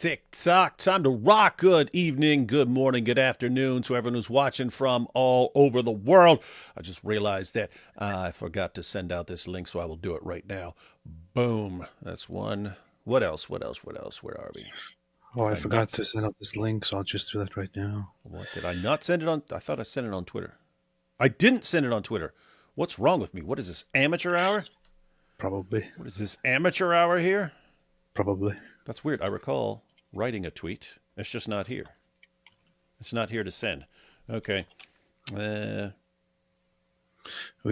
Tick-tock, time to rock. Good evening, good morning, good afternoon to everyone who's watching from all over the world. I just realized that I forgot to send out this link, so I will do it right now. Boom. That's one. What else? Where are we? Oh, I forgot to send out this link, so I'll just do that right now. What, did I not send it on? I thought I sent it on Twitter. I didn't send it on Twitter. What's wrong with me? What is this, amateur hour? Probably. What is this, amateur hour here? Probably. That's weird. I recall writing a tweet. It's just not here. It's not here to send. Okay. We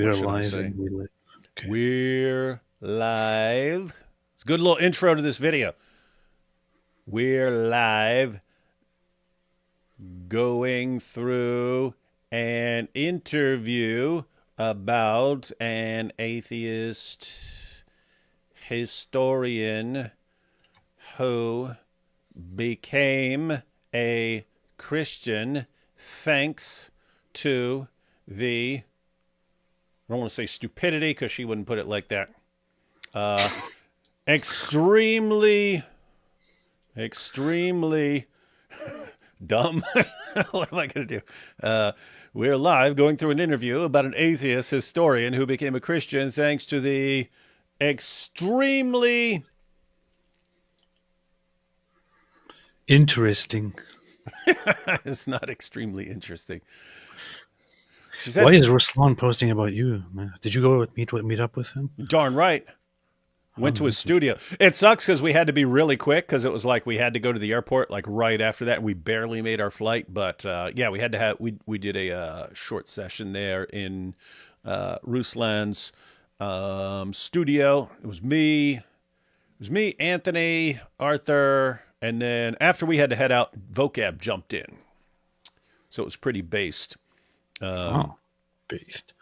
are live and we live. Okay. We're live. It's a good little intro to this video. We're live going through an interview about an atheist historian who became a Christian thanks to the, I don't want to say stupidity because she wouldn't put it like that, extremely dumb. What am I going to do? We're live going through an interview about an atheist historian who became a Christian thanks to the extremely interesting. It's not extremely interesting. Why is Ruslan posting about you, man? Did you go meet up with him? Darn right. Went to his studio. It sucks because we had to be really quick because it was like we had to go to the airport like right after that. And we barely made our flight, but yeah, we had to have. We did a short session there in Ruslan's studio. It was me, Anthony, Arthur, and then after we had to head out, Vocab jumped in. So it was pretty based. Based.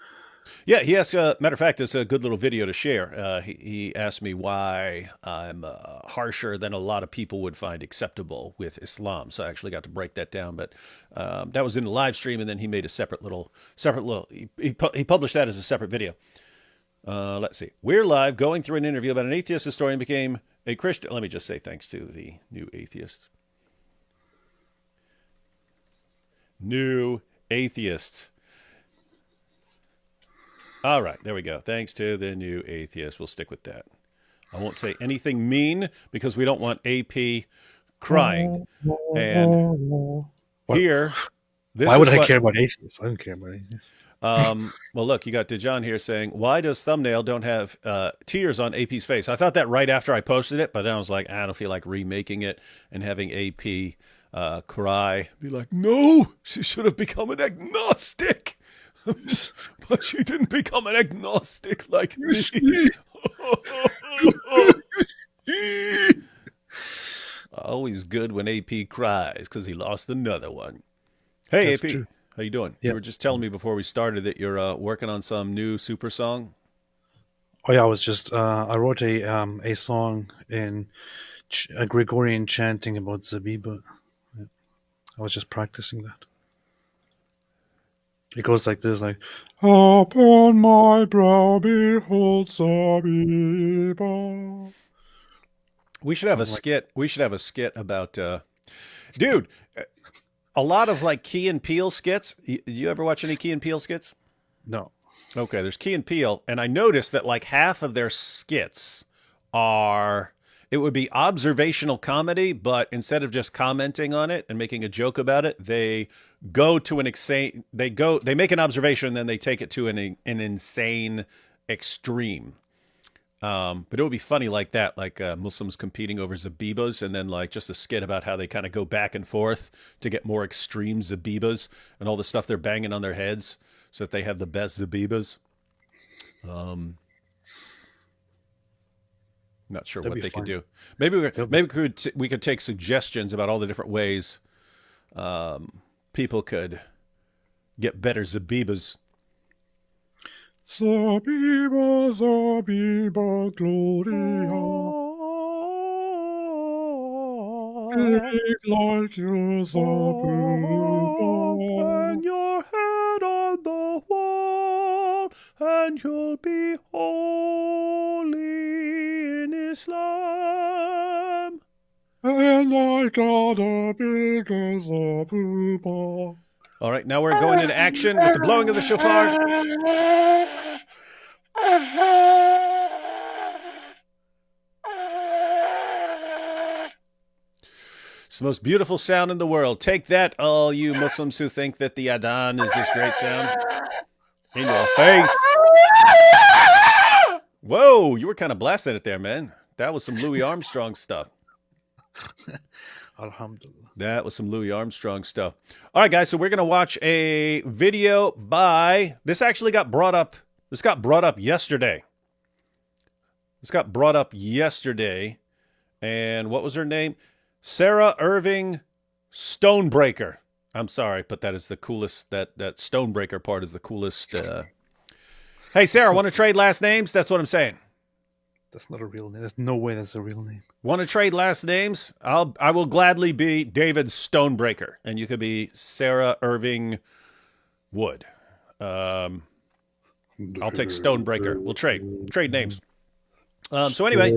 Yeah, he asked, matter of fact, it's a good little video to share. He asked me why I'm harsher than a lot of people would find acceptable with Islam. So I actually got to break that down, but that was in the live stream, and then he made a separate little, he published that as a separate video. Let's see. We're live going through an interview about an atheist historian became a Christian. Let me just say thanks to the new atheists. New atheists. All right, there we go. Thanks to the new atheist. We'll stick with that. I won't say anything mean because we don't want AP crying. And here, why would I care about atheists? I don't care about atheists. Well, look, you got Dejan here saying, why does thumbnail don't have tears on AP's face? I thought that right after I posted it, but then I was like, I don't feel like remaking it and having AP cry. Be like, no, she should have become an agnostic. But she didn't become an agnostic like me. Always good when AP cries because he lost another one. Hey, That's AP, true. How you doing? Yep. You were just telling me before we started that you're working on some new super song. Oh yeah, I was just I wrote a song in a Gregorian chanting about Zabiba. Yeah. I was just practicing that. It goes like this, like, upon my brow behold Zabiba. We should have a skit. We should have a skit about, dude, a lot of like Key and Peele skits. You ever watch any Key and Peele skits? No. Okay, there's Key and Peele, and I noticed that like half of their skits are, it would be observational comedy, but instead of just commenting on it and making a joke about it, they go to an insane, they make an observation and then they take it to an insane extreme. But it would be funny like that, like Muslims competing over Zabibas, and then like just a skit about how they kind of go back and forth to get more extreme Zabibas and all the stuff they're banging on their heads so that they have the best Zabibas. Not sure what they could do. Maybe we could take suggestions about all the different ways people could get better Zabibas. Zabiba, Zabiba, Gloria. Big like you, Zabiba. Hang your head on the wall, and you'll be holy in Islam. And I gotta because of people. All right, now we're going into action with the blowing of the shofar. It's the most beautiful sound in the world. Take that, all you Muslims who think that the Adhan is this great sound. In your face. Whoa, you were kind of blasting it there, man. That was some Louis Armstrong stuff. Alhamdulillah. That was some Louis Armstrong stuff. All right, guys, so we're going to watch a video by... This actually got brought up. This got brought up yesterday. And what was her name? Sarah Irving Stonebreaker. I'm sorry, but that is the coolest. That Stonebreaker part is the coolest. Hey, Sarah, want to trade last names? That's what I'm saying. That's not a real name. There's no way that's a real name. Want to trade last names? I will gladly be David Stonebreaker, and you could be Sarah Irving Wood. I'll take Stonebreaker. We'll trade names. So anyway,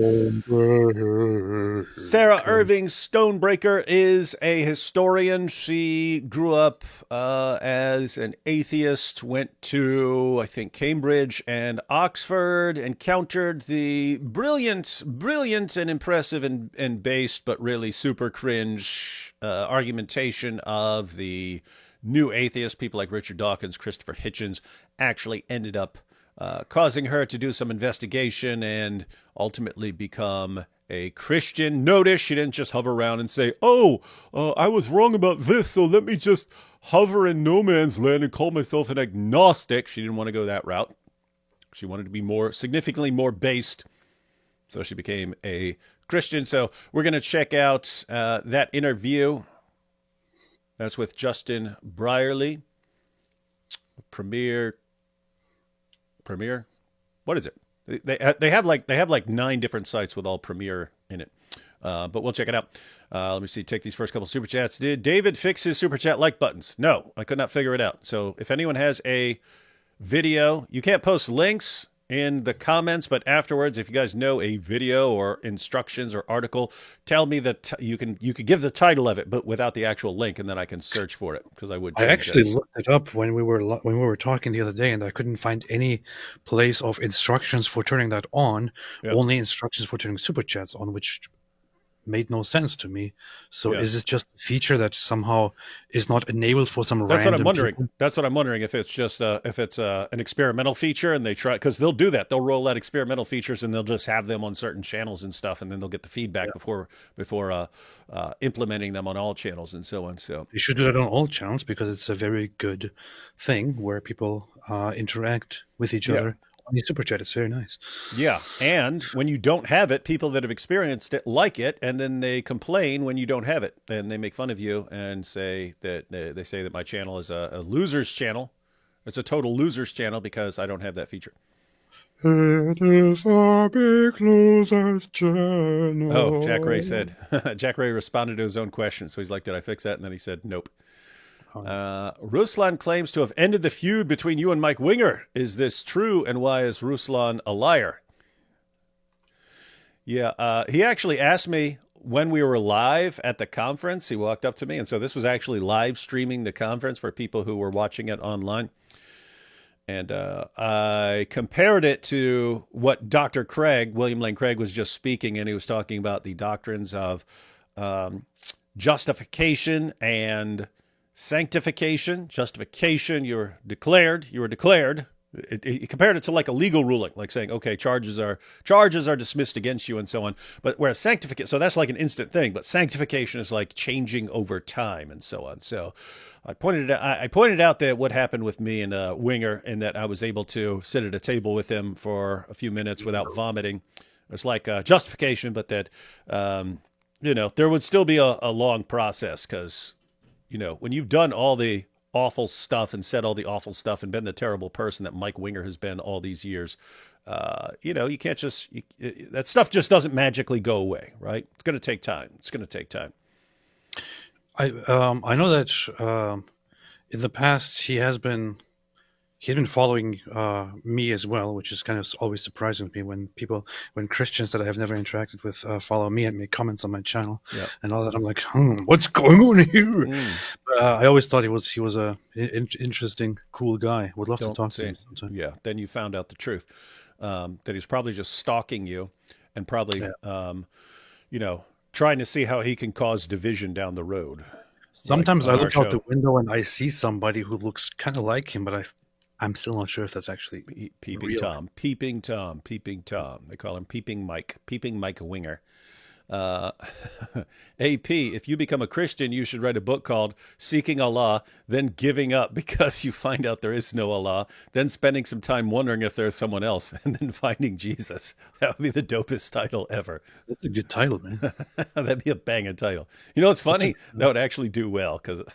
Sarah Irving Stonebreaker is a historian. She grew up as an atheist, went to, I think, Cambridge and Oxford, encountered the brilliant and impressive and based, but really super cringe argumentation of the new atheists. People like Richard Dawkins, Christopher Hitchens actually ended up causing her to do some investigation and ultimately become a Christian. Notice she didn't just hover around and say, I was wrong about this, so let me just hover in no man's land and call myself an agnostic. She didn't want to go that route. She wanted to be significantly more based, so she became a Christian. So we're going to check out that interview. That's with Justin Brierley, Premier. What is it? They have like 9 different sites with all Premier in it. But we'll check it out. Let me see. Take these first couple super chats. Did David fix his super chat like buttons? No, I could not figure it out. So if anyone has a video, you can't post links in the comments, but afterwards, if you guys know a video or instructions or article, tell me that you could give the title of it, but without the actual link, and then I can search for it because I would. I actually looked it up when we were talking the other day, and I couldn't find any place of instructions for turning that on. Yep. Only instructions for turning super chats on, which made no sense to me. So is it just a feature that somehow is not enabled for some random what I'm wondering. people? That's what I'm wondering, if it's just an experimental feature, and they try, because they'll do that. They'll roll out experimental features and they'll just have them on certain channels and stuff, and then they'll get the feedback before implementing them on all channels and so on. So you should do that on all channels because it's a very good thing where people interact with each other. On the super chat, it's very nice. Yeah, and when you don't have it, people that have experienced it like it, and then they complain when you don't have it, and they make fun of you and say that they say that my channel is a loser's channel. It's a total loser's channel because I don't have that feature. It is a big loser's channel. Oh, Jack Ray said. Jack Ray responded to his own question, so he's like, "Did I fix that?" And then he said, "Nope." Ruslan claims to have ended the feud between you and Mike Winger. Is this true, and why is Ruslan a liar? Yeah, he actually asked me when we were live at the conference. He walked up to me, and so this was actually live streaming the conference for people who were watching it online. And I compared it to what Dr. Craig, William Lane Craig, was just speaking, and he was talking about the doctrines of justification and sanctification. Justification, you were declared. He compared it to like a legal ruling, like saying, okay, charges are dismissed against you and so on. But whereas sanctification, so that's like an instant thing, but sanctification is like changing over time and so on. So I pointed out that what happened with me and Winger, and that I was able to sit at a table with him for a few minutes without vomiting. It's like justification, but that there would still be a long process because, when you've done all the awful stuff and said all the awful stuff and been the terrible person that Mike Winger has been all these years, you can't just, that stuff just doesn't magically go away, right? It's going to take time. I know that in the past he has been he's been following me as well, which is kind of always surprising to me when Christians that I have never interacted with follow me and make comments on my channel and all that. I'm like, what's going on here? I always thought he was a interesting, cool guy. Would love to talk to him sometime. Yeah, then you found out the truth, that he's probably just stalking you and probably, trying to see how he can cause division down the road. Sometimes I look out the window and I see somebody who looks kind of like him, but I'm still not sure if that's actually Peeping real. Tom. Peeping Tom. Peeping Tom. They call him Peeping Mike. Peeping Mike Winger. AP, if you become a Christian, you should write a book called Seeking Allah, then Giving Up because you find out there is no Allah, then spending some time wondering if there's someone else, and then finding Jesus. That would be the dopest title ever. That's a good title, man. That'd be a banging title. You know what's funny? That would actually do well because of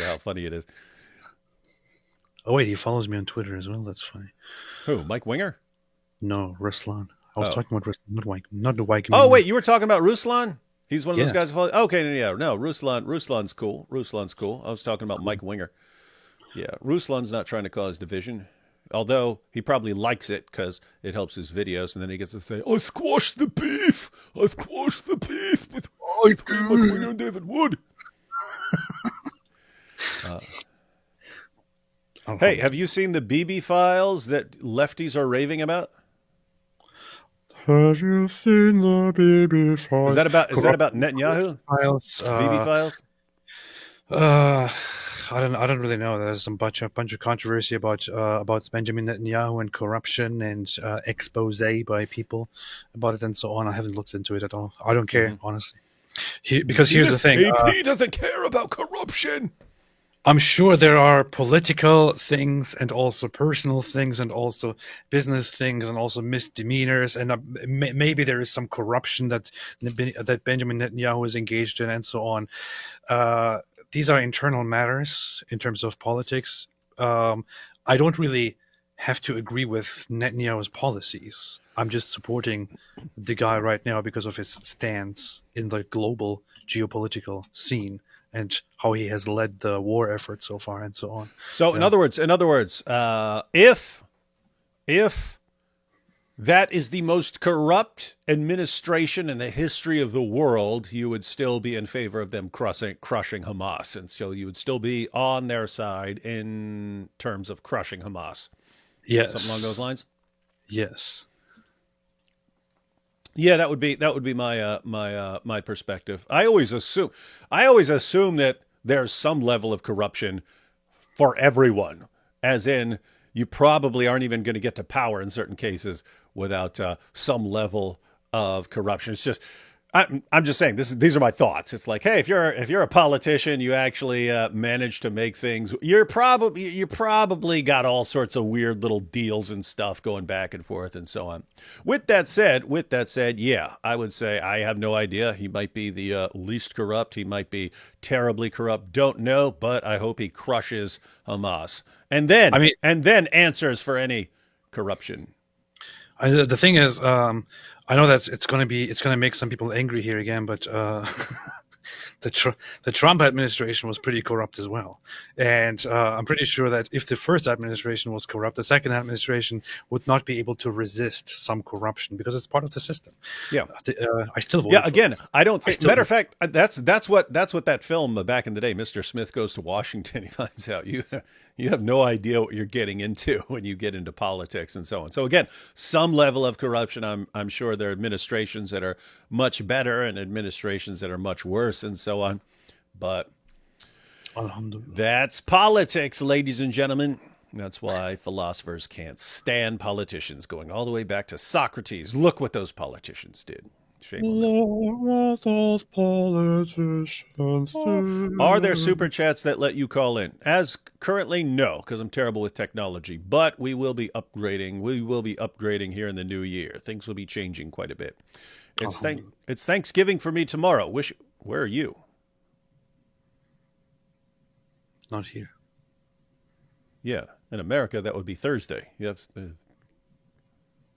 how funny it is. Oh, wait, he follows me on Twitter as well. That's funny. Who, Mike Winger? No, Ruslan. I was talking about Ruslan, not the Wyke. Oh, wait, you were talking about Ruslan? He's one of those guys who follows. Okay, yeah, no, Ruslan's cool. Ruslan's cool. I was talking about Mike Winger. Yeah, Ruslan's not trying to cause division, although he probably likes it because it helps his videos, and then he gets to say, I squashed the beef. I squashed the beef with Mike Winger and David Wood. Hey, have you seen the BB files that lefties are raving about? Have you seen the BB files? Is that about Netanyahu? Files, BB files? I don't really know. There's some bunch of controversy about Benjamin Netanyahu and corruption and expose by people about it and so on. I haven't looked into it at all. I don't care, honestly. Because here's the thing: AP doesn't care about corruption. I'm sure there are political things and also personal things and also business things and also misdemeanors and maybe there is some corruption that Benjamin Netanyahu is engaged in and so on. These are internal matters in terms of politics. I don't really have to agree with Netanyahu's policies. I'm just supporting the guy right now because of his stance in the global geopolitical scene and how he has led the war effort so far and so on. So in other words, if that is the most corrupt administration in the history of the world, you would still be in favor of them crushing Hamas. And so you would still be on their side in terms of crushing Hamas. Yes. Something along those lines? Yes. Yeah, that would be my my perspective. I always assume that there's some level of corruption for everyone, as in you probably aren't even going to get to power in certain cases without some level of corruption. It's just I'm just saying these are my thoughts. It's like, hey, if you're a politician, you actually manage to make things. You probably got all sorts of weird little deals and stuff going back and forth and so on. With that said, yeah, I would say I have no idea. He might be the least corrupt. He might be terribly corrupt. Don't know, but I hope he crushes Hamas and then answers for any corruption. The thing is, I know that it's going to make some people angry here again, but the Trump administration was pretty corrupt as well. And I'm pretty sure that if the first administration was corrupt, the second administration would not be able to resist some corruption because it's part of the system. Yeah. I still vote. Yeah. Again, I don't think, matter of fact, that's what that film back in the day, Mr. Smith Goes to Washington, he finds out you have no idea what you're getting into when you get into politics and so on. So again, some level of corruption. I'm sure there are administrations that are much better and administrations that are much worse and so on. But that's politics, ladies and gentlemen. That's why philosophers can't stand politicians, going all the way back to Socrates. Look what those politicians did. Shame on them. Are there super chats that let you call in? As currently, no, because I'm terrible with technology. But we will be upgrading. We will be upgrading here in the new year. Things will be changing quite a bit. It's Thanksgiving for me tomorrow. Where are you? Not here. Yeah, in America that would be Thursday. You have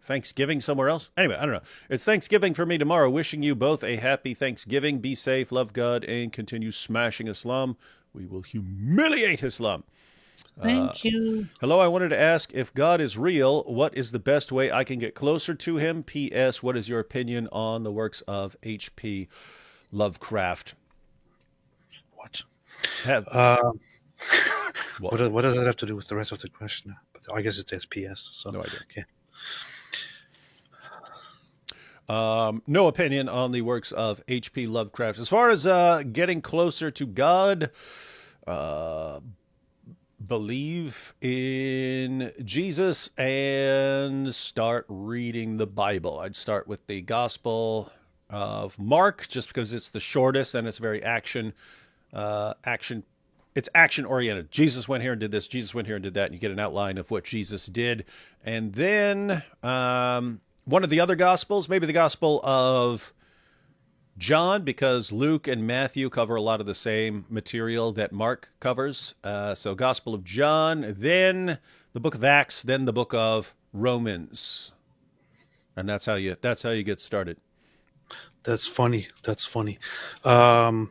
Thanksgiving somewhere else? Anyway, I don't know. It's Thanksgiving for me tomorrow. Wishing you both a happy Thanksgiving. Be safe, love God, and continue smashing Islam. We will humiliate Islam. Thank you. Hello, I wanted to ask if God is real, what is the best way I can get closer to him? P.S. What is your opinion on the works of H.P. Lovecraft? What? Have Uh, what? what does that have to do with the rest of the question? But I guess it says PS. So No idea. okay. No opinion on the works of H.P. Lovecraft. As far as getting closer to God, uh, believe in Jesus and start reading the Bible. I'd start with the Gospel of Mark, just because it's the shortest and it's very action. It's action oriented. Jesus went here and did this. Jesus went here and did that. And you get an outline of what Jesus did, and then one of the other Gospels, maybe the Gospel of John, because Luke and Matthew cover a lot of the same material that Mark covers. So Gospel of John, then the book of Acts, then the book of Romans, and that's how you get started. That's funny. That's funny. Don't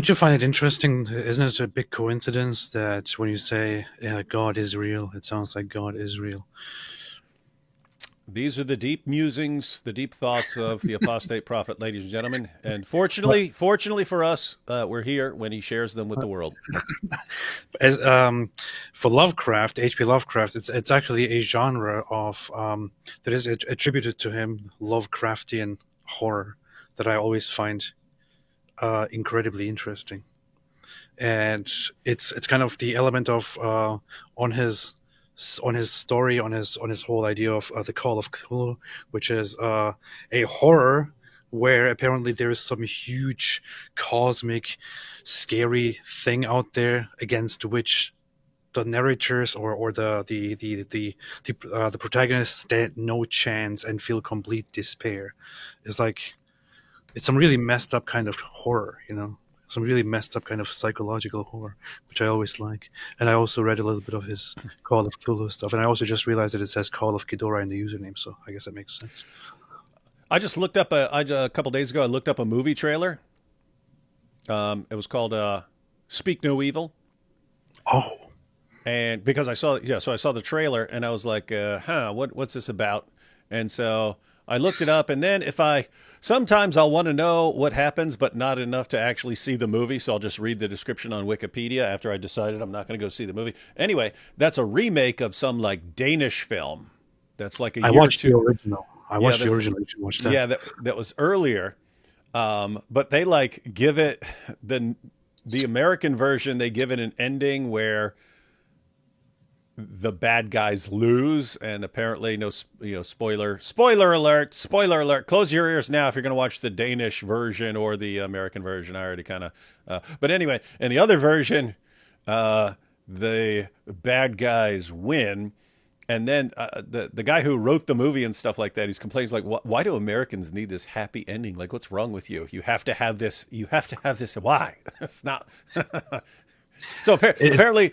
you find it interesting? Isn't it a big coincidence that when you say God is real, it sounds like God is real? These are the deep musings, the deep thoughts of the Apostate Prophet, ladies and gentlemen. And fortunately for us, we're here when he shares them with the world. As, for Lovecraft, H.P. Lovecraft, it's actually a genre of that is attributed to him, Lovecraftian horror, that I always find incredibly interesting. And it's kind of the element of on his story, on his whole idea of the Call of Cthulhu, which is a horror where apparently there is some huge cosmic scary thing out there against which the narrators or the protagonists stand no chance and feel complete despair. It's like it's some really messed up kind of horror, some really messed up kind of psychological horror, which I always like. And I also read a little bit of his Call of Cthulhu stuff, and I also just realized that it says Call of Ghidorah in the username, so I guess that makes sense. I just looked up a couple days ago. I looked up a movie trailer. It was called "Speak No Evil." Oh, and because I saw the trailer, and I was like, what's this about? And so I looked it up, and then sometimes I'll want to know what happens, but not enough to actually see the movie, so I'll just read the description on Wikipedia after I decided I'm not going to go see the movie. Anyway, that's a remake of some like Danish film. That's like I watched the original. You should watch that. Yeah, that was earlier. But they like give it the American version. They give it an ending where the bad guys lose, and apparently spoiler alert, close your ears now if you're going to watch the Danish version or the American version. I already kind of but anyway, in the other version, the bad guys win, and then the guy who wrote the movie and stuff like that, he's complaining like, why do Americans need this happy ending? Like, what's wrong with you? You have to have this. Why? It's not So apparently,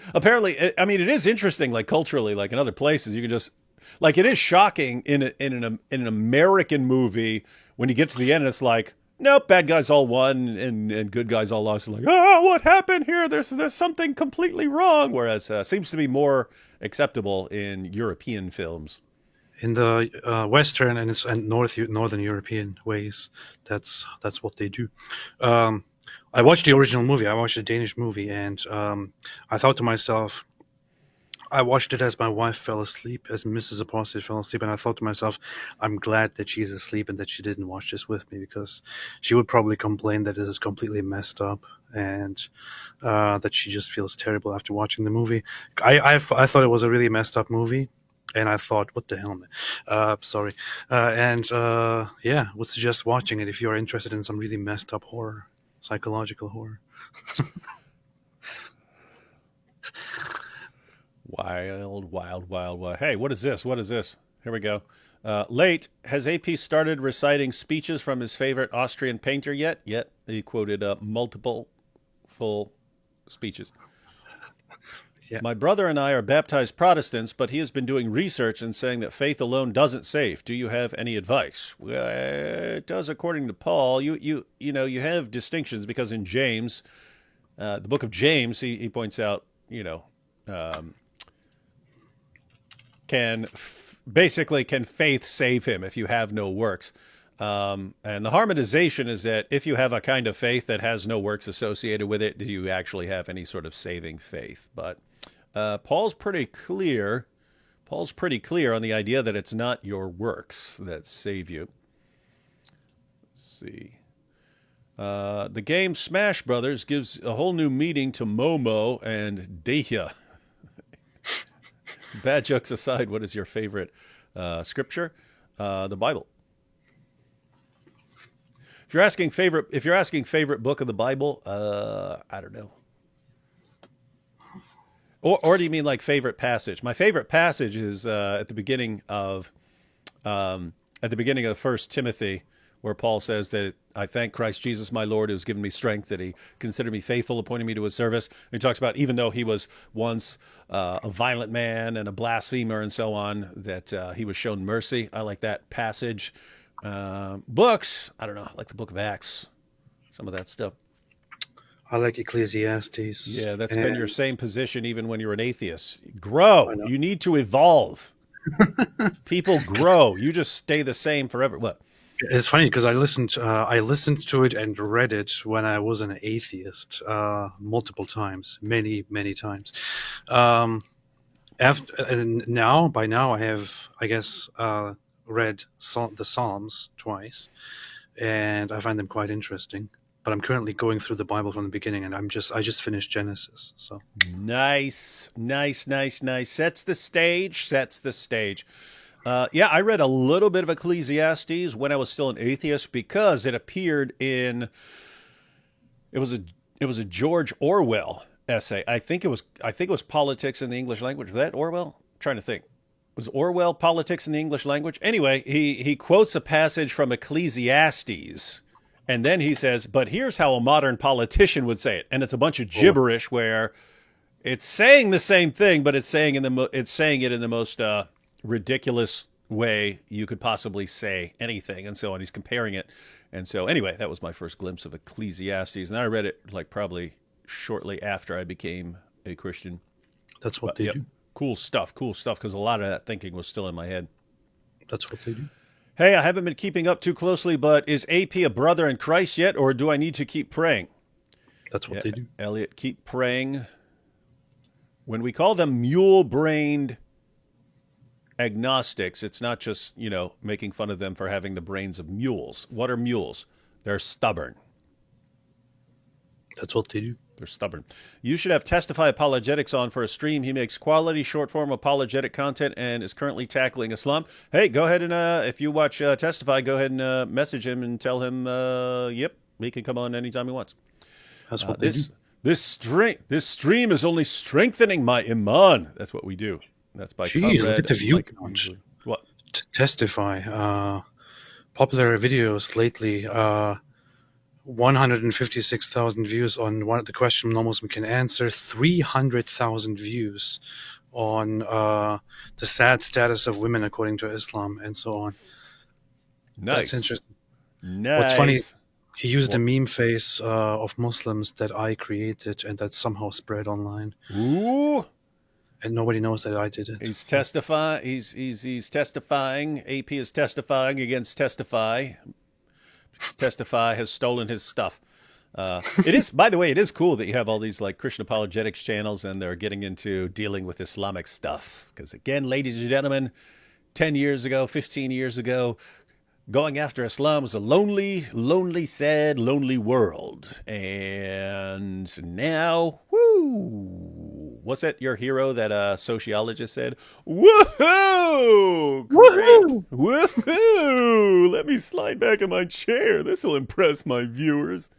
I mean, it is interesting, like culturally, like in other places, you can just, like, it is shocking in an American movie when you get to the end, it's like, nope, bad guys all won and good guys all lost. Like, what happened here? There's something completely wrong. Whereas seems to be more acceptable in European films. In the Western and Northern European ways, that's what they do. I watched the original movie. I watched the Danish movie, and I thought to myself, I watched it as my wife fell asleep, as Mrs. Apostate fell asleep, and I thought to myself, I'm glad that she's asleep and that she didn't watch this with me, because she would probably complain that this is completely messed up and that she just feels terrible after watching the movie. I thought it was a really messed up movie. And I thought, what the hell, man? Sorry. Yeah, would suggest watching it if you are interested in some really messed up horror. Psychological horror. Wild. Hey, what is this? Here we go. Late, has AP started reciting speeches from his favorite Austrian painter yet? He quoted multiple full speeches. Yeah. My brother and I are baptized Protestants, but he has been doing research and saying that faith alone doesn't save. Do you have any advice? Well, it does, according to Paul. You have distinctions, because in James, the book of James, he points out, basically can faith save him if you have no works? And the harmonization is that if you have a kind of faith that has no works associated with it, do you actually have any sort of saving faith? But Paul's pretty clear. Paul's pretty clear on the idea that it's not your works that save you. Let's see. The game Smash Brothers gives a whole new meaning to Momo and Dehya. Bad jokes aside, what is your favorite scripture? The Bible. If you're asking favorite book of the Bible, I don't know. Or do you mean like favorite passage? My favorite passage is at the beginning of 1 Timothy, where Paul says that I thank Christ Jesus my Lord, who has given me strength, that he considered me faithful, appointed me to his service. And he talks about even though he was once a violent man and a blasphemer and so on, that he was shown mercy. I like that passage. Books, I don't know, I like the book of Acts, some of that stuff. I like Ecclesiastes. Yeah, that's been your same position even when you're an atheist. Grow. You need to evolve. People grow. You just stay the same forever. What? It's funny because I listened to it and read it when I was an atheist multiple times, many times. By now I have, I guess, read the Psalms twice, and I find them quite interesting. But I'm currently going through the Bible from the beginning, and I just finished Genesis. So nice. Sets the stage. Yeah, I read a little bit of Ecclesiastes when I was still an atheist because it appeared in. It was a George Orwell essay. I think it was Politics in the English Language. Was that Orwell? I'm trying to think. Was Orwell Politics in the English Language? Anyway, he quotes a passage from Ecclesiastes. And then he says, but here's how a modern politician would say it. And it's a bunch of gibberish where it's saying the same thing, but it's saying it in the most ridiculous way you could possibly say anything. And so on. He's comparing it. And so anyway, that was my first glimpse of Ecclesiastes. And I read it like probably shortly after I became a Christian. That's what they do. Cool stuff, because a lot of that thinking was still in my head. That's what they do. Hey, I haven't been keeping up too closely, but is AP a brother in Christ yet, or do I need to keep praying? That's what they do. Elliot, keep praying. When we call them mule-brained agnostics, it's not just, making fun of them for having the brains of mules. What are mules? They're stubborn. That's what they do. They're stubborn. You should have Testify Apologetics on for a stream. He makes quality short-form apologetic content and is currently tackling Islam. Hey, go ahead and, if you watch Testify, go ahead and message him and tell him, yep, he can come on anytime he wants. That's what they do. This stream is only strengthening my iman. That's what we do. That's by Jeez, look at the view count. What? Testify. Popular videos lately. 156,000 views on the question no Muslim can answer. 300,000 views on the sad status of women according to Islam, and so on. Nice. That's interesting. Nice. What's funny, he used a meme face of Muslims that I created, and that somehow spread online. Ooh. And nobody knows that I did it. He's testifying. He's testifying. AP is testifying against Testify. Testify has stolen his stuff. It is, by the way, it is cool that you have all these like Christian apologetics channels and they're getting into dealing with Islamic stuff. Because again, ladies and gentlemen, 10 years ago, 15 years ago, going after Islam was a lonely, sad, lonely world. And now, woo! What's that, your hero, that sociologist said? Woohoo! Great! Woohoo! Let me slide back in my chair. This will impress my viewers.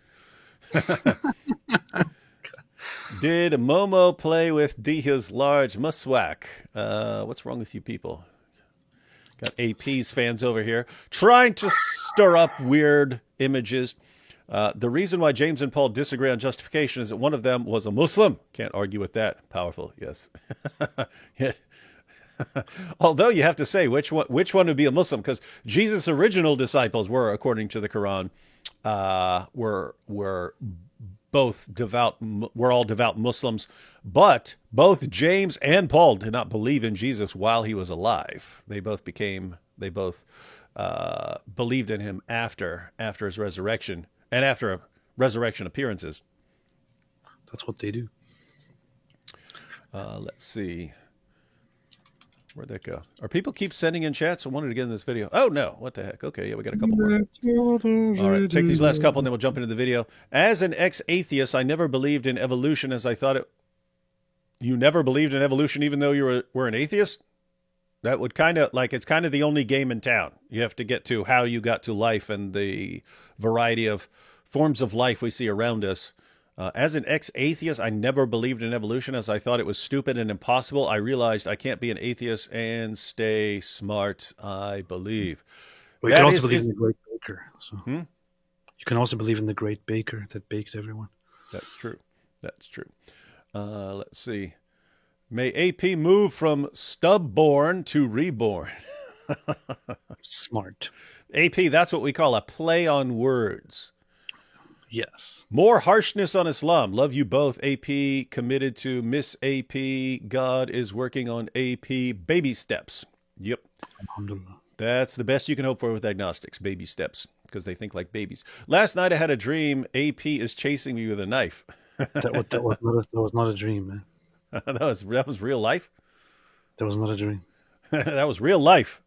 Did Momo play with Dehya's large muswak? What's wrong with you people? Got AP's fans over here trying to stir up weird images. The reason why James and Paul disagree on justification is that one of them was a Muslim. Can't argue with that. Powerful, yes. Although you have to say which one would be a Muslim, because Jesus' original disciples were, according to the Quran, were we're all devout Muslims, but both James and Paul did not believe in Jesus while he was alive. They both believed in him after his resurrection and after resurrection appearances. That's what they do. Let's see. Where'd that go? Are people keep sending in chats? I wanted to get in this video. Oh, no. What the heck? Okay, yeah, we got a couple more. All right, take these last couple, and then we'll jump into the video. As an ex-atheist, I never believed in evolution as I thought it... You never believed in evolution even though you were an atheist? That would kind of, like, it's kind of the only game in town. You have to get to how you got to life and the variety of forms of life we see around us. As an ex-atheist, I never believed in evolution as I thought it was stupid and impossible. I realized I can't be an atheist and stay smart, I believe. Well, you can also believe in the great baker. So. You can also believe in the great baker that baked everyone. That's true. That's true. Let's see. May AP move from stubborn to reborn. Smart. AP, that's what we call a play on words. Yes. More harshness on Islam. Love you both. AP committed to Miss AP. God is working on AP baby steps. Yep. Alhamdulillah. That's the best you can hope for with agnostics. Baby steps. Because they think like babies. Last night I had a dream. AP is chasing me with a knife. that was not a dream, man. that was real life? That was not a dream. That was real life.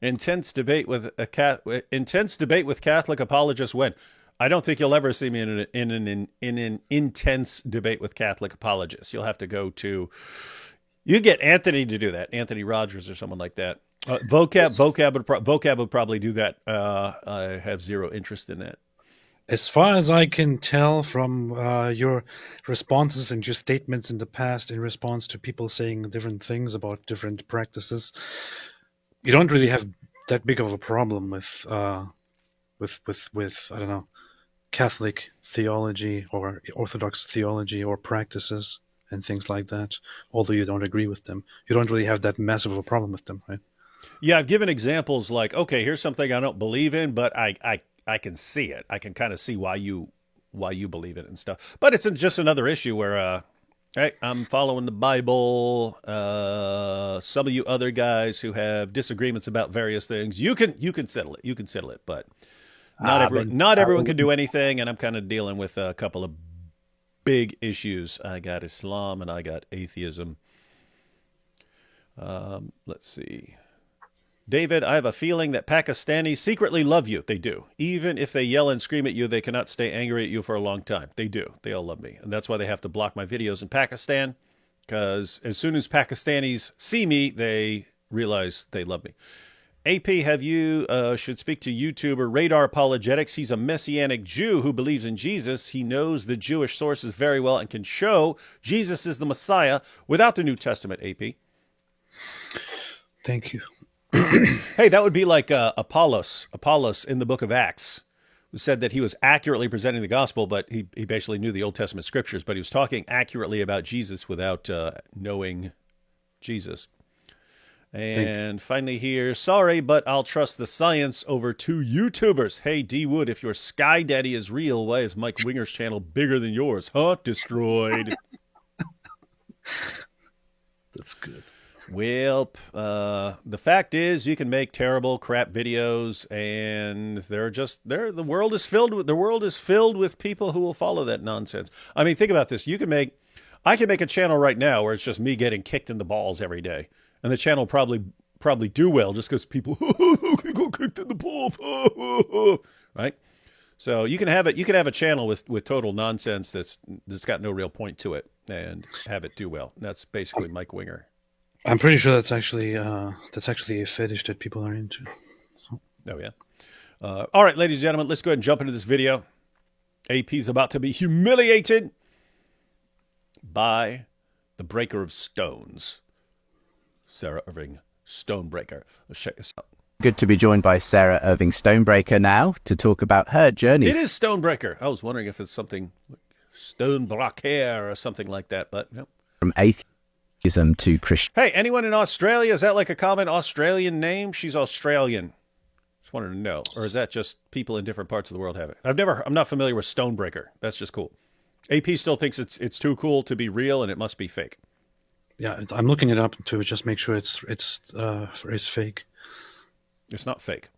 Intense debate with Catholic apologists when? I don't think you'll ever see me in an intense debate with Catholic apologists. You'll have to go to... You get Anthony to do that. Anthony Rogers or someone like that. Vocab would probably do that. I have zero interest in that. As far as I can tell from your responses and your statements in the past in response to people saying different things about different practices, you don't really have that big of a problem with I don't know, Catholic theology or Orthodox theology or practices and things like that. Although you don't agree with them, you don't really have that massive of a problem with them, right? Yeah, I've given examples like, okay, here's something I don't believe in, but I can see it. I can kind of see why you believe it and stuff. But it's just another issue where, hey, I'm following the Bible. Some of you other guys who have disagreements about various things, you can settle it. You can settle it, but not everyone can do anything. And I'm kind of dealing with a couple of big issues. I got Islam and I got atheism. Let's see. David, I have a feeling that Pakistanis secretly love you. They do. Even if they yell and scream at you, they cannot stay angry at you for a long time. They do. They all love me. And that's why they have to block my videos in Pakistan, because as soon as Pakistanis see me, they realize they love me. AP, should speak to YouTuber Radar Apologetics. He's a Messianic Jew who believes in Jesus. He knows the Jewish sources very well and can show Jesus is the Messiah without the New Testament, AP. Thank you. Hey, that would be like Apollos in the book of Acts, who said that he was accurately presenting the gospel, but he basically knew the Old Testament scriptures, but he was talking accurately about Jesus without knowing Jesus. And finally here, sorry, but I'll trust the science over two YouTubers. Hey, D. Wood, if your Sky Daddy is real, why is Mike Winger's channel bigger than yours? Huh? Destroyed. That's good. Well, the fact is, you can make terrible crap videos, and the world is filled with people who will follow that nonsense. I mean, think about this. I can make a channel right now where it's just me getting kicked in the balls every day, and the channel probably do well just because people go kicked in the balls, right? So you can have a channel with total nonsense that's got no real point to it, and have it do well. That's basically Mike Winger. I'm pretty sure that's actually a fetish that people are into. So. Oh, yeah. All right, ladies and gentlemen, let's go ahead and jump into this video. AP's about to be humiliated by the breaker of stones, Sarah Irving Stonebreaker. Let's check this out. Good to be joined by Sarah Irving Stonebreaker now to talk about her journey. It is Stonebreaker. I was wondering if it's something like Stonebreaker or something like that, but no. From atheism to Christian. Hey, anyone in Australia? Is that like a common Australian name? She's Australian. Just wanted to know. Or is that just people in different parts of the world have it? I'm not familiar with Stonebreaker. That's just cool. AP still thinks it's too cool to be real and it must be fake. Yeah, I'm looking it up to just make sure it's fake. It's not fake.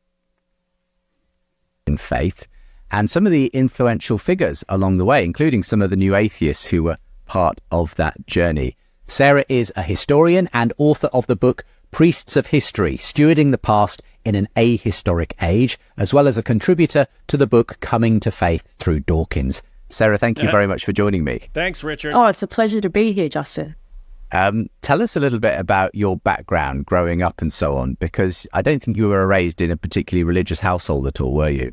In faith, and some of the influential figures along the way, including some of the new atheists who were part of that journey. Sarah is a historian and author of the book Priests of History, Stewarding the Past in an Ahistoric Age, as well as a contributor to the book Coming to Faith through Dawkins. Sarah, thank you very much for joining me. Thanks, Richard. Oh, it's a pleasure to be here, Justin. Tell us a little bit about your background growing up and so on, because I don't think you were raised in a particularly religious household at all, were you?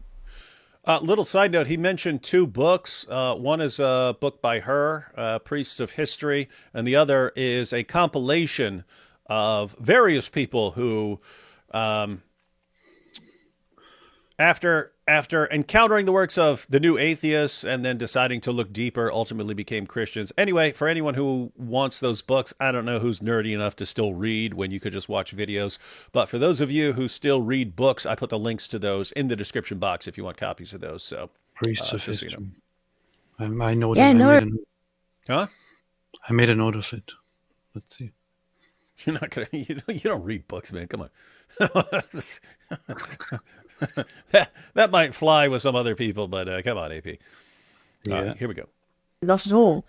Little side note, he mentioned 2 books. One is a book by her, Priests of History, and the other is a compilation of various people who, after encountering the works of the new atheists and then deciding to look deeper, ultimately became Christians. Anyway, for anyone who wants those books, I don't know who's nerdy enough to still read when you could just watch videos. But for those of you who still read books, I put the links to those in the description box if you want copies of those. So, Priests of History. You know. I know that. Huh? I made a note of it. Let's see. You're not gonna. You don't read books, man. Come on. that might fly with some other people, but come on, AP. Yeah. Here we go. Not at all.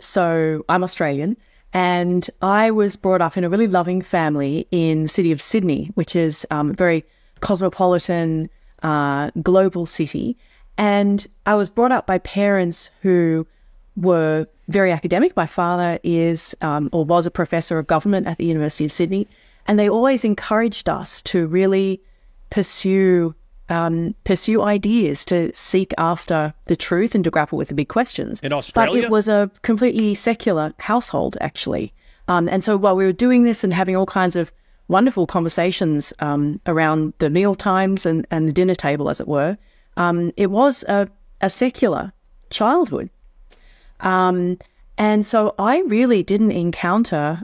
So I'm Australian, and I was brought up in a really loving family in the city of Sydney, which is a very cosmopolitan, global city. And I was brought up by parents who were very academic. My father is or was a professor of government at the University of Sydney, and they always encouraged us to really pursue ideas, to seek after the truth and to grapple with the big questions. In Australia? But it was a completely secular household, actually. And so while we were doing this and having all kinds of wonderful conversations around the meal times and the dinner table, as it were, it was a secular childhood. And so I really didn't encounter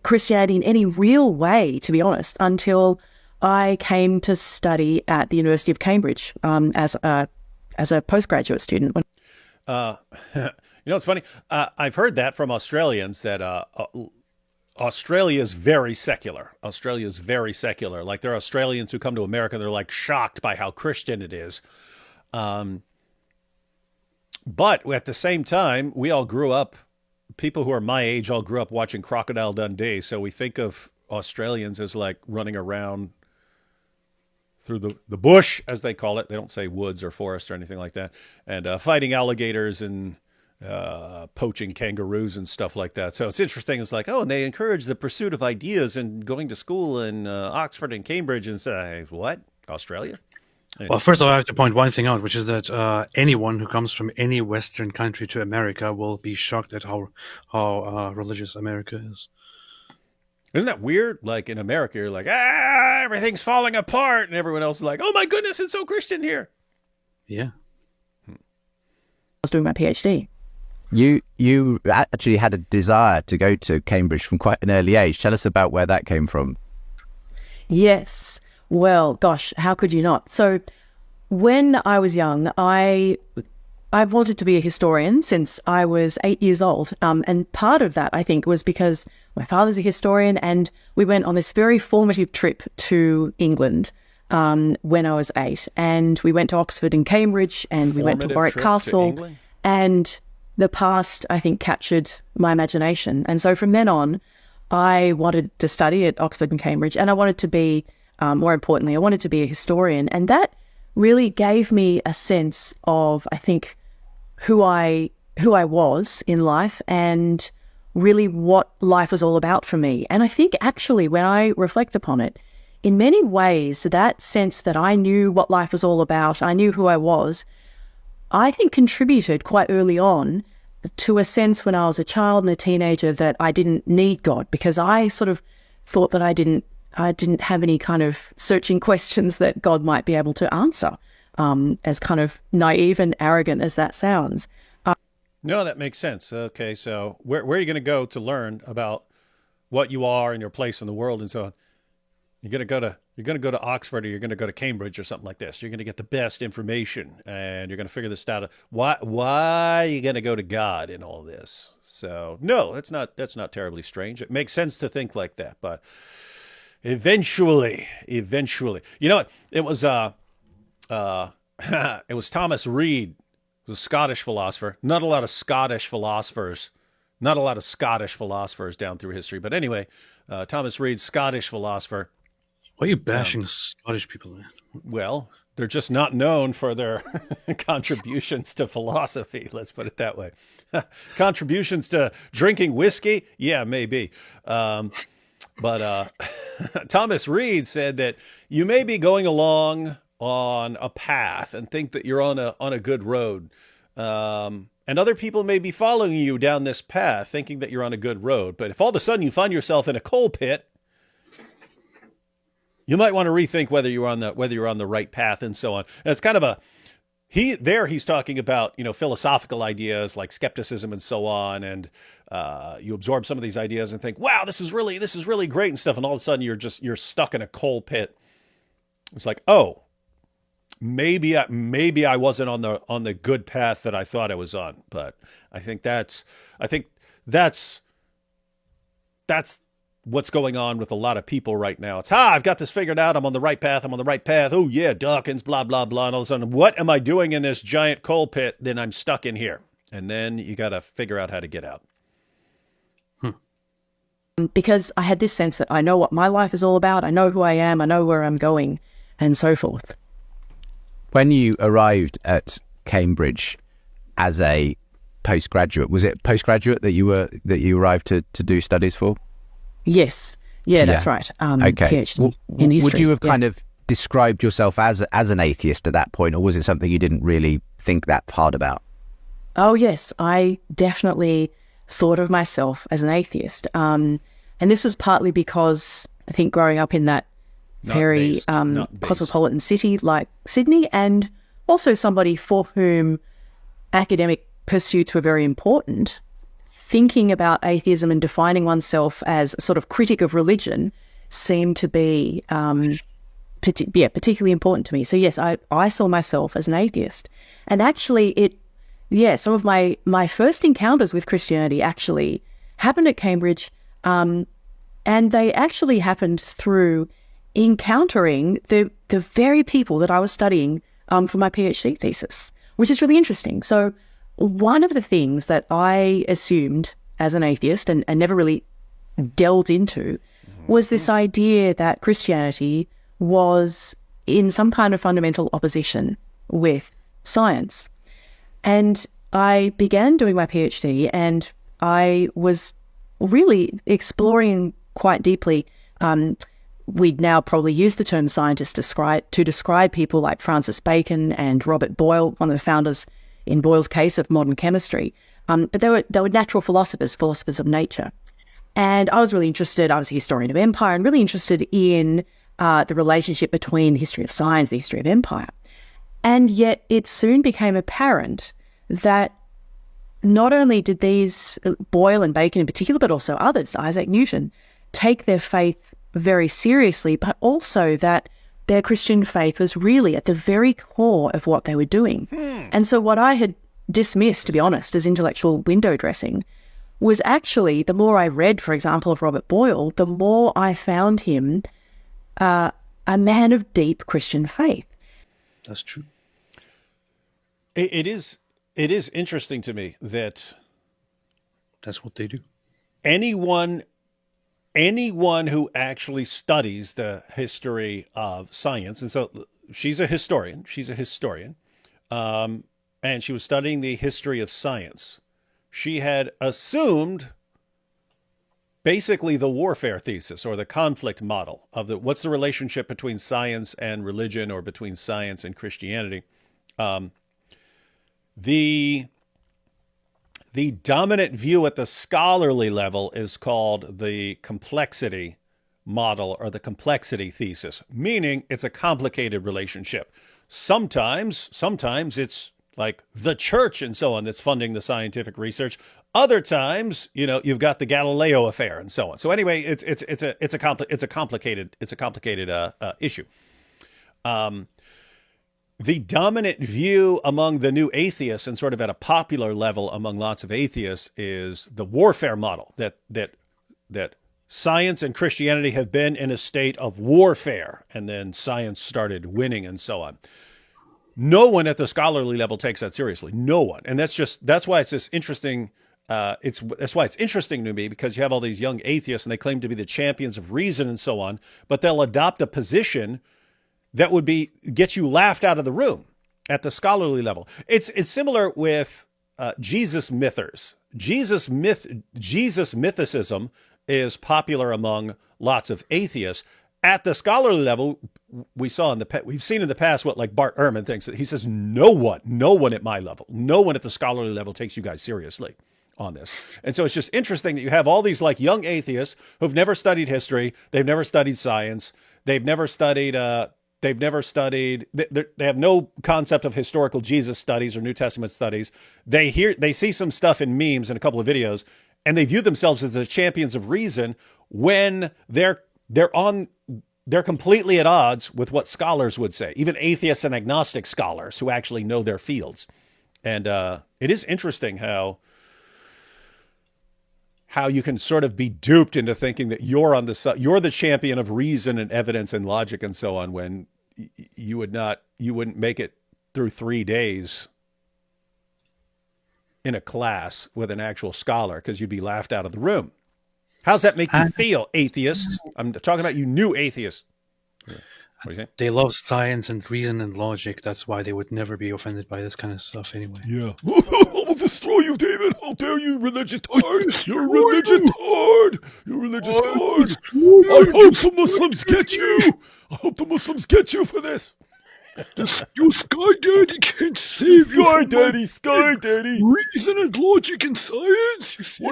Christianity in any real way, to be honest, until I came to study at the University of Cambridge as a postgraduate student. It's funny. I've heard that from Australians that Australia is very secular. Australia is very secular. Like there are Australians who come to America and they're like shocked by how Christian it is. But at the same time, we all grew up, people who are my age all grew up watching Crocodile Dundee. So we think of Australians as like running around through the bush, as they call it. They don't say woods or forest or anything like that. And fighting alligators and poaching kangaroos and stuff like that. So it's interesting. It's like, oh, and they encourage the pursuit of ideas and going to school in Oxford and Cambridge and say, what? Australia? Anyway. Well, first of all, I have to point one thing out, which is that anyone who comes from any Western country to America will be shocked at how religious America is. Isn't that weird? Like in America, you're like, everything's falling apart. And everyone else is like, oh my goodness, it's so Christian here. Yeah. I was doing my PhD. You actually had a desire to go to Cambridge from quite an early age. Tell us about where that came from. Yes. Well, gosh, how could you not? So when I was young, I wanted to be a historian since I was 8 years old. And part of that, I think, was because my father's a historian and we went on this very formative trip to England when I was 8. And we went to Oxford and Cambridge and we went to Warwick Castle. And the past, I think, captured my imagination. And so from then on, I wanted to study at Oxford and Cambridge, and I wanted to be, more importantly, I wanted to be a historian. And that really gave me a sense of, I think, who I was in life and really what life was all about for me. And I think actually when I reflect upon it, in many ways, that sense that I knew what life was all about, I knew who I was, I think contributed quite early on to a sense when I was a child and a teenager that I didn't need God, because I sort of thought that I didn't have any kind of searching questions that God might be able to answer, as kind of naive and arrogant as that sounds. No, that makes sense. Okay, so where are you going to go to learn about what you are and your place in the world and so on? You're gonna go to Oxford, or you're gonna go to Cambridge or something like this. You're gonna get the best information, and you're gonna figure this out. Why are you gonna go to God in all this? So no, that's not terribly strange. It makes sense to think like that, but eventually, you know, it was it was Thomas Reid, who's a Scottish philosopher. Not a lot of Scottish philosophers down through history, but anyway, Thomas Reid, Scottish philosopher. Why are you bashing Scottish people, man? Well, they're just not known for their contributions to philosophy. Let's put it that way. Contributions to drinking whiskey? Yeah, maybe. But Thomas Reid said that you may be going along on a path and think that you're on a good road. And other people may be following you down this path thinking that you're on a good road. But if all of a sudden you find yourself in a coal pit, you might want to rethink whether you're on the right path and so on. And it's kind of he's talking about, you know, philosophical ideas like skepticism and so on. And you absorb some of these ideas and think, wow, this is really great and stuff. And all of a sudden you're stuck in a coal pit. It's like, oh, maybe I wasn't on the good path that I thought I was on. But I think that's what's going on with a lot of people right now. It's, I've got this figured out. I'm on the right path. Oh yeah, Dawkins, blah, blah, blah. And all of a sudden, what am I doing in this giant coal pit? Then I'm stuck in here. And then you got to figure out how to get out. Because I had this sense that I know what my life is all about. I know who I am. I know where I'm going, and so forth. When you arrived at Cambridge as a postgraduate, was it postgraduate that you arrived to do studies for? Yes. Yeah, that's right. Okay. PhD in history. Would you have kind of described yourself as an atheist at that point, or was it something you didn't really think that hard about? Oh, yes. I definitely thought of myself as an atheist. And this was partly because I think growing up in that very cosmopolitan city like Sydney, and also somebody for whom academic pursuits were very important, thinking about atheism and defining oneself as a sort of critic of religion seemed to be particularly important to me. So yes, I saw myself as an atheist. And actually some of my first encounters with Christianity actually happened at Cambridge, and they actually happened through encountering the very people that I was studying for my PhD thesis, which is really interesting. So one of the things that I assumed as an atheist and never really delved into was this idea that Christianity was in some kind of fundamental opposition with science. And I began doing my PhD, and I was really exploring quite deeply. We'd now probably use the term scientist to describe people like Francis Bacon and Robert Boyle, one of the founders, in Boyle's case, of modern chemistry. But they were natural philosophers of nature. And I was really interested, I was a historian of empire, and really interested in the relationship between the history of science, the history of empire. And yet it soon became apparent that not only did these, Boyle and Bacon in particular, but also others, Isaac Newton, take their faith very seriously, but also that their Christian faith was really at the very core of what they were doing. And so what I had dismissed, to be honest, as intellectual window dressing was actually, the more I read, for example, of Robert Boyle, the more I found him a man of deep Christian faith. That's true. It is interesting to me that that's what they do. Anyone who actually studies the history of science, and so she's a historian, and she was studying the history of science. She had assumed basically the warfare thesis or the conflict model of what's the relationship between science and religion, or between science and Christianity. The dominant view at the scholarly level is called the complexity model, or the complexity thesis, meaning it's a complicated relationship. Sometimes it's like the church and so on that's funding the scientific research. Other times, you've got the Galileo affair and so on. So anyway, it's a complicated issue. The dominant view among the new atheists, and sort of at a popular level among lots of atheists, is the warfare model that science and Christianity have been in a state of warfare, and then science started winning and so on. No one at the scholarly level takes that seriously. No one. And that's why it's this interesting. That's why it's interesting to me, because you have all these young atheists and they claim to be the champions of reason and so on, but they'll adopt a position that would get you laughed out of the room at the scholarly level. It's similar with Jesus mythers. Jesus mythicism is popular among lots of atheists. At the scholarly level, we've seen in the past what, like, Bart Ehrman thinks. That he says no one at my level, no one at the scholarly level takes you guys seriously on this. And so it's just interesting that you have all these like young atheists who've never studied history, they've never studied science, they have no concept of historical Jesus studies or New Testament studies. They see some stuff in memes and a couple of videos, and they view themselves as the champions of reason when they're completely at odds with what scholars would say, even atheists and agnostic scholars who actually know their fields. And it is interesting how you can sort of be duped into thinking that you're the champion of reason and evidence and logic and so on, when you wouldn't make it through 3 days in a class with an actual scholar, because you'd be laughed out of the room. How's that make you feel, atheists? I'm talking about you new atheists. What are you saying? They love science and reason and logic. That's why they would never be offended by this kind of stuff anyway. Yeah. I'll destroy you, David. How dare you, religious tard. You're a religious tard. You're a religious tard. I hope the Muslims get you. I hope the Muslims get you for this. Your Sky Daddy can't save you. Sky Daddy. Reason and logic and science. You see?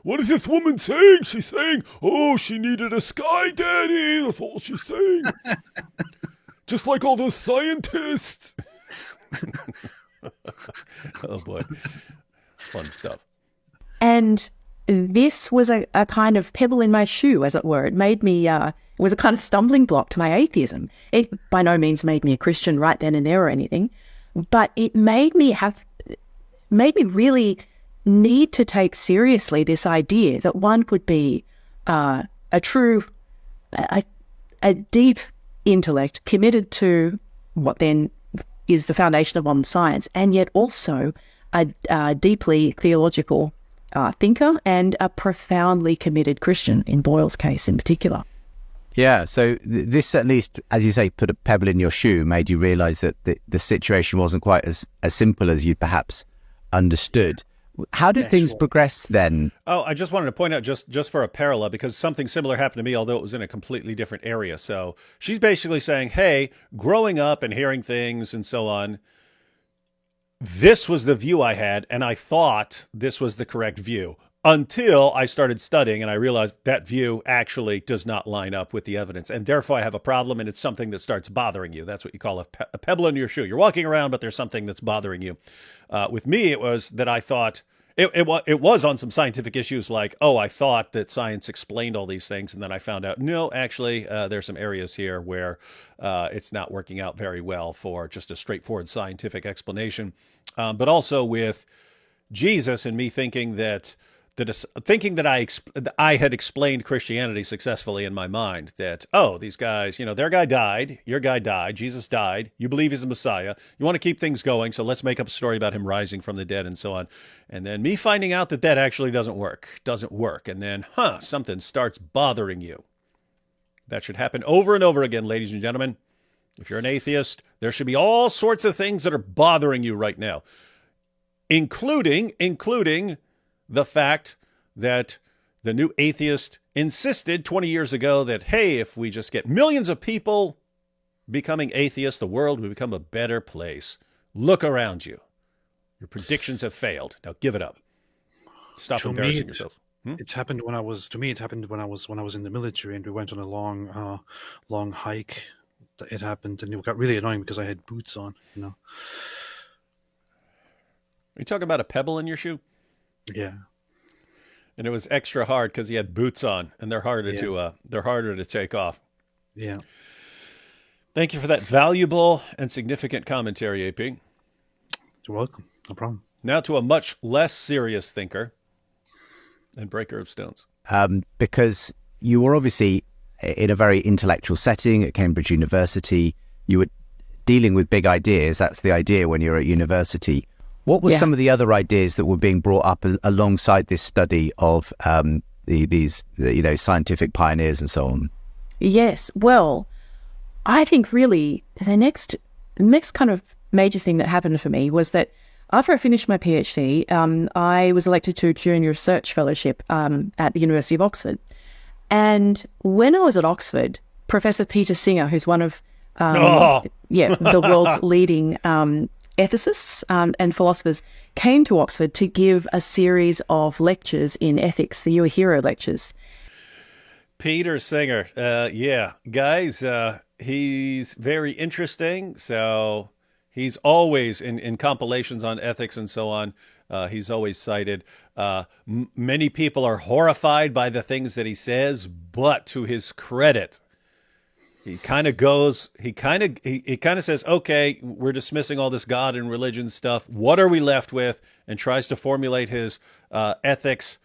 What is this woman saying? She's saying, oh, she needed a Sky Daddy. That's all she's saying. Just like all those scientists. Oh, boy. Fun stuff. And this was a kind of pebble in my shoe, as it were. It made me, it was a kind of stumbling block to my atheism. It by no means made me a Christian right then and there or anything, but it made me really need to take seriously this idea that one could be a deep intellect committed to what then is the foundation of modern science, and yet also a deeply theological thinker and a profoundly committed Christian, in Boyle's case in particular. Yeah, so this, at least, as you say, put a pebble in your shoe, made you realise that the situation wasn't quite as simple as you perhaps understood. How did things progress then? Oh, I just wanted to point out, just for a parallel, because something similar happened to me, although it was in a completely different area. So she's basically saying, hey, growing up and hearing things and so on, this was the view I had, and I thought this was the correct view, until I started studying and I realized that view actually does not line up with the evidence. And therefore I have a problem, and it's something that starts bothering you. That's what you call a pebble in your shoe. You're walking around, but there's something that's bothering you. With me, it was that I thought it was on some scientific issues, like, oh, I thought that science explained all these things. And then I found out, no, actually, there's some areas here where it's not working out very well for just a straightforward scientific explanation. But also with Jesus and me thinking that I had explained Christianity successfully in my mind, that, oh, these guys, their guy died, your guy died, Jesus died, you believe he's the Messiah, you want to keep things going, so let's make up a story about him rising from the dead and so on. And then me finding out that actually doesn't work. And then, something starts bothering you. That should happen over and over again, ladies and gentlemen. If you're an atheist, there should be all sorts of things that are bothering you right now, including the fact that the new atheist insisted 20 years ago that, hey, if we just get millions of people becoming atheists, the world will become a better place. Look around you. Your predictions have failed. Now give it up. Stop embarrassing yourself. It happened when I was in the military, and we went on a long hike. It happened, and it got really annoying because I had boots on, you talking about a pebble in your shoe? Yeah. And it was extra hard because he had boots on, and they're harder to take off. Yeah. Thank you for that valuable and significant commentary, AP. You're welcome. No problem. Now to a much less serious thinker and breaker of stones. Because you were obviously in a very intellectual setting at Cambridge University. You were dealing with big ideas. That's the idea when you're at university. What were some of the other ideas that were being brought up alongside this study of these scientific pioneers and so on? Yes. Well, I think really the next kind of major thing that happened for me was that after I finished my PhD, I was elected to a junior research fellowship at the University of Oxford. And when I was at Oxford, Professor Peter Singer, who's one of the world's leading ethicists and philosophers, came to Oxford to give a series of lectures in ethics, the You a Hero lectures. Peter Singer, guys, he's very interesting. So he's always in compilations on ethics and so on. He's always cited. Many people are horrified by the things that he says, but to his credit, he kind of says, okay, we're dismissing all this God and religion stuff. What are we left with? And tries to formulate his ethics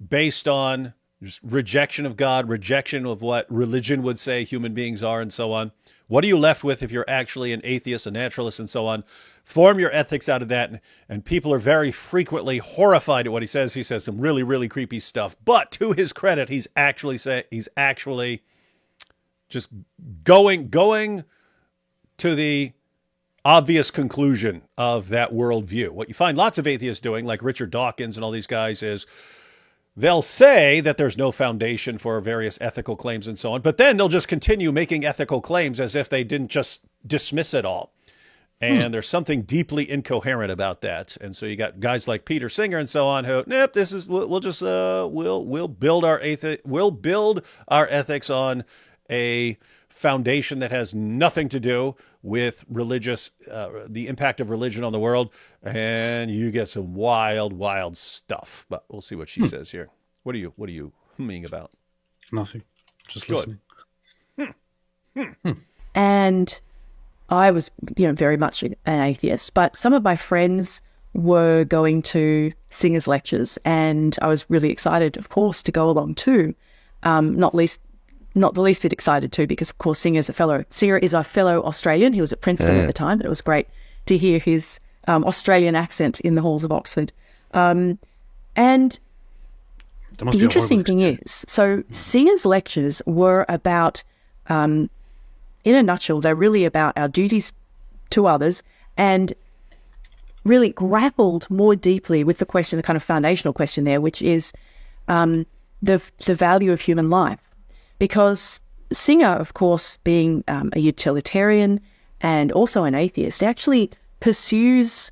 based on just rejection of God, rejection of what religion would say human beings are, and so on. What are you left with if you're actually an atheist, a naturalist, and so on? Form your ethics out of that. And people are very frequently horrified at what he says. He says some really, really creepy stuff. But to his credit, he's actually just going to the obvious conclusion of that worldview. What you find lots of atheists doing, like Richard Dawkins and all these guys, is they'll say that there's no foundation for various ethical claims and so on, but then they'll just continue making ethical claims as if they didn't just dismiss it all. And there's something deeply incoherent about that. And so you got guys like Peter Singer and so on who, nope, we'll build our ethics on a foundation that has nothing to do with the impact of religion on the world, and you get some wild stuff. But we'll see what she says here. What are you humming about? Nothing. Just Good. listening. And I was, very much an atheist, but some of my friends were going to Singer's lectures, and I was really excited, of course, to go along too. Not the least bit excited too, because of course Singer is a fellow Australian. He was at Princeton at the time, but it was great to hear his Australian accent in the halls of Oxford. And the interesting thing is, so Singer's lectures were about, in a nutshell, they're really about our duties to others, and really grappled more deeply with the question, the kind of foundational question there, which is the value of human life. Because Singer, of course, being a utilitarian and also an atheist, actually pursues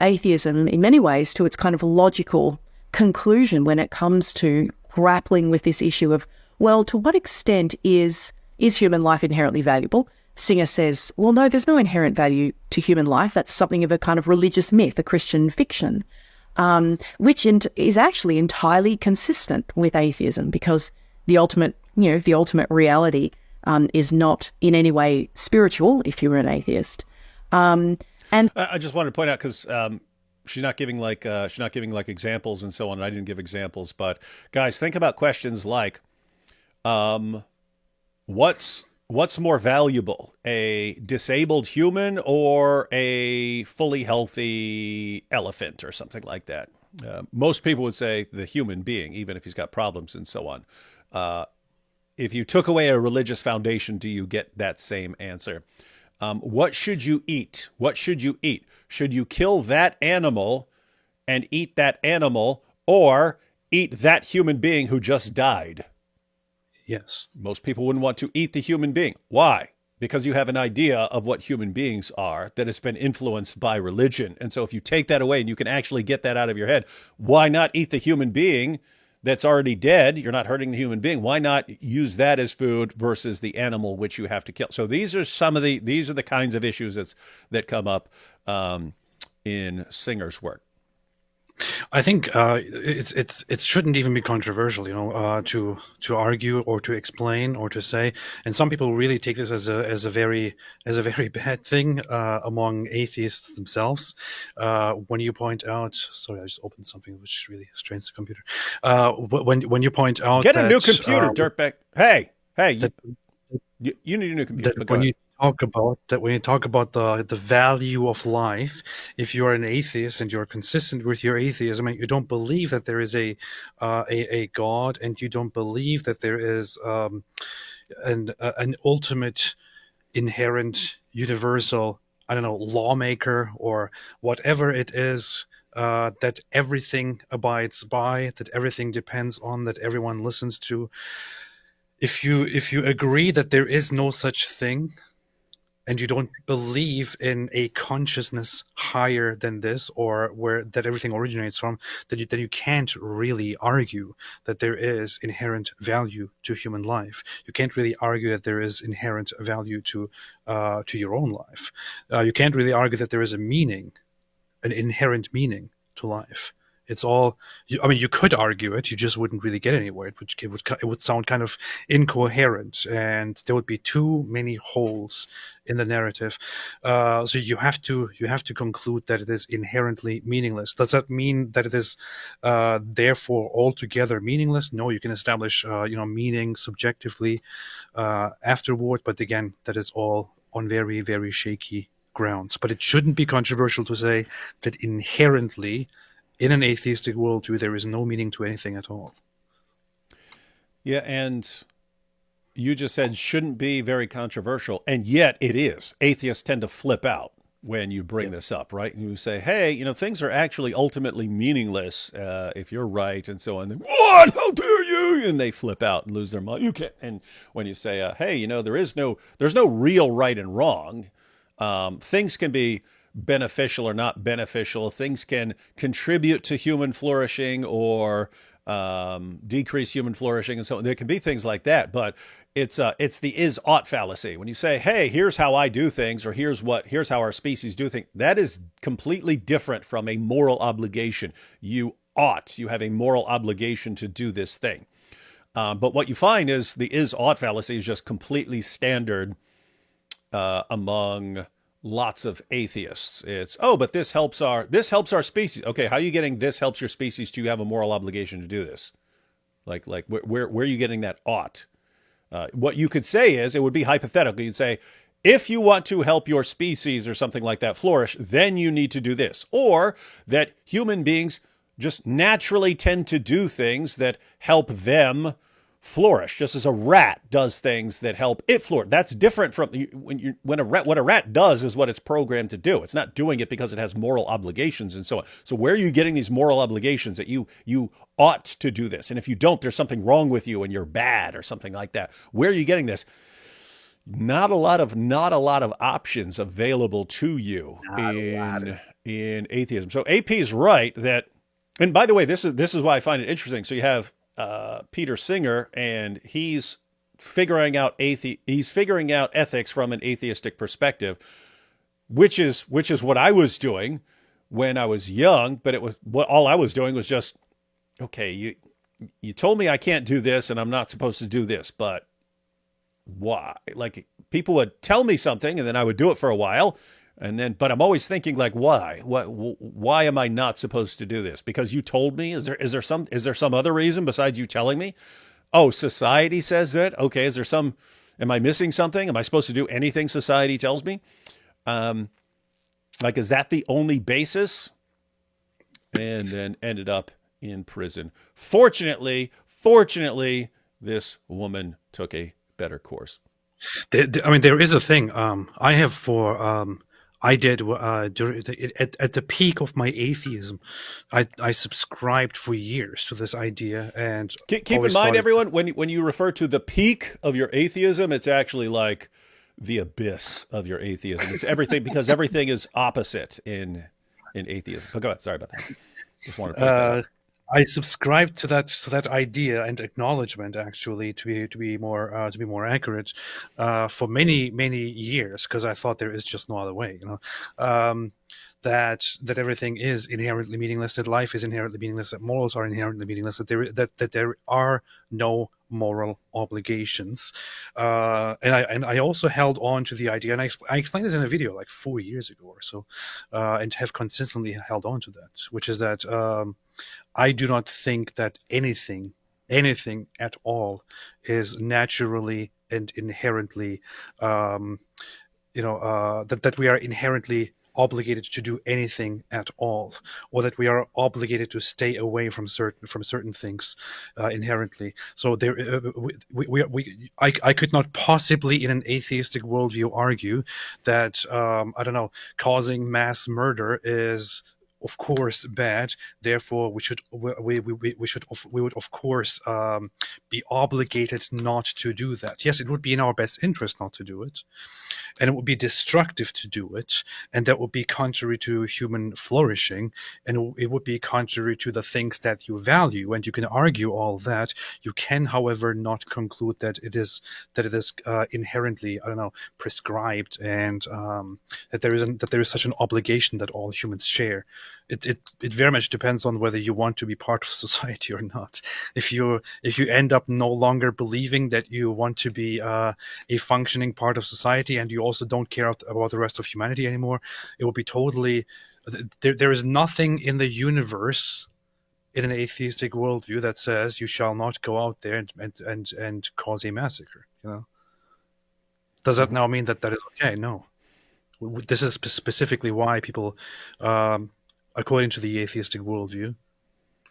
atheism in many ways to its kind of logical conclusion when it comes to grappling with this issue of, well, to what extent is human life inherently valuable? Singer says, well, no, there's no inherent value to human life. That's something of a kind of religious myth, a Christian fiction, which is actually entirely consistent with atheism, because the ultimate reality is not in any way spiritual if you're an atheist. And I just wanted to point out, because she's not giving like examples and so on. And I didn't give examples, but guys, think about questions like, what's more valuable, a disabled human or a fully healthy elephant or something like that? Most people would say the human being, even if he's got problems and so on. If you took away a religious foundation, do you get that same answer? What should you eat? What should you eat? Should you kill that animal and eat that animal, or eat that human being who just died? Yes. Most people wouldn't want to eat the human being. Why? Because you have an idea of what human beings are that has been influenced by religion. And so if you take that away and you can actually get that out of your head, why not eat the human being that's already dead? You're not hurting the human being. Why not use that as food versus the animal which you have to kill? So these are the kinds of issues that come up in Singer's work. I think it shouldn't even be controversial, to argue or to explain or to say. And some people really take this as a very bad thing among atheists themselves. When you point out, sorry, I just opened something which really strains the computer. When you point out Get a that, new computer, dirtbag. Hey, that, you need a new computer. that when you talk about the value of life, if you are an atheist and you're consistent with your atheism and you don't believe that there is a God, and you don't believe that there is an ultimate, inherent, universal, I don't know, lawmaker or whatever it is, that everything abides by, that everything depends on, that everyone listens to. If you agree that there is no such thing, and you don't believe in a consciousness higher than this, or where that everything originates from, then you can't really argue that there is inherent value to human life. You can't really argue that there is inherent value to your own life. You can't really argue that there is an inherent meaning to life. It's all. I mean, you could argue it. You just wouldn't really get anywhere. It would sound kind of incoherent, and there would be too many holes in the narrative. So you have to conclude that it is inherently meaningless. Does that mean that it is therefore altogether meaningless? No, you can establish meaning subjectively afterward, but again, that is all on very, very shaky grounds. But it shouldn't be controversial to say that inherently, in an atheistic worldview, there is no meaning to anything at all. Yeah, and you just said shouldn't be very controversial, and yet it is. Atheists tend to flip out when you bring this up, right? And you say, hey, things are actually ultimately meaningless if you're right, and so on. What? How dare you? And they flip out and lose their mind. You can't. And when you say, hey, there's no real right and wrong. Things can be beneficial or not beneficial. Things can contribute to human flourishing or decrease human flourishing, and so on. There can be things like that, but it's the is-ought fallacy. When you say, hey, here's how I do things, or here's how our species do things, that is completely different from a moral obligation. You have a moral obligation to do this thing. But what you find is the is-ought fallacy is just completely standard among lots of atheists. It's, but this helps our species. Okay, how are you getting this helps your species? Do you have a moral obligation to do this? Like where are you getting that ought? What you could say is, it would be hypothetical. You'd say, if you want to help your species or something like that flourish, then you need to do this. Or that human beings just naturally tend to do things that help them flourish, just as a rat does things that help it flourish. That's different from what a rat does is what it's programmed to do. It's not doing it because it has moral obligations and so on. So where are you getting these moral obligations that you ought to do this? And if you don't, there's something wrong with you and you're bad or something like that. Where are you getting this? Not a lot of options available to you in atheism. So AP is right that, and by the way, this is why I find it interesting. So you have Peter Singer, and he's figuring out ethics from an atheistic perspective, which is what I was doing when I was young. But it was all I was doing was just, okay, you told me I can't do this and I'm not supposed to do this, but why? Like, people would tell me something and then I would do it for a while. And then, but I'm always thinking, like, why? Why am I not supposed to do this? Because you told me? Is there some other reason besides you telling me? Oh, society says that. Okay, am I missing something? Am I supposed to do anything society tells me? Is that the only basis? And then ended up in prison. Fortunately, this woman took a better course. There is a thing. I did at the peak of my atheism. I subscribed for years to this idea, and keep in mind, everyone, when you refer to the peak of your atheism, it's actually like the abyss of your atheism. It's everything, because everything is opposite in atheism. But go ahead. Sorry about that. Just wanted to point that out. I subscribe to that idea and acknowledgement, actually, to be more accurate, for many years, because I thought there is just no other way, that everything is inherently meaningless, that life is inherently meaningless, that morals are inherently meaningless, that there are no moral obligations, and I also held on to the idea, and I explained this in a video like 4 years ago or so, and have consistently held on to that, which is that I do not think that anything at all is naturally and inherently, that we are inherently obligated to do anything at all, or that we are obligated to stay away from certain things inherently. So I could not possibly, in an atheistic worldview, argue that I don't know, causing mass murder is of course bad. Therefore, we would of course be obligated not to do that. Yes, it would be in our best interest not to do it, and it would be destructive to do it, and that would be contrary to human flourishing, and it would be contrary to the things that you value. And you can argue all that. You can, however, not conclude that it is inherently, I don't know, prescribed, and that there is such an obligation that all humans share. It very much depends on whether you want to be part of society or not. If you end up no longer believing that you want to be a functioning part of society, and you also don't care about the rest of humanity anymore, it will be totally. There is nothing in the universe, in an atheistic worldview, that says you shall not go out there and cause a massacre. Does that now mean that is okay? No. This is specifically why people, according to the atheistic worldview,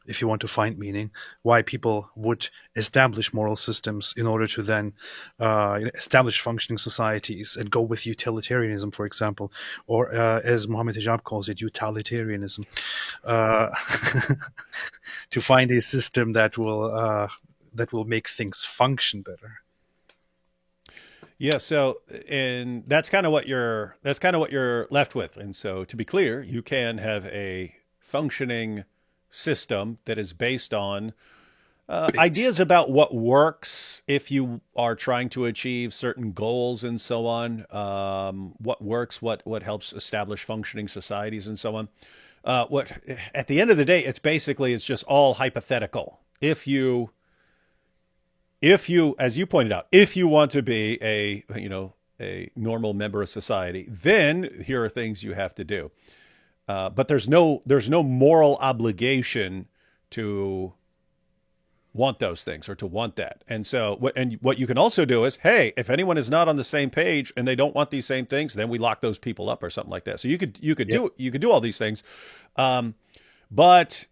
if you want to find meaning, why people would establish moral systems in order to then establish functioning societies and go with utilitarianism, for example, or as Mohammed Hijab calls it, utilitarianism, to find a system that will make things function better. Yeah, so and that's kind of what you're left with. And so, to be clear, you can have a functioning system that is based on ideas about what works if you are trying to achieve certain goals and so on. What works, what helps establish functioning societies and so on. What at the end of the day, it's just all hypothetical. If you, as you pointed out, if you want to be a normal member of society, then here are things you have to do. But there's no moral obligation to want those things or to want that. And so what you can also do is, hey, if anyone is not on the same page and they don't want these same things, then we lock those people up or something like that. So you could do all these things. But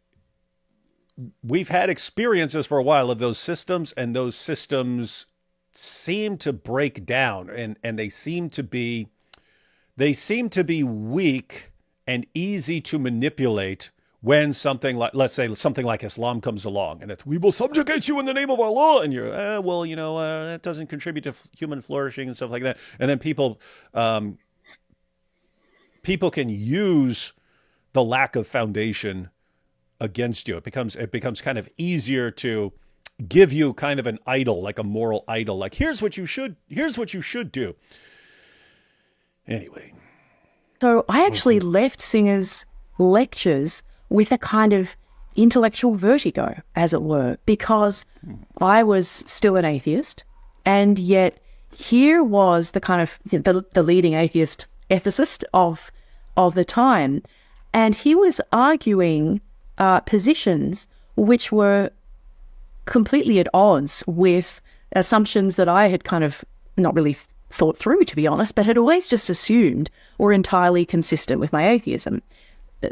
we've had experiences for a while of those systems, and those systems seem to break down, and they seem to be weak and easy to manipulate when something like, let's say, something like Islam comes along, and it's, we will subjugate you in the name of Allah, and you're, that doesn't contribute to human flourishing and stuff like that. And then people can use the lack of foundation against you. It becomes kind of easier to give you kind of an idol, like a moral idol, like here's what you should do. Anyway. So I actually left Singer's lectures with a kind of intellectual vertigo, as it were, because I was still an atheist, and yet here was the kind of the leading atheist ethicist of the time, and he was arguing positions which were completely at odds with assumptions that I had kind of not really thought through, to be honest, but had always just assumed were entirely consistent with my atheism.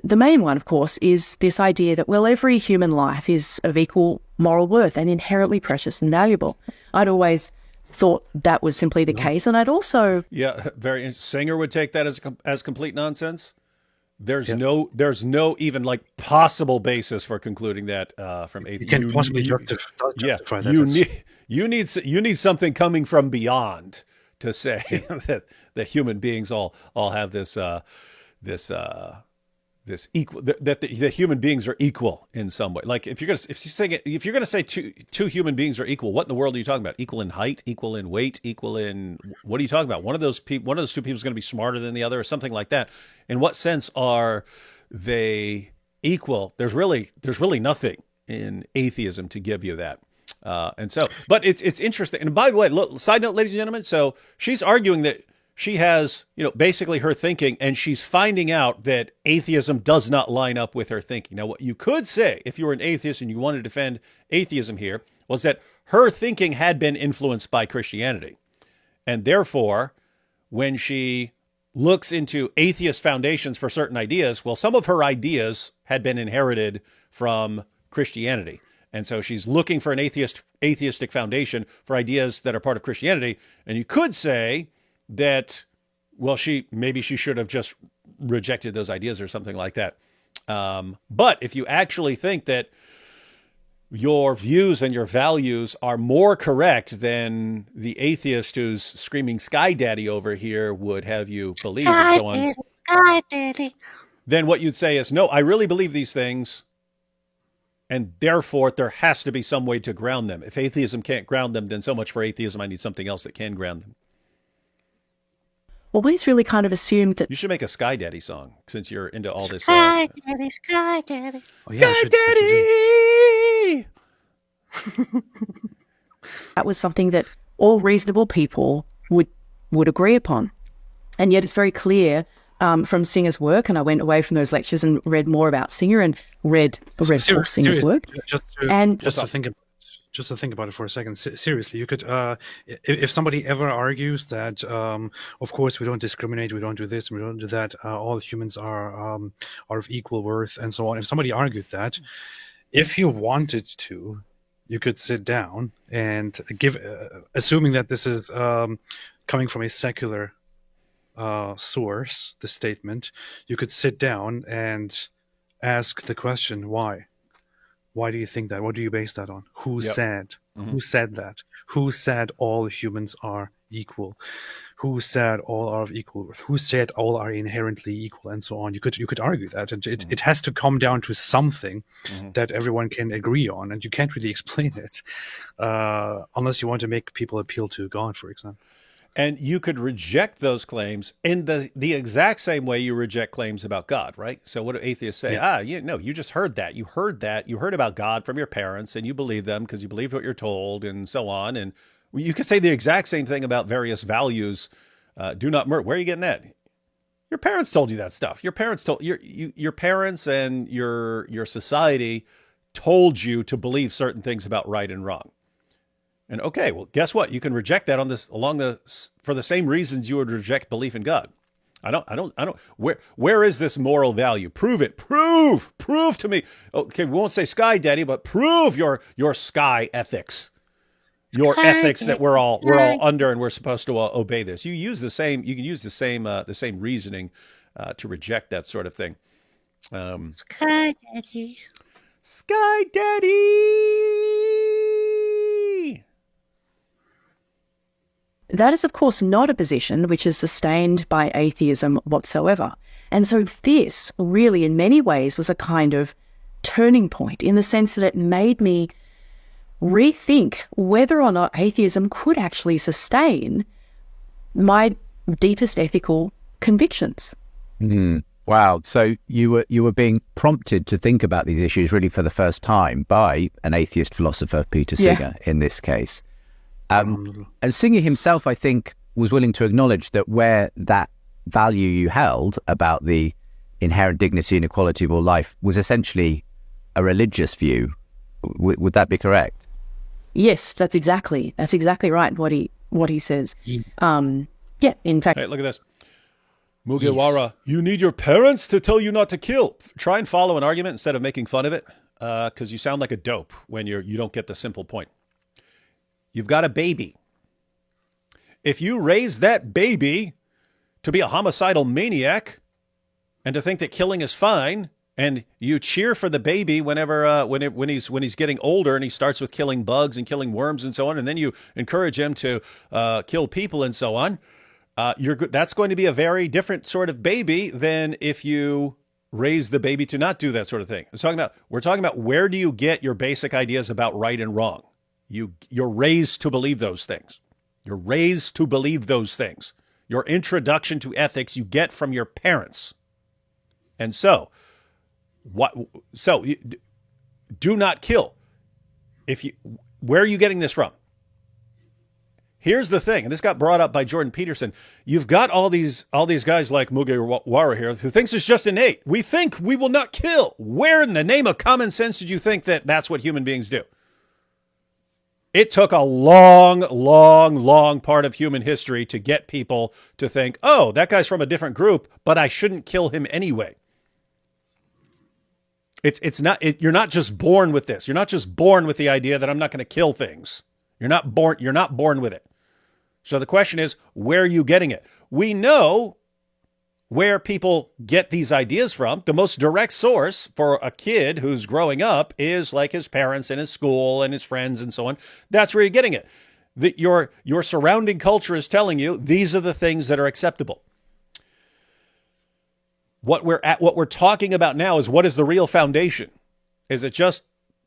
The main one, of course, is this idea that, well, every human life is of equal moral worth and inherently precious and valuable. I'd always thought that was simply the case, and I'd also... Yeah, Singer would take that as complete nonsense. There's no even like possible basis for concluding that from atheism. You can't possibly justify that. You need something coming from beyond to say that human beings all have this this equal that the human beings are equal in some way. Like if you're gonna say two human beings are equal, what in the world are you talking about? Equal in height, equal in weight, equal in what are you talking about? One of those two people is going to be smarter than the other, or something like that. In what sense are they equal? There's really nothing in atheism to give you that. But it's interesting. And by the way, look, side note, ladies and gentlemen. So she's arguing that she has, basically her thinking, and she's finding out that atheism does not line up with her thinking. Now, what you could say, if you were an atheist and you wanted to defend atheism here, was that her thinking had been influenced by Christianity. And therefore, when she looks into atheist foundations for certain ideas, well, some of her ideas had been inherited from Christianity. And so she's looking for an atheistic foundation for ideas that are part of Christianity. And you could say that, well, she should have just rejected those ideas or something like that. But if you actually think that your views and your values are more correct than the atheist who's screaming "Sky Daddy" over here would have you believe, and so on, Sky Daddy. Then what you'd say is, no, I really believe these things, and therefore there has to be some way to ground them. If atheism can't ground them, then so much for atheism. I need something else that can ground them. Well, we've really kind of assumed that You should make a Sky Daddy song, since you're into all this. Sky Daddy, Sky Daddy. Oh, yeah, Sky Daddy! that was something that all reasonable people would agree upon. And yet it's very clear from Singer's work, and I went away from those lectures and read more about Singer and read Singer's work. Just to think about it for a second, seriously, you could, if somebody ever argues that, of course, we don't discriminate, we don't do this, we don't do that, all humans are of equal worth, and so on. If somebody argued that, if you wanted to, you could sit down and give, assuming that this is coming from a secular source, the statement, you could sit down and ask the question, why? Why do you think that? What do you base that on? Who said? Mm-hmm. Who said that? Who said all humans are equal? Who said all are of equal worth? Who said all are inherently equal, and so on? You could argue that, and it has to come down to something that everyone can agree on, and you can't really explain it unless you want to make people appeal to God, for example. And you could reject those claims in the exact same way you reject claims about God, right? So what do atheists say? You just heard that. You heard about God from your parents, and you believe them because you believe what you're told, and so on. And you could say the exact same thing about various values. Do not murder. Where are you getting that? Your parents told you that stuff. Your parents told your parents and your society told you to believe certain things about right and wrong. And okay, well, guess what? You can reject that for the same reasons you would reject belief in God. I don't. Where is this moral value? Prove it. Prove to me. Okay, we won't say Sky Daddy, but prove your sky ethics, your ethics that we're all under, and we're supposed to obey this. You can use the same reasoning to reject that sort of thing. Sky Daddy. Sky Daddy. that is, of course, not a position which is sustained by atheism whatsoever. And so this really, in many ways, was a kind of turning point in the sense that it made me rethink whether or not atheism could actually sustain my deepest ethical convictions. Wow. So you were being prompted to think about these issues really for the first time by an atheist philosopher, Peter Singer, in this case. And Singer himself, I think, was willing to acknowledge that where that value you held about the inherent dignity and equality of all life was essentially a religious view. Would that be correct? Yes, that's exactly right. What he says. Yeah, in fact. Hey, look at this. Mugiwara, you need your parents to tell you not to kill. Try and follow an argument instead of making fun of it, because you sound like a dope when you don't get the simple point. You've got a baby. If you raise that baby to be a homicidal maniac and to think that killing is fine, and you cheer for the baby whenever when he's getting older and he starts with killing bugs and killing worms and so on, and then you encourage him to kill people and so on, that's going to be a very different sort of baby than if you raise the baby to not do that sort of thing. We're talking about where do you get your basic ideas about right and wrong? You're raised to believe those things. You're raised to believe those things. Your introduction to ethics you get from your parents. And so, do not kill. Where are you getting this from? Here's the thing, and this got brought up by Jordan Peterson. You've got all these guys like Mugiwara here who thinks it's just innate. We think we will not kill. Where in the name of common sense did you think that that's what human beings do? It took a long, long, long part of human history to get people to think, oh, that guy's from a different group, but I shouldn't kill him anyway. You're not just born with this. You're not just born with the idea that I'm not going to kill things. You're not born with it. So the question is, where are you getting it? We know where people get these ideas from. The most direct source for a kid who's growing up is like his parents and his school and his friends and so on. That's where you're getting it. That your surrounding culture is telling you these are the things that are acceptable. What we're talking about now is what is the real foundation? Is it just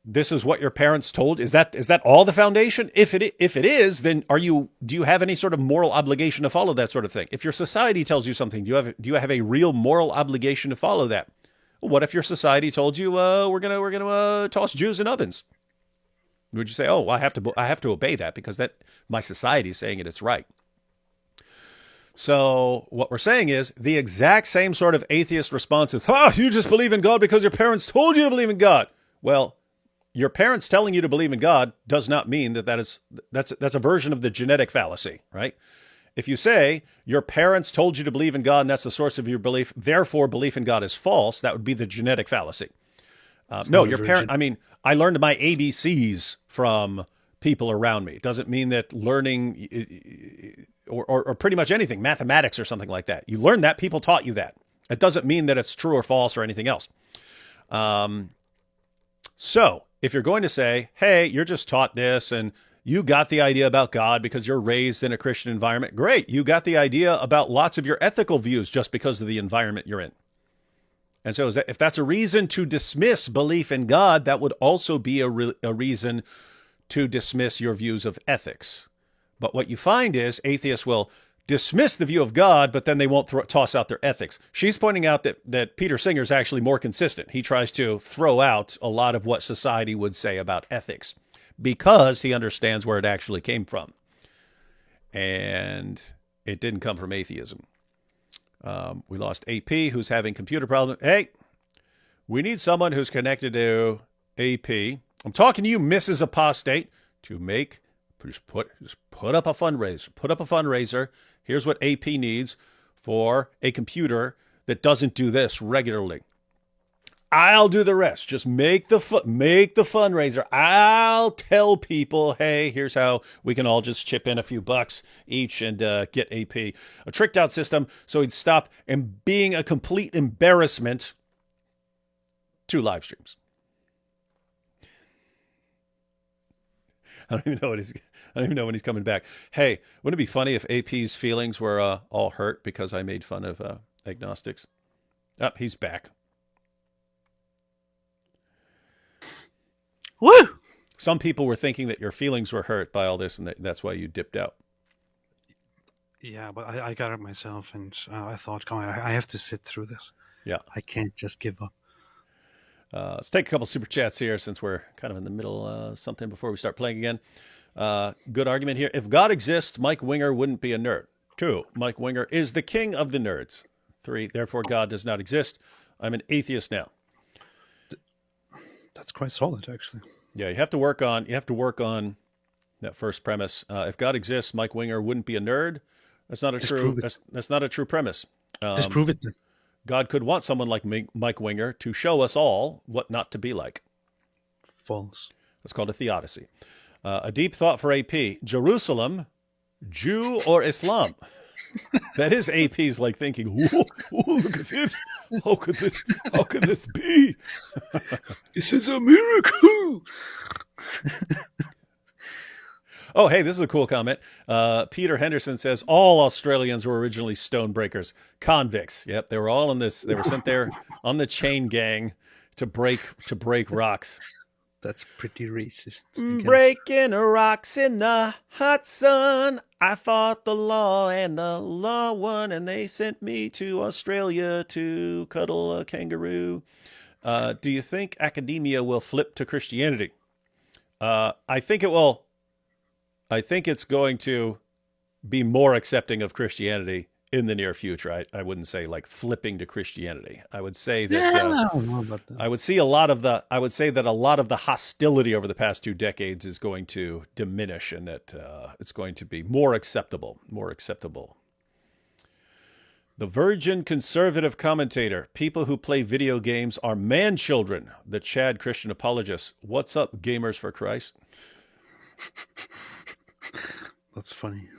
this is what your parents told? Is that all the foundation? If it is, then do you have any sort of moral obligation to follow that sort of thing? If your society tells you something, do you have a real moral obligation to follow that? What if your society told you we're gonna toss Jews in ovens? Would you say, oh, I have to obey that because that my society is saying it's right? So what we're saying is the exact same sort of atheist response is, you just believe in God because your parents told you to believe in God. Well, your parents telling you to believe in God does not mean that's a version of the genetic fallacy, right? If you say your parents told you to believe in God and that's the source of your belief, therefore belief in God is false, that would be the genetic fallacy. No, your parent, I learned my ABCs from people around me. It doesn't mean that learning or pretty much anything, mathematics or something like that. You learned that, people taught you that. It doesn't mean that it's true or false or anything else. So if you're going to say, hey, you're just taught this and you got the idea about God because you're raised in a Christian environment, great. You got the idea about lots of your ethical views just because of the environment you're in. And so if that's a reason to dismiss belief in God, that would also be a reason to dismiss your views of ethics. But what you find is atheists will dismiss the view of God, but then they won't toss out their ethics. She's pointing out that Peter Singer is actually more consistent. He tries to throw out a lot of what society would say about ethics because he understands where it actually came from. And it didn't come from atheism. We lost AP, who's having computer problems. Hey, we need someone who's connected to AP. I'm talking to you, Mrs. Apostate, to put up a fundraiser. Put up a fundraiser. Here's what AP needs for a computer that doesn't do this regularly. I'll do the rest. Just make the fundraiser. I'll tell people, hey, here's how we can all just chip in a few bucks each and get AP. A tricked out system so he'd stop and being a complete embarrassment to live streams. I don't even know when he's coming back. Hey, wouldn't it be funny if AP's feelings were all hurt because I made fun of agnostics? He's back. Woo! Some people were thinking that your feelings were hurt by all this, and that's why you dipped out. Yeah, but I got it myself, and I thought, come on, I have to sit through this. Yeah. I can't just give up. Let's take a couple super chats here since we're kind of in the middle of something before we start playing again. Good argument here. If God exists, Mike Winger wouldn't be a nerd. 2, Mike Winger is the king of the nerds. 3, therefore God does not exist. I'm an atheist now. That's quite solid, actually. Yeah, you have to work on that first premise. If God exists, Mike Winger wouldn't be a nerd. That's not a that's not a true premise. Disprove it then. God could want someone like Mike Winger to show us all what not to be like. False. That's called a theodicy. A deep thought for AP. Jerusalem, Jew or Islam? That is AP's like thinking, look at this. How could this be? This is a miracle. Oh, hey, this is a cool comment. Peter Henderson says all Australians were originally stonebreakers, convicts. Yep, they were all in this. They were sent there on the chain gang to break rocks. That's pretty racist. Breaking rocks in the hot sun. I fought the law and the law won, and they sent me to Australia to cuddle a kangaroo. Do you think academia will flip to Christianity? I think it will. I think it's going to be more accepting of Christianity in the near future. I wouldn't say like flipping to Christianity. I would say that I don't know about that. I would say that a lot of the hostility over the past 2 decades is going to diminish, and that it's going to be more acceptable. The Virgin Conservative Commentator. People who play video games are man-children. The Chad Christian Apologist. What's up, gamers for Christ? That's funny.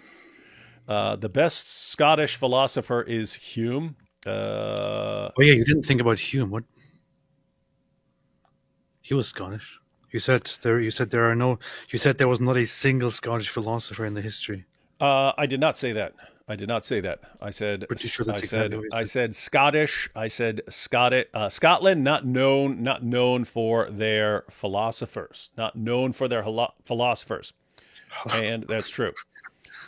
The best Scottish philosopher is Hume. Oh yeah, you didn't think about Hume. What? He was Scottish. You said there was not a single Scottish philosopher in the history. I did not say that. I said Pretty sure that's exactly what you I said Scottish. I said Scotland, not known for their philosophers, and that's true.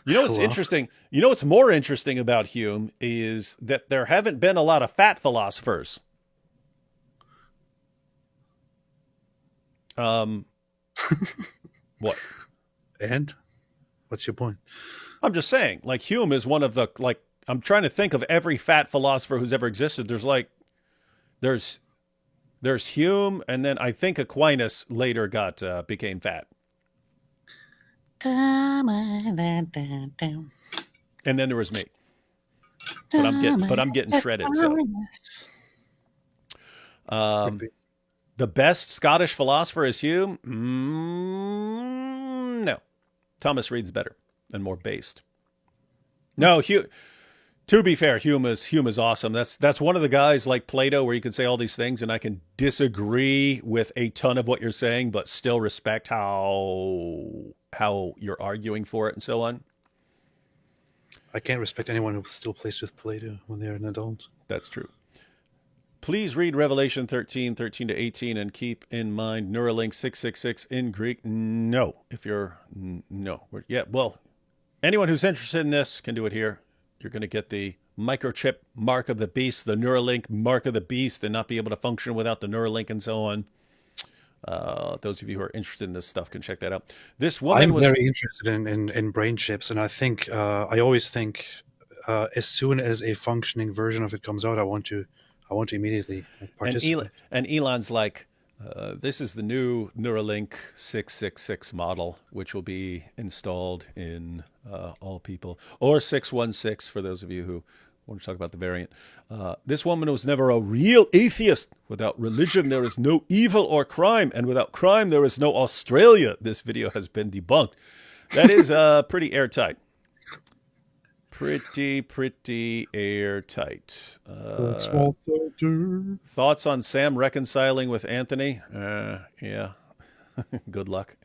You know what's interesting? You know what's more interesting about Hume is that there haven't been a lot of fat philosophers. What? And what's your point? I'm just saying, like Hume is one of the I'm trying to think of every fat philosopher who's ever existed. There's Hume, and then I think Aquinas later became fat. And then there was me. But I'm getting shredded. So the best Scottish philosopher is Hume? No. Thomas Reid's better and more based. No, to be fair, Hume is awesome. That's one of the guys like Plato where you can say all these things and I can disagree with a ton of what you're saying, but still respect how you're arguing for it and so on. I can't respect anyone who still plays with Plato when they're an adult. That's true. Please read Revelation 13 to 18, and keep in mind Neuralink 666 in Greek. No, well, anyone who's interested in this can do it here. You're going to get the microchip mark of the beast, the Neuralink mark of the beast, and not be able to function without the Neuralink and so on. Those of you who are interested in this stuff can check that out. This woman I'm very interested in brain chips, and I think I always think as soon as a functioning version of it comes out, I want to immediately participate. And Elon's like, this is the new Neuralink 666 model, which will be installed in all people, or 616 for those of you who want to talk about the variant. This woman was never a real atheist. Without religion, there is no evil or crime, and without crime, there is no Australia. This video has been debunked. That is pretty airtight. Pretty airtight. Thoughts on Sam reconciling with Anthony? Yeah. Good luck.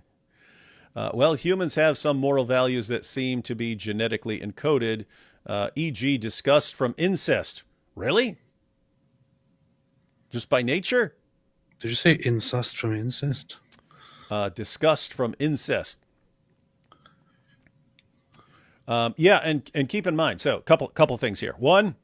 Well, humans have some moral values that seem to be genetically encoded, e.g. disgust from incest. Really? Just by nature? Did you say incest from incest? Disgust from incest. Yeah, and keep in mind, so couple things here. One,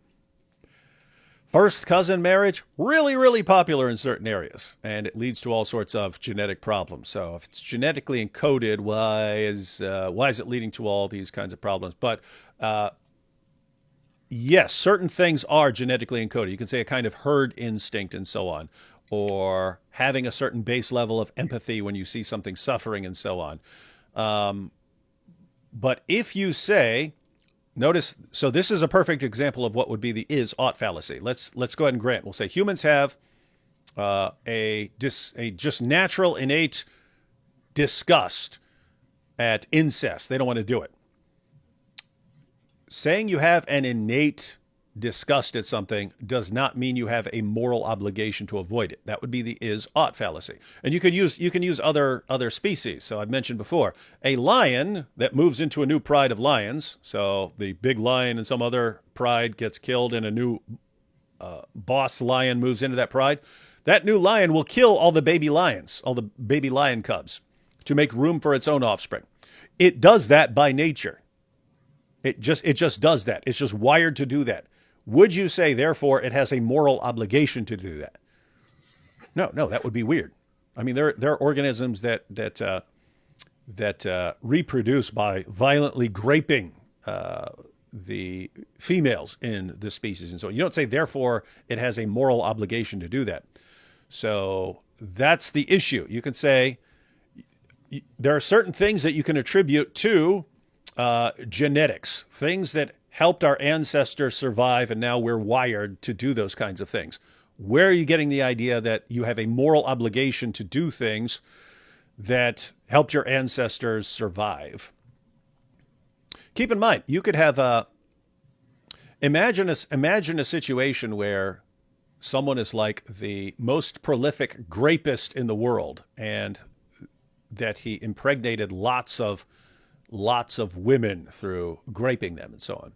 first cousin marriage, really, really popular in certain areas, and it leads to all sorts of genetic problems. So if it's genetically encoded, why is it leading to all these kinds of problems? But yes, certain things are genetically encoded. You can say a kind of herd instinct and so on, or having a certain base level of empathy when you see something suffering and so on. But if you say, notice, so this is a perfect example of what would be the is-ought fallacy. Let's go ahead and grant. We'll say humans have a just natural, innate disgust at incest. They don't want to do it. Saying you have an innate disgust at something does not mean you have a moral obligation to avoid it. That would be the is-ought fallacy. And you can use other species. So I've mentioned before, a lion that moves into a new pride of lions. So the big lion in some other pride gets killed and a new boss lion moves into that pride. That new lion will kill all the baby lions, all the baby lion cubs, to make room for its own offspring. It does that by nature. It just does that. It's just wired to do that. Would you say, therefore, it has a moral obligation to do that? No, that would be weird. I mean, there are organisms that reproduce by violently graping the females in the species, and so you don't say, therefore, it has a moral obligation to do that. So that's the issue. You can say there are certain things that you can attribute to genetics, things that helped our ancestors survive, and now we're wired to do those kinds of things. Where are you getting the idea that you have a moral obligation to do things that helped your ancestors survive? Keep in mind, you could have imagine a situation where someone is like the most prolific grapist in the world, and that he impregnated lots of women through graping them and so on.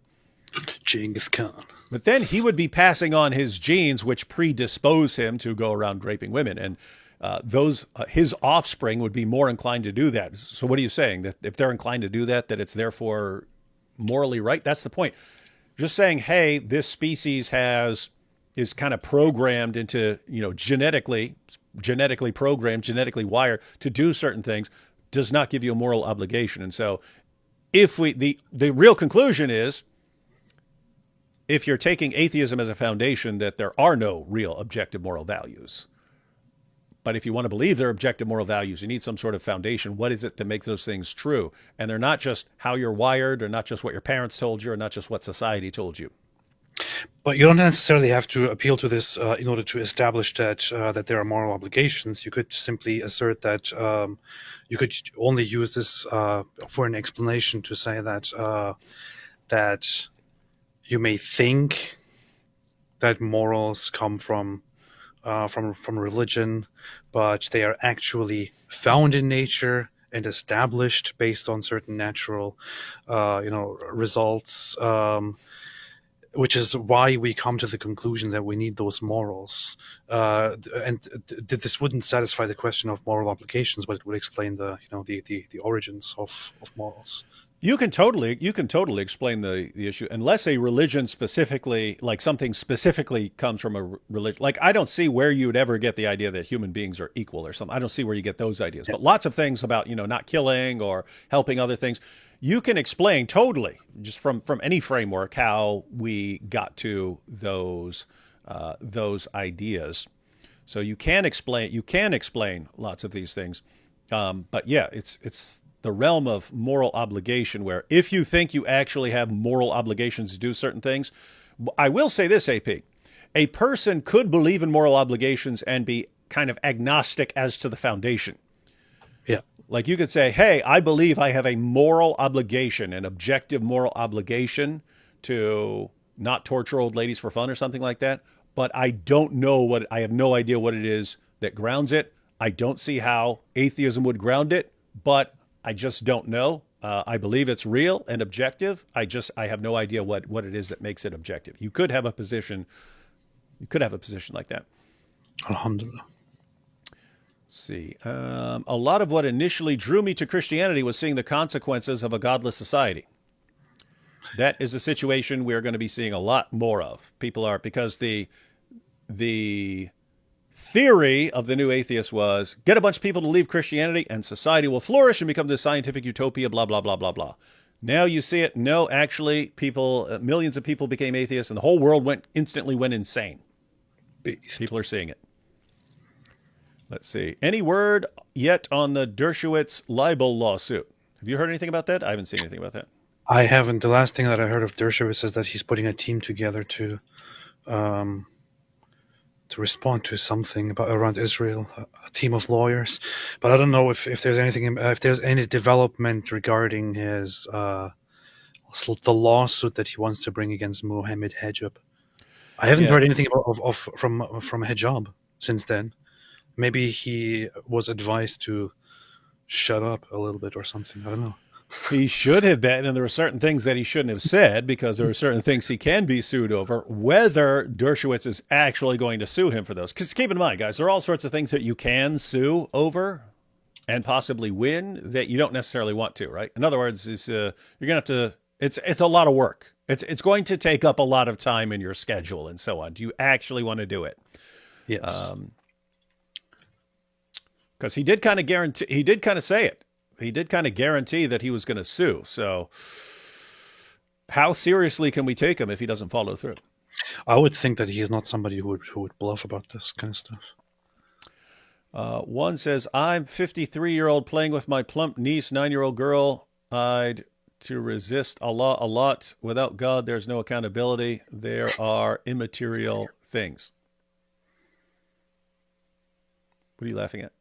Genghis Khan. But then he would be passing on his genes, which predispose him to go around graping women, and his offspring would be more inclined to do that. So what are you saying? That if they're inclined to do that, that it's therefore morally right? That's the point. Just saying, hey, this species is kind of programmed into, genetically programmed, genetically wired to do certain things, does not give you a moral obligation. And so if the real conclusion is, if you're taking atheism as a foundation, that there are no real objective moral values. But if you want to believe there are objective moral values, you need some sort of foundation. What is it that makes those things true? And they're not just how you're wired, or not just what your parents told you, or not just what society told you. But you don't necessarily have to appeal to this in order to establish that there are moral obligations. You could simply assert that you could only use this for an explanation to say that you may think that morals come from religion, but they are actually found in nature and established based on certain natural, results. Which is why we come to the conclusion that we need those morals, and this wouldn't satisfy the question of moral obligations, but it would explain the origins of morals. You can totally explain the issue, unless a religion specifically, like something specifically comes from a religion. Like, I don't see where you would ever get the idea that human beings are equal or something. I don't see where you get those ideas. But lots of things about, not killing or helping other things, you can explain totally just from any framework how we got to those ideas. So you can explain lots of these things. But yeah, it's the realm of moral obligation, where if you think you actually have moral obligations to do certain things, I will say this, AP, a person could believe in moral obligations and be kind of agnostic as to the foundation. Yeah. Like you could say, hey, I believe I have a moral obligation, an objective moral obligation to not torture old ladies for fun or something like that. But I have no idea what it is that grounds it. I don't see how atheism would ground it, but I just don't know. I believe it's real and objective. I have no idea what it is that makes it objective. You could have a position like that. Alhamdulillah. Let's see. A lot of what initially drew me to Christianity was seeing the consequences of a godless society. That is a situation we're going to be seeing a lot more of. Because the theory of the new atheist was get a bunch of people to leave Christianity and society will flourish and become this scientific utopia, blah, blah, blah, blah, blah. Now you see it. No, actually, millions of people became atheists and the whole world instantly went insane. Beast. People are seeing it. Let's see. Any word yet on the Dershowitz libel lawsuit? Have you heard anything about that? I haven't seen anything about that. I haven't. The last thing that I heard of Dershowitz is that he's putting a team together to respond to something around Israel, a team of lawyers. But I don't know if there's anything, if there's any development regarding his the lawsuit that he wants to bring against Mohammed Hijab. I haven't Yeah. heard anything from hijab since then. Maybe he was advised to shut up a little bit or something. I don't know. He should have been, and there are certain things that he shouldn't have said because there are certain things he can be sued over. Whether Dershowitz is actually going to sue him for those, because keep in mind, guys, there are all sorts of things that you can sue over and possibly win that you don't necessarily want to, right? In other words, you're gonna have to. It's a lot of work. It's going to take up a lot of time in your schedule and so on. Do you actually want to do it? Yes. Because he did kind of guarantee. He did kind of say it. He did kind of guarantee that he was going to sue. So how seriously can we take him if he doesn't follow through? I would think that he is not somebody who would bluff about this kind of stuff. One says, I'm 53-year-old playing with my plump niece, 9-year-old girl. I'd to resist Allah a lot. Without God, there's no accountability. There are immaterial things. What are you laughing at?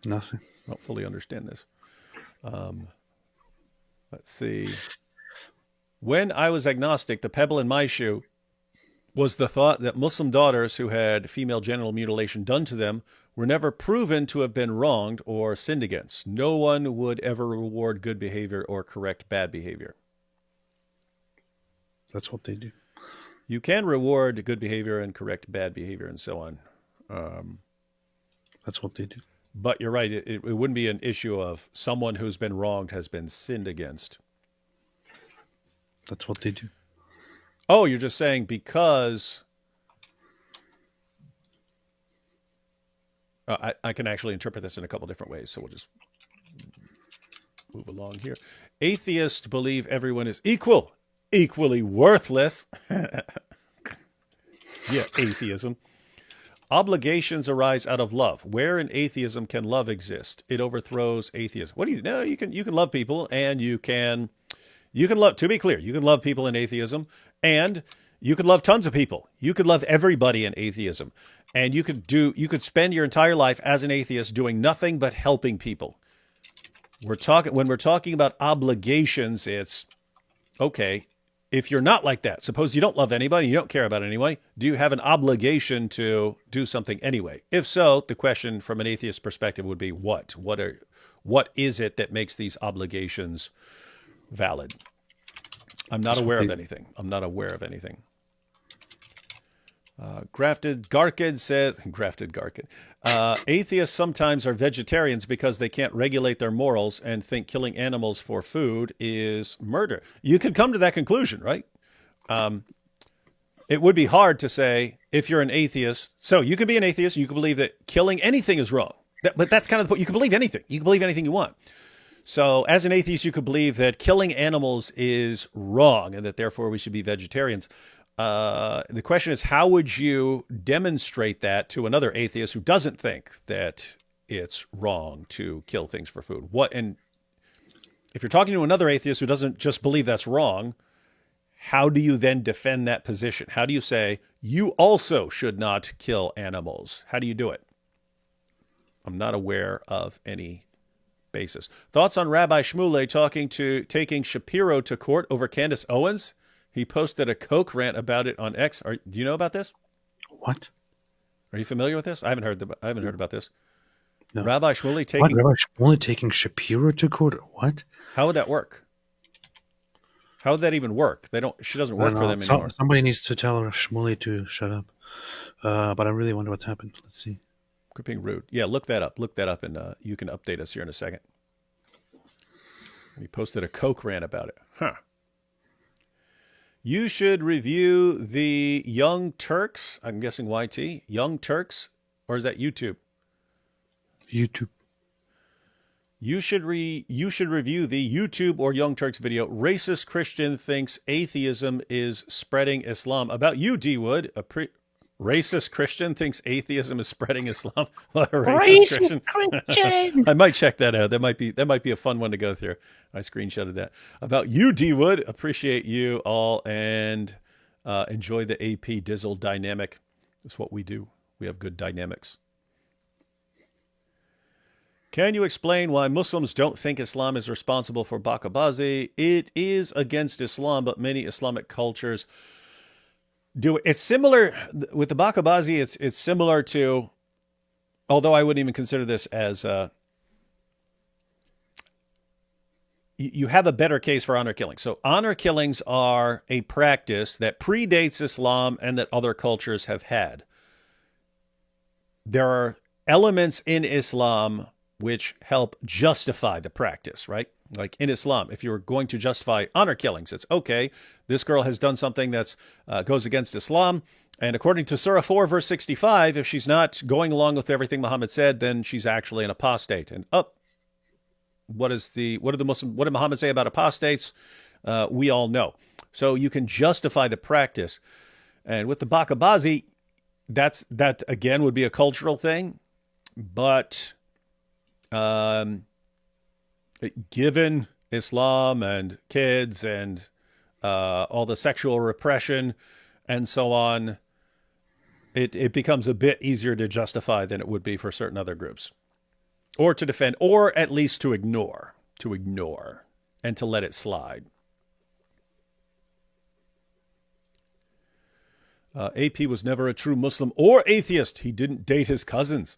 Nothing. I don't fully understand this. Let's see. When I was agnostic, the pebble in my shoe was the thought that Muslim daughters who had female genital mutilation done to them were never proven to have been wronged or sinned against. No one would ever reward good behavior or correct bad behavior. That's what they do. You can reward good behavior and correct bad behavior and so on. That's what they do. But you're right. It wouldn't be an issue of someone who's been wronged has been sinned against. That's what they do. Oh, you're just saying because... I can actually interpret this in a couple different ways, so we'll just move along here. Atheists believe everyone is equally worthless. Yeah, atheism. Obligations arise out of love. Where in atheism can love exist? It overthrows atheism. What do you know? You can love people, and you can love. To be clear, you can love people in atheism, and you could love tons of people. You could love everybody in atheism, and you could spend your entire life as an atheist doing nothing but helping people. When we're talking about obligations, it's okay. If you're not like that, suppose you don't love anybody, you don't care about anyone, do you have an obligation to do something anyway? If so, the question from an atheist perspective would be what? What is it that makes these obligations valid? I'm not aware of anything. Grafted Garkid says, atheists sometimes are vegetarians because they can't regulate their morals and think killing animals for food is murder. You could come to that conclusion, right? It would be hard to say if you're an atheist. So you could be an atheist. You could believe that killing anything is wrong. But that's kind of the point. You can believe anything. You can believe anything you want. So as an atheist, you could believe that killing animals is wrong and that therefore we should be vegetarians. The question is, how would you demonstrate that to another atheist who doesn't think that it's wrong to kill things for food? And if you're talking to another atheist who doesn't just believe that's wrong, how do you then defend that position? How do you say you also should not kill animals? How do you do it? I'm not aware of any basis. Thoughts on Rabbi Shmuley taking Shapiro to court over Candace Owens? He posted a Coke rant about it on X. Do you know about this? What? Are you familiar with this? I haven't heard about this. No. Rabbi Shmuley taking Shapiro to court? What? How would that work? How would that even work? She doesn't work for them anymore. Somebody needs to tell Shmuley to shut up. But I really wonder what's happened. Let's see. Quit being rude. Yeah, look that up, and you can update us here in a second. He posted a Coke rant about it. Huh. You should review the Young Turks. I'm guessing YT. Young Turks, or is that YouTube? YouTube. You should review the YouTube or Young Turks video. Racist Christian thinks atheism is spreading Islam. About you, D Wood. Racist Christian thinks atheism is spreading Islam. Racist Christian. I might check that out. That might be a fun one to go through. I screenshotted that. About you, D Wood. Appreciate you all and enjoy the AP Dizzle dynamic. That's what we do. We have good dynamics. Can you explain why Muslims don't think Islam is responsible for Bakabazi? It is against Islam, but many Islamic cultures do it. It's similar with the Bakabazi. It's similar to, although I wouldn't even consider this as you have a better case for honor killings. So honor killings are a practice that predates Islam and that other cultures have had. There are elements in Islam which help justify the practice, right? Like in Islam, if you're going to justify honor killings, it's okay, this girl has done something that's goes against Islam. And according to Surah 4, verse 65, if she's not going along with everything Muhammad said, then she's actually an apostate. And what did Muhammad say about apostates? We all know. So you can justify the practice. And with the Bakabazi, that again would be a cultural thing. But given Islam and kids and all the sexual repression and so on, it becomes a bit easier to justify than it would be for certain other groups. Or to defend, or at least to ignore, and to let it slide. AP was never a true Muslim or atheist. He didn't date his cousins.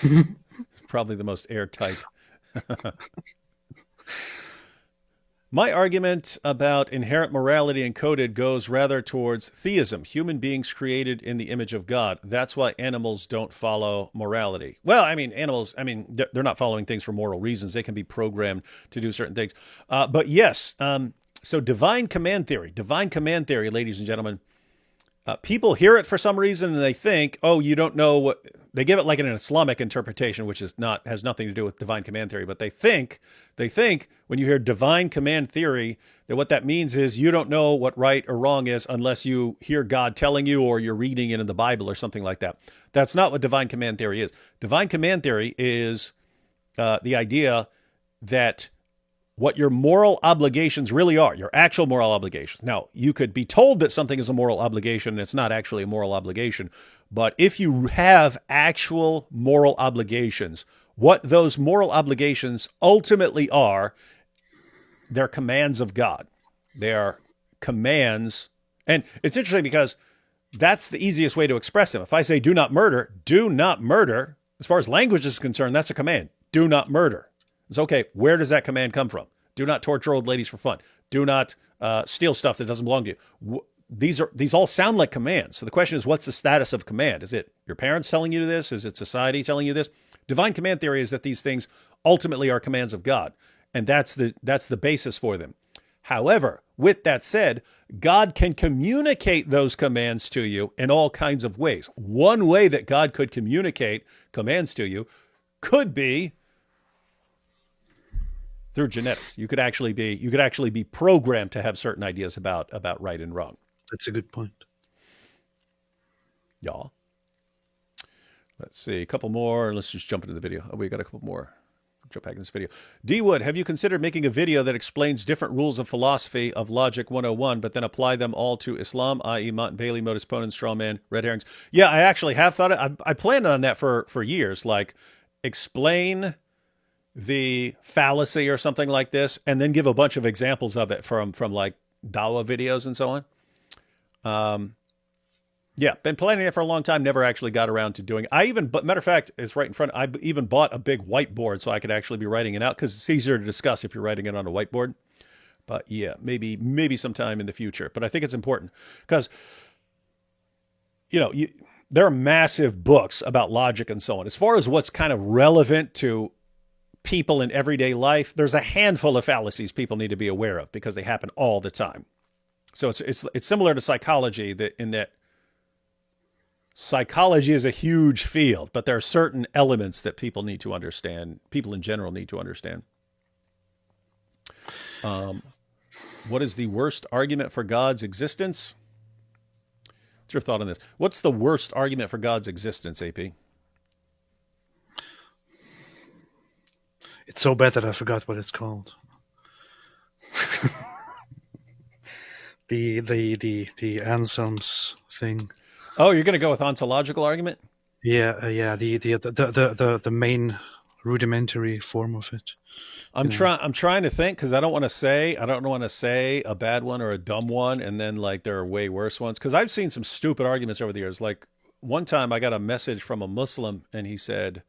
It's probably the most airtight. My argument about inherent morality encoded goes rather towards theism, human beings created in the image of God. That's why animals don't follow morality. Well, I mean, animals, they're not following things for moral reasons. They can be programmed to do certain things. But yes, so divine command theory, ladies and gentlemen, people hear it for some reason and they think, oh, you don't know what, they give it like an Islamic interpretation, which has nothing to do with divine command theory, but they think when you hear divine command theory, that what that means is you don't know what right or wrong is unless you hear God telling you or you're reading it in the Bible or something like that. That's not what divine command theory is. Divine command theory is the idea that what your moral obligations really are, your actual moral obligations. Now, you could be told that something is a moral obligation and it's not actually a moral obligation, but if you have actual moral obligations, what those moral obligations ultimately are, they're commands of God. They are commands. And it's interesting because that's the easiest way to express them. If I say do not murder, as far as language is concerned, that's a command. Do not murder. It's okay. Where does that command come from? Do not torture old ladies for fun. Do not steal stuff that doesn't belong to you. These all sound like commands. So the question is, what's the status of command? Is it your parents telling you this? Is it society telling you this? Divine command theory is that these things ultimately are commands of God, and that's the basis for them. However, with that said, God can communicate those commands to you in all kinds of ways. One way that God could communicate commands to you could be through genetics. You could actually be programmed to have certain ideas about right and wrong. That's a good point. Yeah. Let's see, a couple more. Let's just jump into the video. Oh, we got a couple more. Jump back in this video. D. Wood, have you considered making a video that explains different rules of philosophy of Logic 101, but then apply them all to Islam, i.e. Mont and Bailey, modus ponens, straw man, red herrings? Yeah, I actually have thought it. I planned on that for years. Like, explain the fallacy or something like this, and then give a bunch of examples of it from like Dawa videos and so on. Yeah, been planning it for a long time. Never actually got around to doing it. But matter of fact, it's right in front. I even bought a big whiteboard so I could actually be writing it out because it's easier to discuss if you're writing it on a whiteboard. But yeah, maybe sometime in the future. But I think it's important because, there are massive books about logic and so on. As far as what's kind of relevant to people in everyday life, there's a handful of fallacies people need to be aware of because they happen all the time. So it's similar to psychology in that psychology is a huge field, but there are certain elements that people need to understand. People in general need to understand. What is the worst argument for God's existence? What's your thought on this? What's the worst argument for God's existence, AP? It's so bad that I forgot what it's called. the Anselm's thing. Oh, you're going to go with ontological argument? Yeah. The main rudimentary form of it. I'm trying to think because I don't want to say a bad one or a dumb one, and then like there are way worse ones. Because I've seen some stupid arguments over the years. Like one time, I got a message from a Muslim, and he said,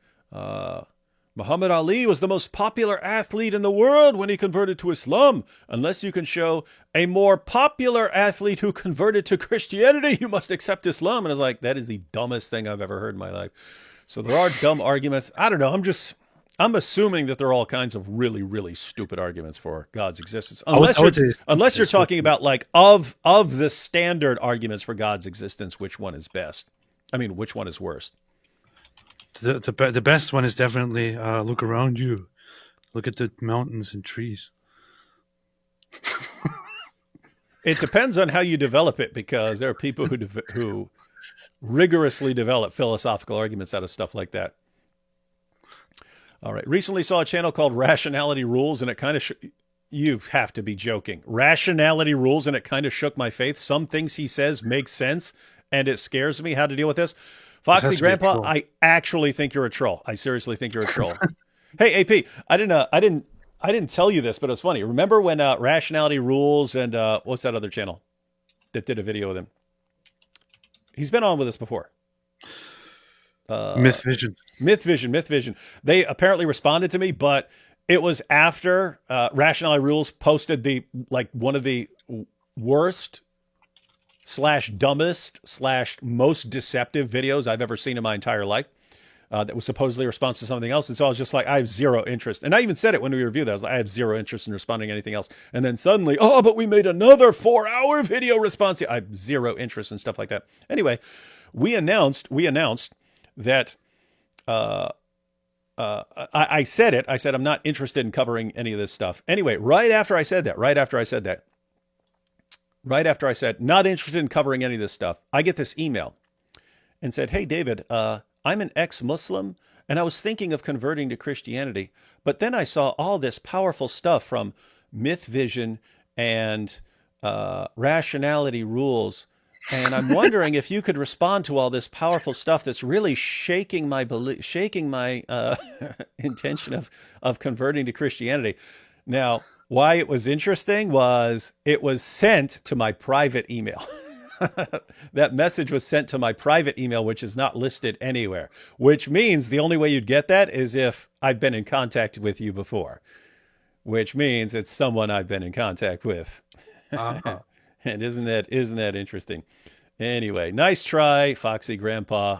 Muhammad Ali was the most popular athlete in the world when he converted to Islam. Unless you can show a more popular athlete who converted to Christianity, you must accept Islam. And I was like, that is the dumbest thing I've ever heard in my life. So there are dumb arguments. I don't know. I'm assuming that there are all kinds of really, really stupid arguments for God's existence. Unless you're talking about like of the standard arguments for God's existence, which one is best? I mean, which one is worst? The best one is definitely look around you. Look at the mountains and trees. It depends on how you develop it, because there are people who rigorously develop philosophical arguments out of stuff like that. All right. Recently saw a channel called Rationality Rules, and it kind of you have to be joking. Rationality Rules, and it kind of shook my faith. Some things he says make sense, and it scares me how to deal with this. Foxy Grandpa, I actually think you're a troll. I seriously think you're a troll. Hey, AP, I didn't tell you this, but it was funny. Remember when Rationality Rules and what's that other channel that did a video with him? He's been on with us before. Myth Vision. They apparently responded to me, but it was after Rationality Rules posted one of the worst / dumbest / most deceptive videos I've ever seen in my entire life. That was supposedly a response to something else. And so I was just like, I have zero interest. And I even said it when we reviewed that. I was like, I have zero interest in responding to anything else. And then suddenly, but we made another 4-hour video response. I have zero interest in stuff like that. Anyway, we announced that I said it. I said, I'm not interested in covering any of this stuff. Anyway, right after I said, not interested in covering any of this stuff, I get this email and said, hey, David, I'm an ex-Muslim and I was thinking of converting to Christianity, but then I saw all this powerful stuff from Myth Vision and Rationality Rules. And I'm wondering if you could respond to all this powerful stuff that's really shaking my intention of converting to Christianity. Now, why it was interesting was it was sent to my private email. That message was sent to my private email, which is not listed anywhere, which means the only way you'd get that is if I've been in contact with you before, which means it's someone I've been in contact with. Uh-huh. And isn't that interesting? Anyway, nice try, Foxy Grandpa.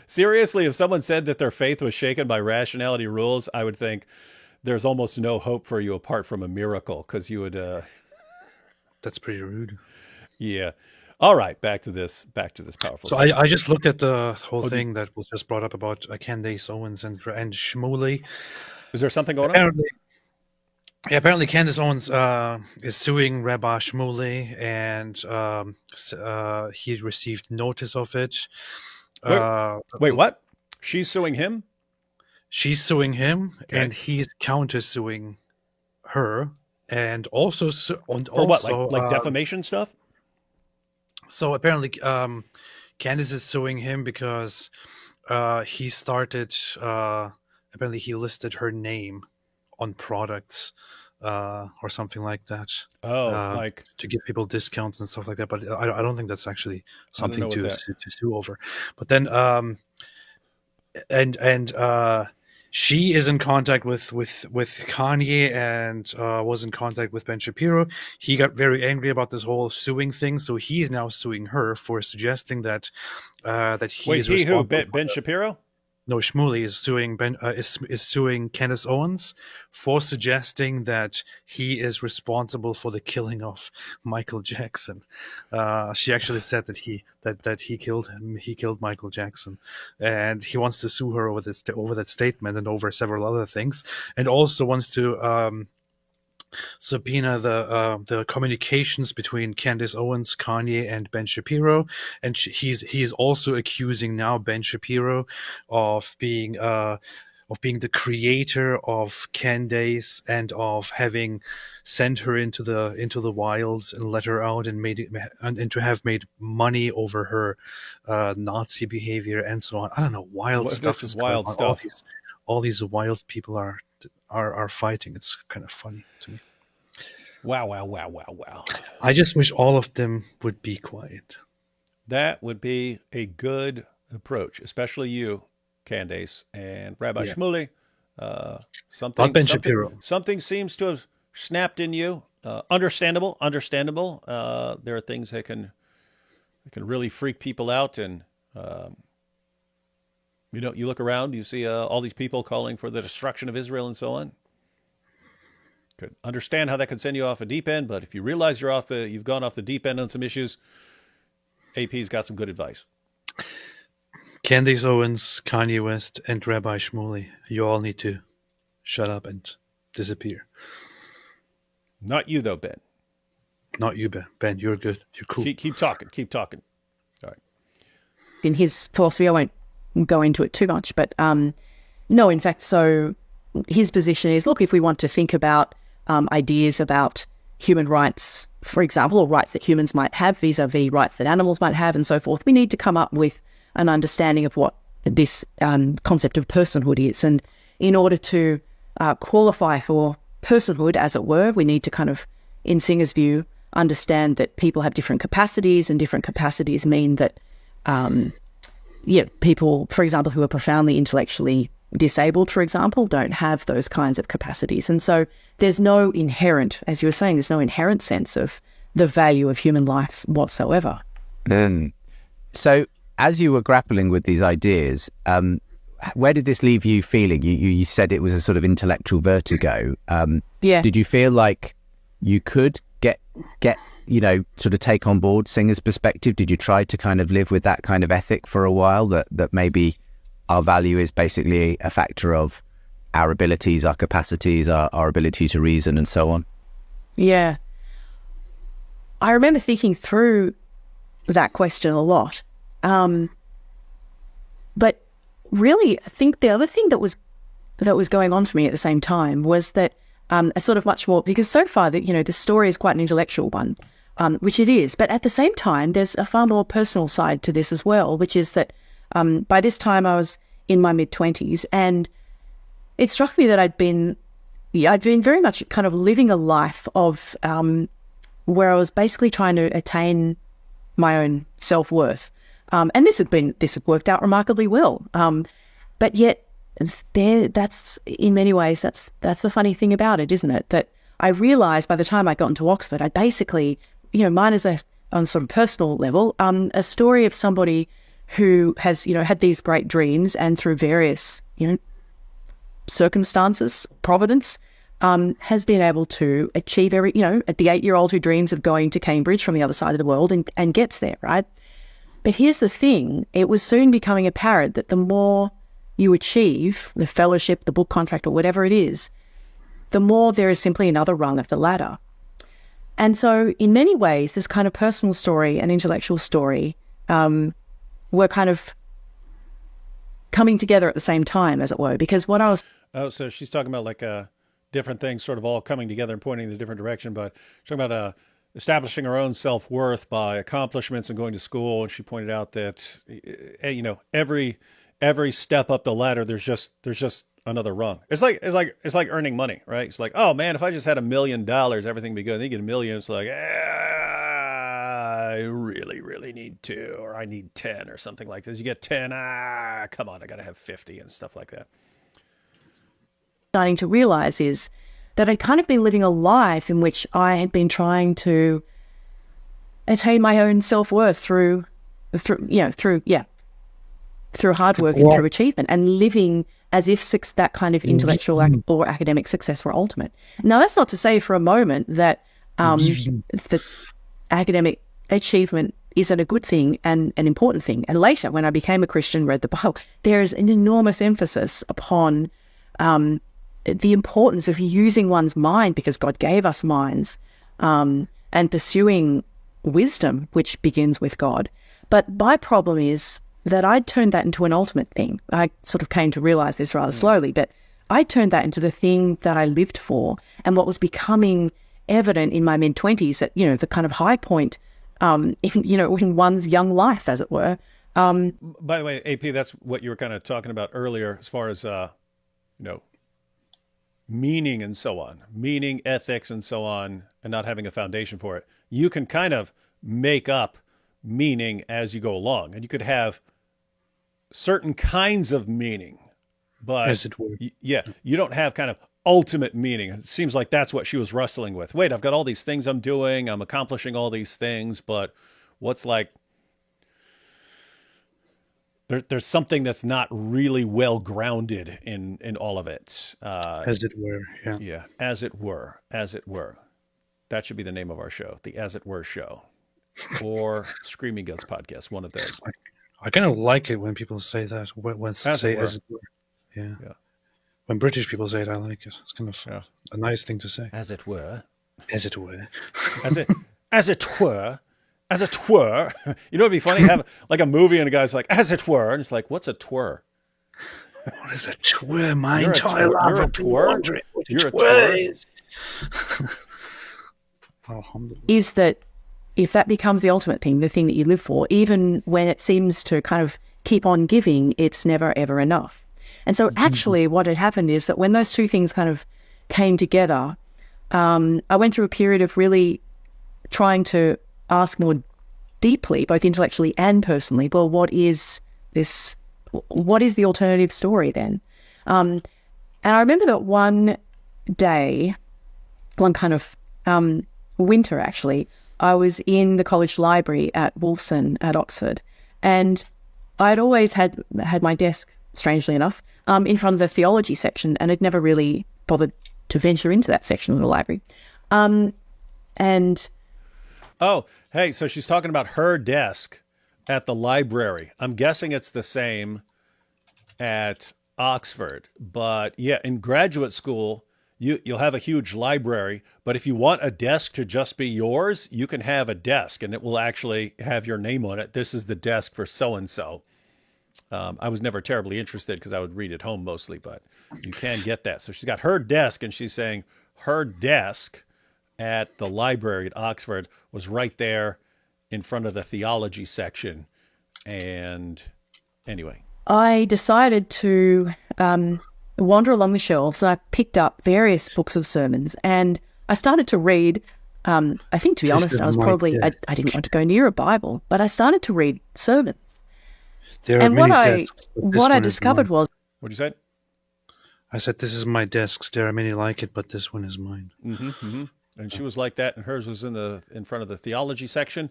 Seriously, if someone said that their faith was shaken by Rationality Rules, I would think there's almost no hope for you apart from a miracle, because you would... That's pretty rude. Yeah. All right, back to this powerful. So I just looked at the whole thing that was just brought up about Candace Owens and Shmuley. Is there something going on? Apparently Candace Owens is suing Rabbi Shmuley, and he received notice of it. Wait, what? She's suing him? She's suing him, okay. And he's countersuing her, and also for what, like defamation stuff? So apparently, Candace is suing him because he started. Apparently, he listed her name on products or something like that. Like to give people discounts and stuff like that. But I don't think that's actually something to sue over. But then, she is in contact with Kanye and was in contact with Ben Shapiro. He got very angry about this whole suing thing, so he's now suing her for suggesting that he is responsible. Wait, Ben Shapiro? No, Shmuley is suing Candace Owens for suggesting that he is responsible for the killing of Michael Jackson. She actually said that he killed him. He killed Michael Jackson, and he wants to sue her over that statement and over several other things, and also wants to subpoena the communications between Candace Owens, Kanye, and Ben Shapiro, and he's also accusing now Ben Shapiro of being the creator of Candace and of having sent her into the wilds and let her out and to have made money over her Nazi behavior and so on. I don't know, wild stuff. This is wild stuff. all these wild people are fighting. It's kind of funny to me. Wow. I just wish all of them would be quiet. That would be a good approach, especially you, Candace, and Rabbi Shmuley. Not Ben Shapiro. Something seems to have snapped in you. Understandable. There are things that can really freak people out, and you look around, you see all these people calling for the destruction of Israel and so on. Could understand how that could send you off a deep end, but if you realize you've gone off the deep end on some issues, AP's got some good advice. Candace Owens, Kanye West, and Rabbi Shmuley, you all need to shut up and disappear. Not you though, Ben. Not you, Ben. Ben, you're good. You're cool. Keep talking. All right. In his philosophy, I won't go into it too much, but no, in fact, so his position is, look, if we want to think about ideas about human rights, for example, or rights that humans might have vis-a-vis rights that animals might have and so forth, we need to come up with an understanding of what this concept of personhood is. And in order to qualify for personhood, as it were, we need to kind of, in Singer's view, understand that people have different capacities, and different capacities mean that, people, for example, who are profoundly intellectually disabled, for example, don't have those kinds of capacities. And so there's no inherent, as you were saying, there's no inherent sense of the value of human life whatsoever. So as you were grappling with these ideas, where did this leave you feeling? You said it was a sort of intellectual vertigo. Did you feel like you could get sort of take on board Singer's perspective? Did you try to kind of live with that kind of ethic for a while, that maybe our value is basically a factor of our abilities, our capacities, our ability to reason and so on? Yeah. I remember thinking through that question a lot. But really, I think the other thing that was going on for me at the same time was that a sort of much more, because so far the story is quite an intellectual one, which it is, but at the same time there's a far more personal side to this as well, which is that by this time I was in my mid-20s, and it struck me that I'd been very much kind of living a life of where I was basically trying to attain my own self-worth. And this had worked out remarkably well. But yet that's in many ways, that's the funny thing about it, isn't it? That I realized by the time I got into Oxford, I basically, mine is on some personal level, a story of somebody who has, had these great dreams, and through various, circumstances, providence, has been able to achieve at the 8-year-old who dreams of going to Cambridge from the other side of the world and gets there, right? But here's the thing, it was soon becoming apparent that the more you achieve, the fellowship, the book contract, or whatever it is, the more there is simply another rung of the ladder. And so in many ways, this kind of personal story and intellectual story were kind of coming together at the same time, as it were, because what I was... Oh, so she's talking about like different things sort of all coming together and pointing in a different direction, but she's talking about establishing her own self-worth by accomplishments and going to school. And she pointed out that, every step up the ladder, there's just another rung. It's like earning money, right? It's like, oh man, if I just had $1 million, everything would be good. And then you get $1 million. It's like, I really, really need 2, or I need 10 or something like this. You get 10. Come on, I got to have 50 and stuff like that. Starting to realize is that I'd kind of been living a life in which I had been trying to attain my own self-worth through hard work and through achievement, and living as if that kind of intellectual or academic success were ultimate. Now, that's not to say for a moment that the academic achievement isn't a good thing and an important thing. And later, when I became a Christian, read the Bible, there is an enormous emphasis upon the importance of using one's mind, because God gave us minds, and pursuing wisdom, which begins with God. But my problem is that I turned that into an ultimate thing. I sort of came to realize this rather slowly, but I turned that into the thing that I lived for, and what was becoming evident in my mid-20s at, the kind of high point in one's young life, as it were. By the way, AP, that's what you were kind of talking about earlier, as far as meaning and so on, meaning, ethics, and so on, and not having a foundation for it, you can kind of make up meaning as you go along. And you could have certain kinds of meaning, but As it were. you don't have kind of ultimate meaning. It seems like that's what she was wrestling with. Wait, I've got all these things I'm doing, I'm accomplishing all these things, but what's like, there's something that's not really well grounded in all of it. As it were, yeah. Yeah, as it were. That should be the name of our show, the As It Were Show, or Screaming Guts Podcast, one of those. I kind of like it when people say that. When say as it were. Yeah. When British people say it, I like it. It's kind of a nice thing to say. As it were. As it were. As it were. As a twir. You know, it'd be funny, have like a movie and a guy's like, as it were. And it's like, what's a twir? What is a twir? My You're a entire twir? life You're a I've been twir? wondering what You're a a twir twir? is. Alhamdulillah. Is that if that becomes the ultimate thing, the thing that you live for, even when it seems to kind of keep on giving, it's never, ever enough. And so actually what had happened is that when those two things kind of came together, I went through a period of really trying to ask more deeply, both intellectually and personally, well, what is this? What is the alternative story then? And I remember that one day, one kind of winter actually, I was in the college library at Wolfson at Oxford, and I'd always had my desk, strangely enough, in front of the theology section, and I'd never really bothered to venture into that section of the library. And Oh, hey, so she's talking about her desk at the library. I'm guessing it's the same at Oxford. But yeah, in graduate school, you'll have a huge library. But if you want a desk to just be yours, you can have a desk and it will actually have your name on it. This is the desk for so-and-so. I was never terribly interested because I would read at home mostly, but you can get that. So she's got her desk, and she's saying her desk at the library at Oxford was right there in front of the theology section. And anyway, I decided to wander along the shelves, and I picked up various books of sermons, and I started to read. I think, to be honest, I was probably, I didn't want to go near a Bible, but I started to read sermons. And what I discovered was... What'd you say? I said, this is my desk. There are many like it, but this one is mine. Mm-hmm, mm-hmm. And she was like that, and hers was in front of the theology section.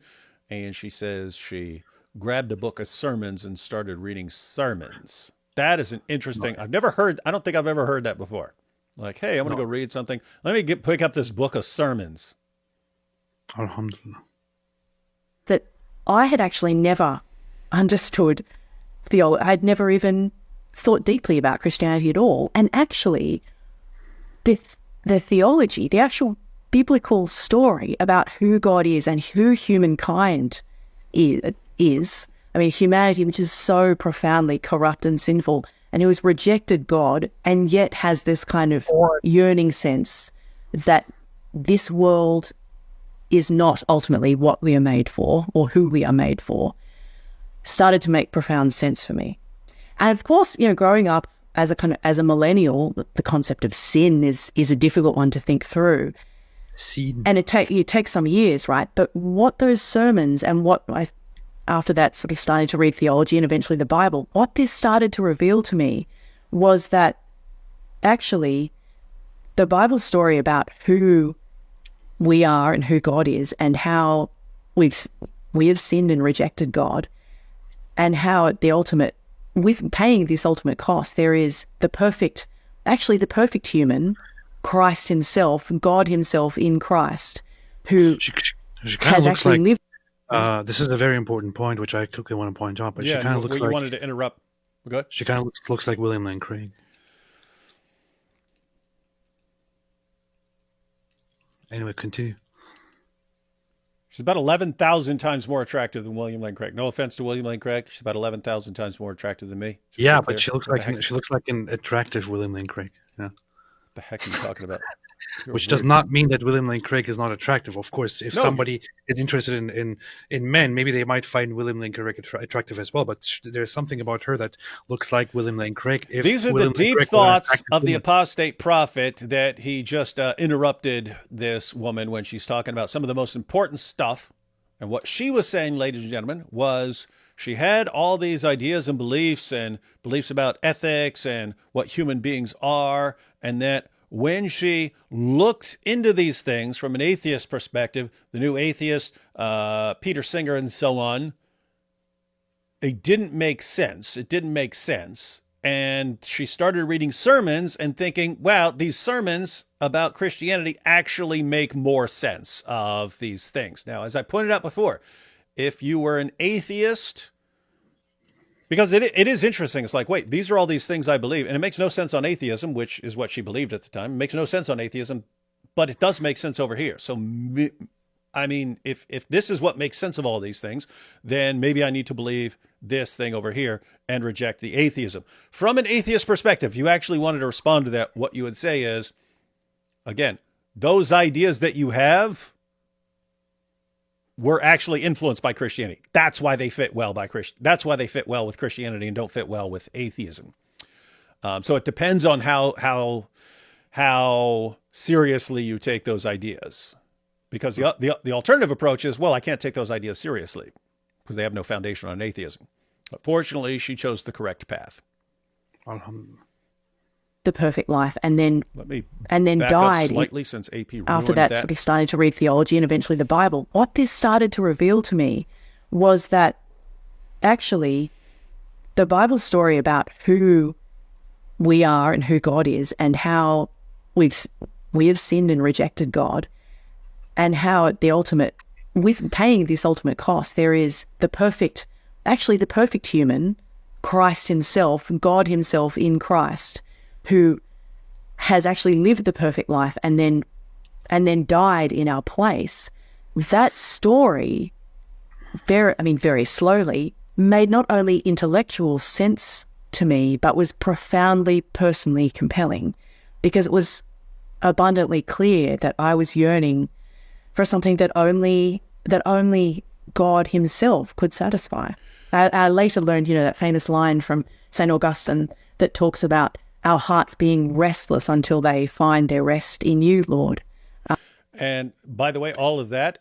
And she says she grabbed a book of sermons and started reading sermons. That is an interesting... I don't think I've ever heard that before. Like, hey, I'm going to go read something. Let me pick up this book of sermons. Alhamdulillah. That I had actually never understood theology. I'd never even thought deeply about Christianity at all. And actually, the theology, the actual biblical story about who God is and who humankind is, I mean, humanity, which is so profoundly corrupt and sinful, and who has rejected God and yet has this kind of yearning sense that this world is not ultimately what we are made for or who we are made for, started to make profound sense for me. And of course, growing up as a millennial, the concept of sin is a difficult one to think through. Sin. And it takes some years, right? But what those sermons and what I, after that, sort of started to read theology and eventually the Bible, what this started to reveal to me was that actually the Bible story about who we are and who God is and how we have sinned and rejected God, and how at the ultimate, with paying this ultimate cost, there is the perfect human, Christ himself, God himself in Christ, who she has actually lived. This is a very important point, which I quickly want to point out. But she kind of looks like... you wanted to interrupt. Go ahead. She kind of looks like William Lane Craig. Anyway, continue. She's about 11,000 times more attractive than William Lane Craig. No offense to William Lane Craig. She's about 11,000 times more attractive than me. Yeah, but she looks like an attractive William Lane Craig. Yeah. What the heck are you talking about? which does not mean that William Lane Craig is not attractive. Of course, if somebody is interested in men, maybe they might find William Lane Craig attractive as well. But there's something about her that looks like William Lane Craig. These are the deep thoughts of the Apostate Prophet that he just interrupted this woman when she's talking about some of the most important stuff. And what she was saying, ladies and gentlemen, was she had all these ideas and beliefs about ethics and what human beings are, and that when she looked into these things from an atheist perspective, the new atheist, Peter Singer and so on, it didn't make sense. It didn't make sense. And she started reading sermons and thinking, wow, these sermons about Christianity actually make more sense of these things. Now, as I pointed out before, if you were an atheist, because it is interesting. It's like, wait, these are all these things I believe. And it makes no sense on atheism, which is what she believed at the time. It makes no sense on atheism, but it does make sense over here. So, I mean, if this is what makes sense of all these things, then maybe I need to believe this thing over here and reject the atheism. From an atheist perspective, if you actually wanted to respond to that, what you would say is, again, those ideas that you have were actually influenced by Christianity. That's why they fit well That's why they fit well with Christianity and don't fit well with atheism. So it depends on how seriously you take those ideas. Because the alternative approach is, well, I can't take those ideas seriously because they have no foundation on atheism. But fortunately, she chose the correct path. The perfect life, and then back died up slightly since AP after that. Sort of started to read theology and eventually the Bible. What this started to reveal to me was that actually the Bible story about who we are and who God is, and how we have sinned and rejected God, and how at the ultimate, with paying this ultimate cost, there is the perfect human, Christ himself, God himself in Christ, who has actually lived the perfect life and then died in our place. That story, very slowly, made not only intellectual sense to me, but was profoundly personally compelling, because it was abundantly clear that I was yearning for something that only God himself could satisfy. I later learned, that famous line from St. Augustine that talks about our hearts being restless until they find their rest in you, Lord. And by the way, all of that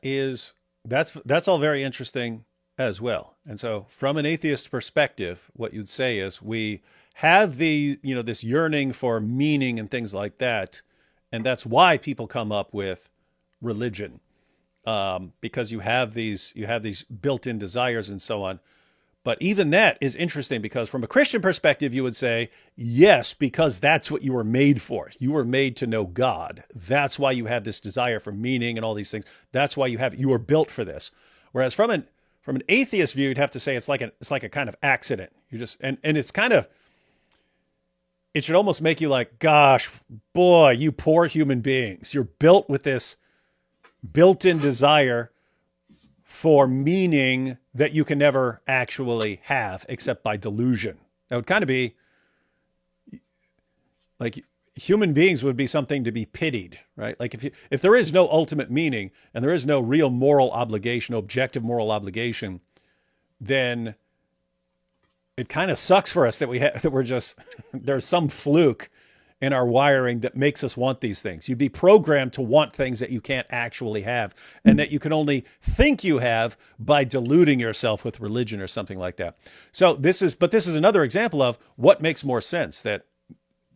that's all very interesting as well. And so from an atheist perspective, what you'd say is we have this yearning for meaning and things like that. And that's why people come up with religion, because you have these built-in desires and so on. But even that is interesting, because from a Christian perspective, you would say, yes, because that's what you were made for. You were made to know God. That's why you have this desire for meaning and all these things. That's why you were built for this. Whereas from an atheist view, you'd have to say it's like a kind of accident. You just and it's kind of, it should almost make you like, gosh, boy, you poor human beings. You're built with this built-in desire for meaning that you can never actually have except by delusion. That would kind of be like human beings would be something to be pitied, right? Like if there is no ultimate meaning and there is no real moral obligation, no objective moral obligation, then it kind of sucks for us that we're just, there's some fluke in our wiring that makes us want these things. You'd be programmed to want things that you can't actually have, and that you can only think you have by deluding yourself with religion or something like that. So this is another example of what makes more sense, that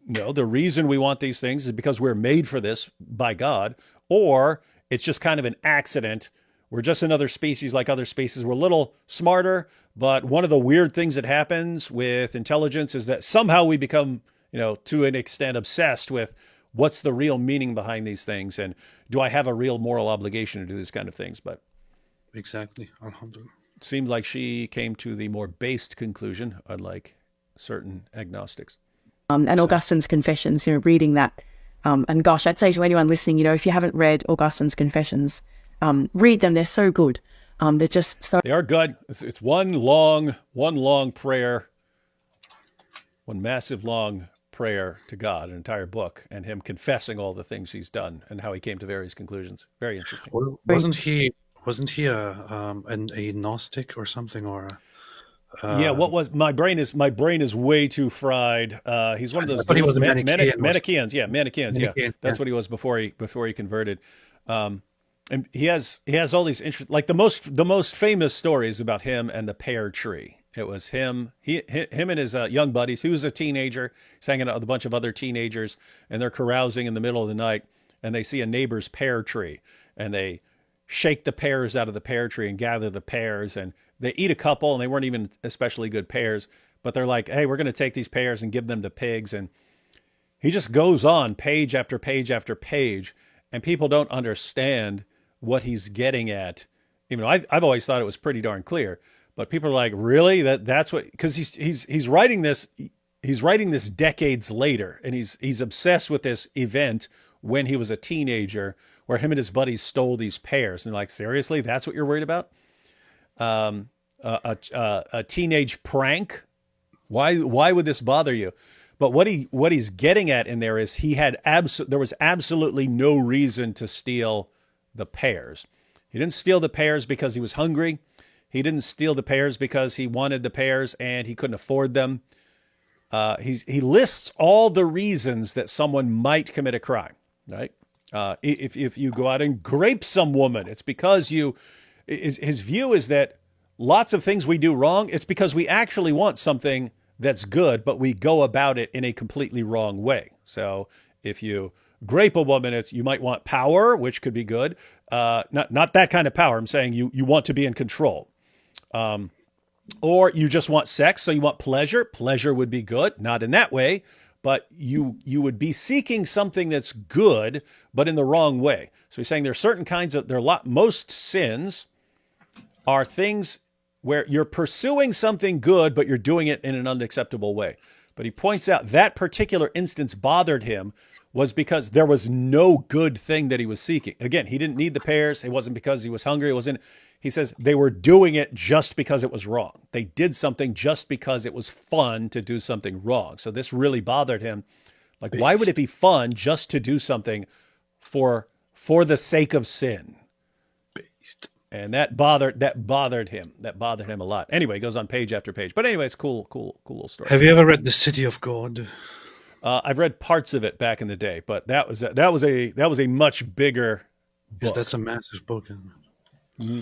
the reason we want these things is because we're made for this by God, or it's just kind of an accident. We're just another species like other species. We're a little smarter, but one of the weird things that happens with intelligence is that somehow we become, to an extent, obsessed with what's the real meaning behind these things, and do I have a real moral obligation to do these kind of things? But exactly, Alhamdulillah. It seemed like she came to the more based conclusion, unlike certain agnostics. Augustine's Confessions, reading that, and gosh, I'd say to anyone listening, if you haven't read Augustine's Confessions, read them. They're so good. They're just so. They are good. It's one long prayer, one massive long prayer to God, an entire book, and him confessing all the things he's done and how he came to various conclusions. Very interesting. Well, wasn't he a Gnostic or something, or Yeah, what was my brain is way too fried. He's one of I those thought he was a Manichaean. Manichaeans. Yeah, Manichaeans. Yeah, Manichaean, that's yeah. what he was before he converted. And he has all these like the most famous stories about him and the pear tree. It was him and his young buddies. He was a teenager. He's hanging out with a bunch of other teenagers, and they're carousing in the middle of the night, and they see a neighbor's pear tree, and they shake the pears out of the pear tree and gather the pears, and they eat a couple, and they weren't even especially good pears, but they're like, hey, we're going to take these pears and give them to pigs. And he just goes on page after page after page, and people don't understand what he's getting at. Even though I've always thought it was pretty darn clear, but people are like, really? That's what? Because he's writing this decades later, and he's obsessed with this event when he was a teenager, where him and his buddies stole these pears. And like, seriously, that's what you're worried about? A teenage prank? Why would this bother you? But what he's getting at in there is there was absolutely no reason to steal the pears. He didn't steal the pears because he was hungry. He didn't steal the pears because he wanted the pears and he couldn't afford them. He lists all the reasons that someone might commit a crime, right? If you go out and grape some woman, it's because his view is that lots of things we do wrong, it's because we actually want something that's good, but we go about it in a completely wrong way. So if you grape a woman, you might want power, which could be good. Not that kind of power. I'm saying you want to be in control. Or you just want sex, so you want pleasure. Pleasure would be good, not in that way, but you would be seeking something that's good, but in the wrong way. So he's saying most sins are things where you're pursuing something good, but you're doing it in an unacceptable way. But he points out that particular instance bothered him was because there was no good thing that he was seeking. Again, he didn't need the pears. It wasn't because he was hungry. He says they were doing it just because it was wrong. They did something just because it was fun to do something wrong. So this really bothered him. Like, why would it be fun just to do something for the sake of sin? And that bothered him. That bothered him a lot. Anyway, it goes on page after page. But anyway, it's cool little story. Have you ever read The City of God? I've read parts of it back in the day, but that was a much bigger book. Because that's a massive book. Mm-hmm.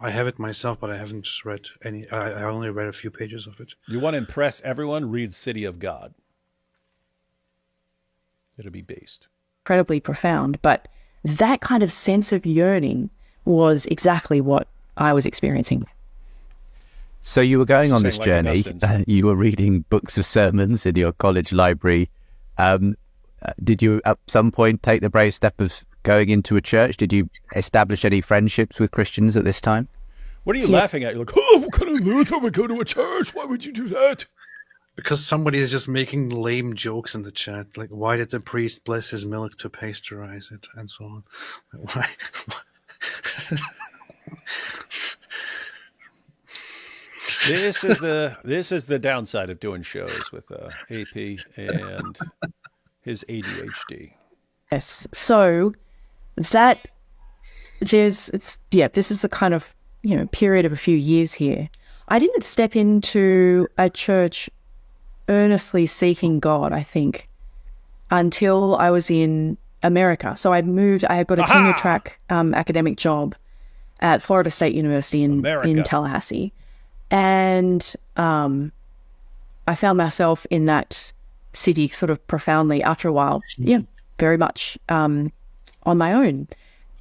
I have it myself, but I haven't read any. I only read a few pages of it. You want to impress everyone? Read City of God. It'll be based. Incredibly profound, but that kind of sense of yearning was exactly what I was experiencing. So you were going on this Like journey. You were reading books of sermons in your college library. Did you at some point take the brave step of going into a church? Did you establish any friendships with Christians at this time? What are you laughing at? You're like, oh, what kind of Luther would go to a church? Why would you do that? Because somebody is just making lame jokes in the chat, like, why did the priest bless his milk to pasteurize it, and so on. Why? This is the downside of doing shows with AP and his ADHD. Yes. So this is a kind of, period of a few years here. I didn't step into a church earnestly seeking God, I think, until I was in America. So I had got a tenure track academic job at Florida State University in Tallahassee. And I found myself in that city sort of profoundly after a while. Yeah, very much on my own.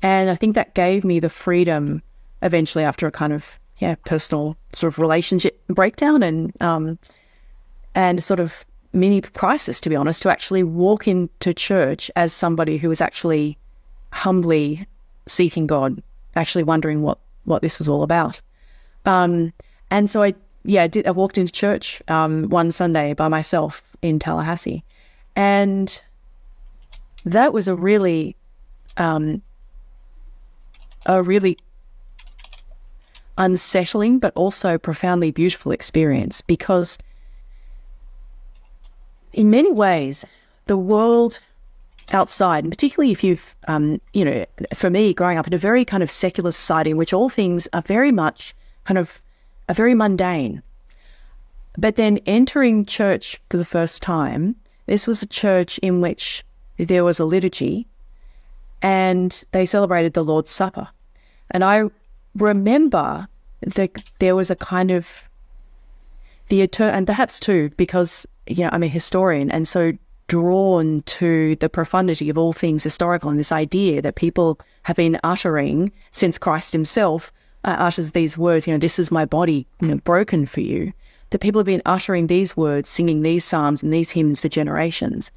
And I think that gave me the freedom eventually after a kind of personal sort of relationship breakdown and sort of mini crisis, to be honest, to actually walk into church as somebody who was actually humbly seeking God, actually wondering what this was all about. And so I walked into church one Sunday by myself in Tallahassee, and that was a really unsettling but also profoundly beautiful experience, because in many ways, the world outside, and particularly if you've, for me, growing up in a very kind of secular society in which all things are very much are very mundane. But then entering church for the first time, this was a church in which there was a liturgy and they celebrated the Lord's Supper. And I remember that there was a kind of and perhaps too, because, I'm a historian and so drawn to the profundity of all things historical and this idea that people have been uttering since Christ himself utters these words, this is my body, broken for you, that people have been uttering these words, singing these psalms and these hymns for generations.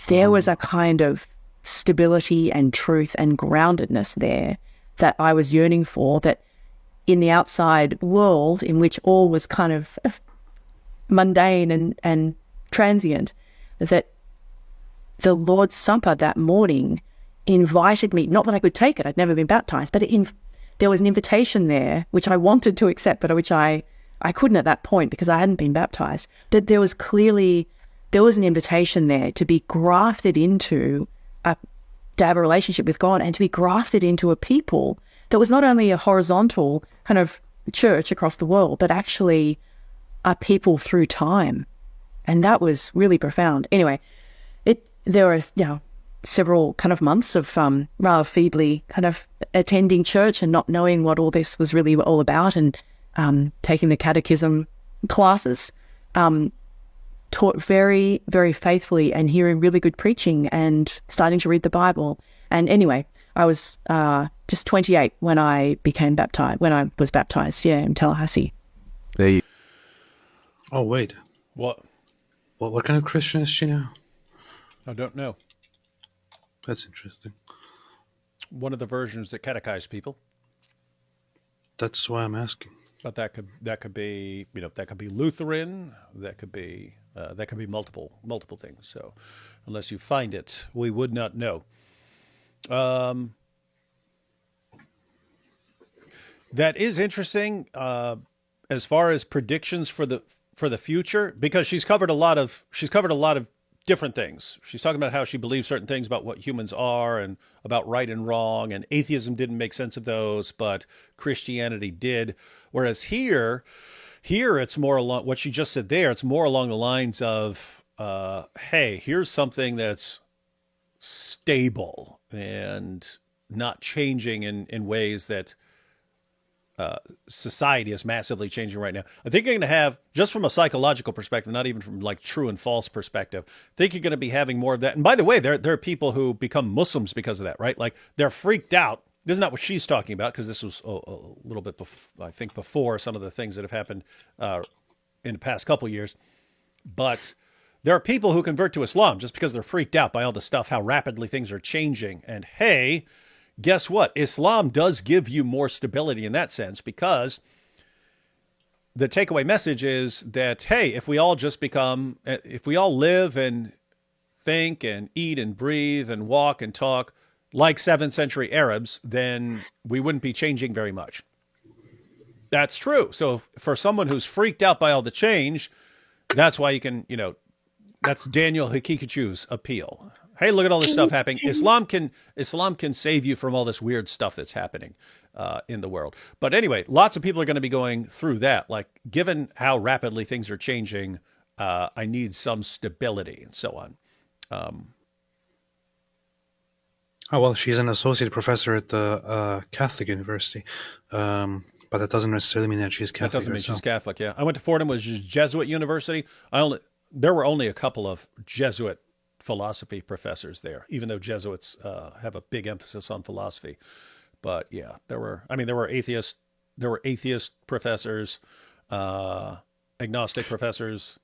There was a kind of stability and truth and groundedness there that I was yearning for, that in the outside world in which all was kind of mundane and transient, that the Lord's Supper that morning invited me, not that I could take it, I'd never been baptized, but there was an invitation there which I wanted to accept, but which I couldn't at that point because I hadn't been baptized, that there was an invitation there to be grafted into to have a relationship with God and to be grafted into a people that was not only a horizontal kind of church across the world, but actually a people through time. And that was really profound. Anyway, there was, several kind of months of rather feebly kind of attending church and not knowing what all this was really all about, and taking the catechism classes, taught very, very faithfully and hearing really good preaching and starting to read the Bible. And anyway, I was just 28 when I was baptized, in Tallahassee. There you Oh, wait. What? What kind of Christian is she now? I don't know. That's interesting. One of the versions that catechize people. That's why I'm asking. But that could be that could be Lutheran. That could be multiple things. So unless you find it, we would not know. That is interesting as far as predictions for the future, because she's covered a lot of different things. She's talking about how she believes certain things about what humans are and about right and wrong, and atheism didn't make sense of those, but Christianity did. Whereas here it's more along what she just said there. It's more along the lines of, hey, here's something that's stable and not changing in ways that society is massively changing right now. I think you're going to have, just from a psychological perspective, not even from like true and false perspective, I think you're going to be having more of that. And by the way, there are people who become Muslims because of that, right? Like they're freaked out. This is not what she's talking about, because this was a little bit, before some of the things that have happened in the past couple years. But there are people who convert to Islam just because they're freaked out by all the stuff, how rapidly things are changing. And hey, guess what? Islam does give you more stability in that sense, because the takeaway message is that, hey, if we all live and think and eat and breathe and walk and talk like 7th century Arabs, then we wouldn't be changing very much. That's true. So for someone who's freaked out by all the change, that's why you can, that's Daniel Hikikachu's appeal. Hey, look at all this stuff happening. Islam can save you from all this weird stuff that's happening in the world. But anyway, lots of people are going to be going through that. Like, given how rapidly things are changing, I need some stability and so on. Oh, well, she's an associate professor at the Catholic University, but that doesn't necessarily mean that she's Catholic. That doesn't mean she's Catholic, yeah. I went to Fordham, which is Jesuit University. There were only a couple of Jesuit philosophy professors there, even though Jesuits have a big emphasis on philosophy. But yeah, there were atheist professors, agnostic professors.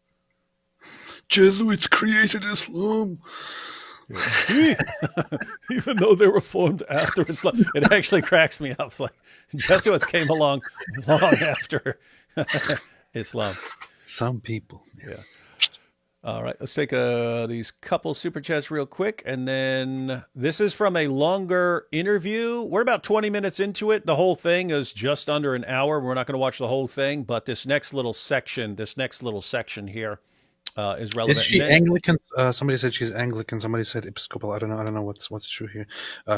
Jesuits created Islam. Even though they were formed after Islam, it actually cracks me up. It's like Jesuits came along long after Islam. Some people. Yeah. All right, let's take these couple super chats real quick. And then this is from a longer interview. We're about 20 minutes into it. The whole thing is just under an hour. We're not going to watch the whole thing, but this next little section here is relevant. Is she And then, Anglican? Somebody said she's Anglican. Somebody said Episcopal. I don't know what's true here.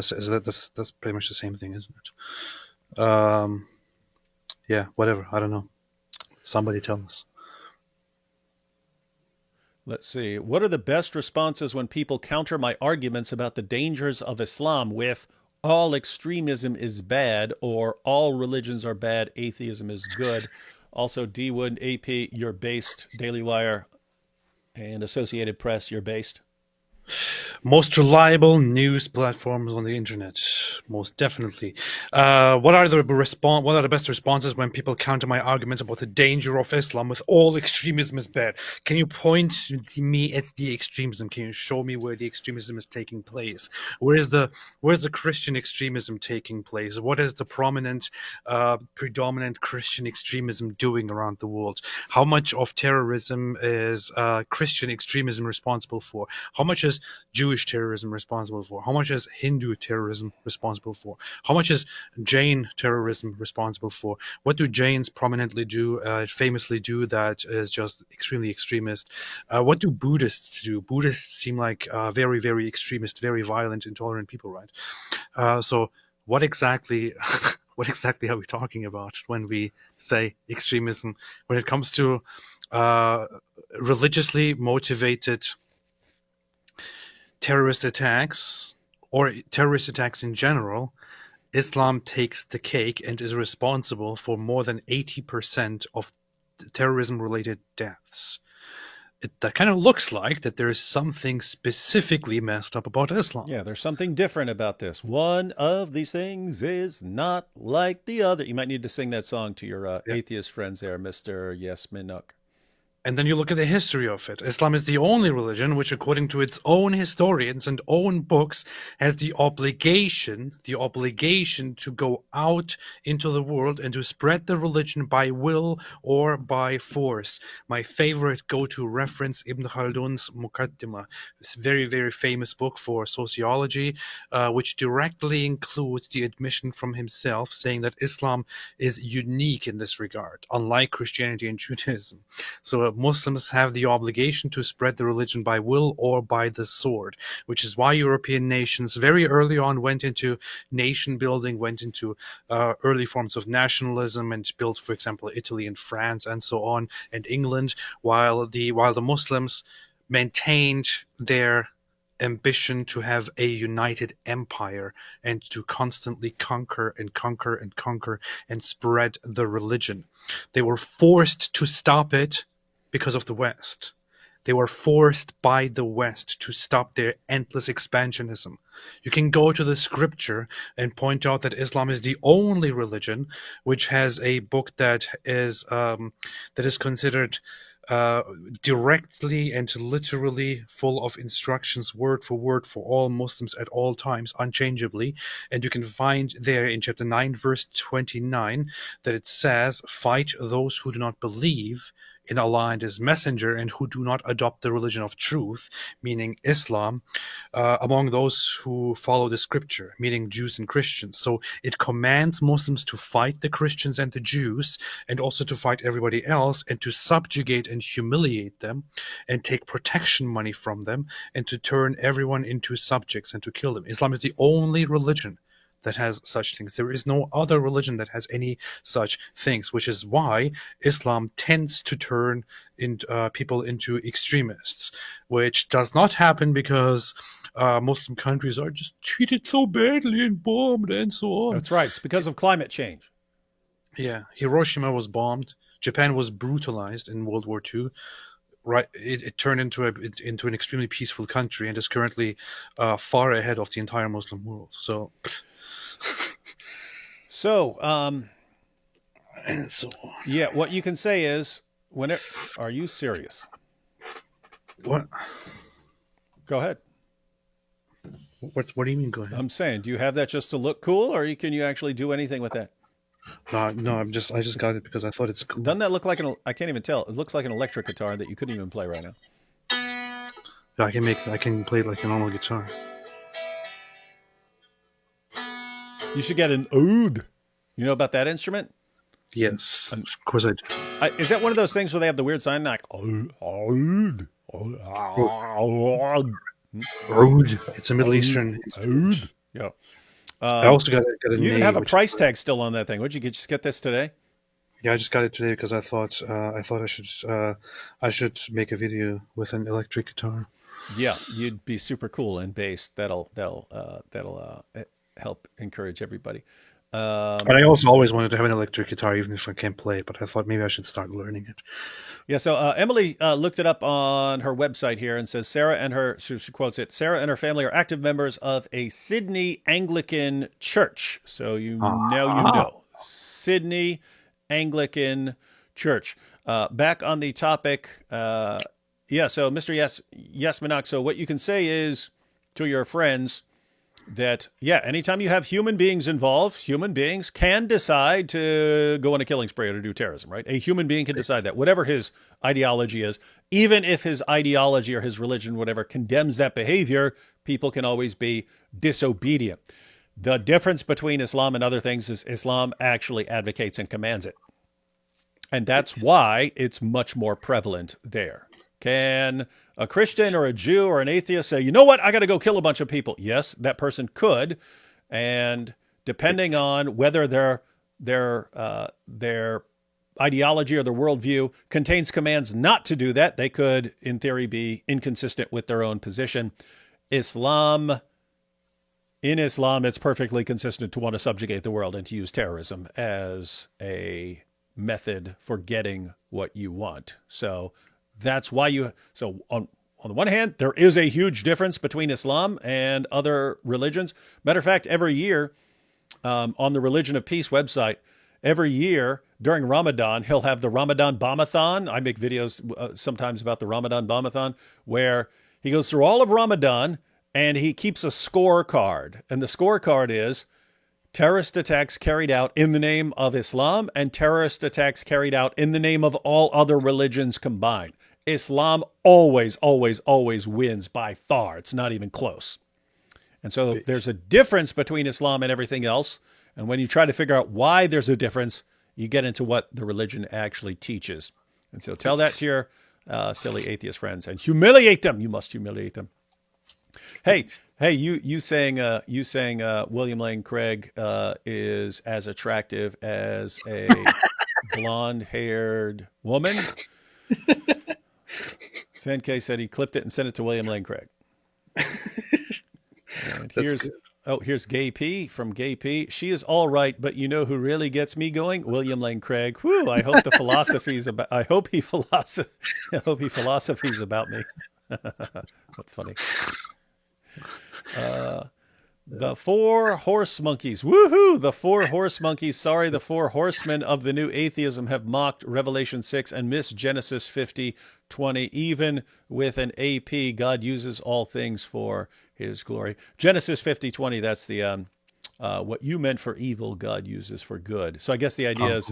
So that's pretty much the same thing, isn't it? Yeah, whatever. I don't know. Somebody tell us. let's see. What are the best responses when people counter my arguments about the dangers of Islam with all extremism is bad or all religions are bad, atheism is good? Also, D Wood, AP, you're based, Daily Wire, and Associated Press, you're based. Most reliable news platforms on the internet, most definitely. What are the best responses when people counter my arguments about the danger of Islam with all extremism is bad? Can you point me at the extremism? Can you show me where the extremism is taking place? Where's the Christian extremism taking place? What is the predominant Christian extremism doing around the world? How much of terrorism is Christian extremism responsible for? How much is Jewish terrorism responsible for? How much is Hindu terrorism responsible for? How much is Jain terrorism responsible for? What do Jains prominently do, famously do that is just extremely extremist? What do Buddhists do? Buddhists seem like very, very extremist, very violent, intolerant people, right? So what exactly what exactly are we talking about when we say extremism? When it comes to religiously motivated terrorist attacks or terrorist attacks in general, Islam takes the cake and is responsible for more than 80% of terrorism-related deaths. That kind of looks like that there is something specifically messed up about Islam. Yeah, there's something different about this. One of these things is not like the other. You might need to sing that song to your atheist friends there, Mr. Yes Minuk. And then you look at the history of it. Islam is the only religion which, according to its own historians and own books, has the obligation to go out into the world and to spread the religion by will or by force. My favorite go-to reference, Ibn Khaldun's Muqaddimah, this very, very famous book for sociology, which directly includes the admission from himself saying that Islam is unique in this regard, unlike Christianity and Judaism. So Muslims have the obligation to spread the religion by will or by the sword, which is why European nations very early on went into nation building, went into early forms of nationalism and built, for example, Italy and France and so on, and England, while the Muslims maintained their ambition to have a united empire and to constantly conquer and conquer and conquer and spread the religion. They were forced to stop it because of the West. They were forced by the West to stop their endless expansionism. You can go to the scripture and point out that Islam is the only religion which has a book that is considered directly and literally full of instructions, word for word, for all Muslims at all times, unchangeably. And you can find there in chapter 9, verse 29, that it says, "Fight those who do not believe in Allah and His Messenger and who do not adopt the religion of truth," meaning Islam, among those who follow the scripture, meaning Jews and Christians. So it commands Muslims to fight the Christians and the Jews and also to fight everybody else and to subjugate and humiliate them and take protection money from them and to turn everyone into subjects and to kill them. Islam is the only religion that has such things. There is no other religion that has any such things, which is why Islam tends to turn people into extremists, which does not happen because Muslim countries are just treated so badly and bombed and so on. That's right. It's because of climate change. Yeah. Hiroshima was bombed. Japan was brutalized in World War II. Right, it turned into an extremely peaceful country and is currently far ahead of the entire Muslim world. So... and so on. Yeah, what you can say is, are you serious? What? Go ahead. What do you mean? Go ahead. I'm saying, do you have that just to look cool, or can you actually do anything with that? No, I just got it because I thought it's cool. Doesn't that look like I can't even tell. It looks like an electric guitar that you couldn't even play right now. Yeah, I can play it like a normal guitar. You should get an oud. You know about that instrument? Yes, of course I do. Is that one of those things where they have the weird sign like? It's a Middle Eastern. Yeah. I also got a You even name, have a which- price tag still on that thing. Would you just get this today? Yeah, I just got it today because I thought I should make a video with an electric guitar. Yeah, you'd be super cool and bass. That'll help encourage everybody. But I also always wanted to have an electric guitar, even if I can't play it. But I thought maybe I should start learning it. Yeah, so Emily looked it up on her website here and says she quotes it, Sarah and her family are active members of a Sydney Anglican church. So now you know. Sydney Anglican Church. Back on the topic, so Mr. Yes Manak, so what you can say is to your friends that, anytime you have human beings involved, human beings can decide to go on a killing spree or to do terrorism, right? A human being can decide that, whatever his ideology is, even if his ideology or his religion, whatever, condemns that behavior, people can always be disobedient. The difference between Islam and other things is Islam actually advocates and commands it. And that's why it's much more prevalent there. Can a Christian or a Jew or an atheist say, you know what, I got to go kill a bunch of people? Yes, that person could. And depending on whether their ideology or their worldview contains commands not to do that, they could, in theory, be inconsistent with their own position. In Islam, it's perfectly consistent to want to subjugate the world and to use terrorism as a method for getting what you want. So that's why on the one hand, there is a huge difference between Islam and other religions. Matter of fact, every year on the Religion of Peace website, every year during Ramadan, he'll have the Ramadan Bombathon. I make videos sometimes about the Ramadan Bombathon, where he goes through all of Ramadan and he keeps a scorecard. And the scorecard is terrorist attacks carried out in the name of Islam and terrorist attacks carried out in the name of all other religions combined. Islam always, always, always wins by far. It's not even close. And so there's a difference between Islam and everything else. And when you try to figure out why there's a difference, you get into what the religion actually teaches. And so tell that to your silly atheist friends and humiliate them. You must humiliate them. Hey, you saying William Lane Craig is as attractive as a blonde-haired woman? Sankei said he clipped it and sent it to William Lane Craig. And here's Gay P from Gay P. She is all right, but you know who really gets me going? William Lane Craig. Whew, I hope I hope he philosophies about me. That's funny. The four horse monkeys. Woohoo! The four horse monkeys. Sorry, the four horsemen of the new atheism have mocked Revelation 6 and missed Genesis 50:20. Even with an AP, God uses all things for his glory. Genesis 50:20, that's the what you meant for evil, God uses for good. So I guess the idea is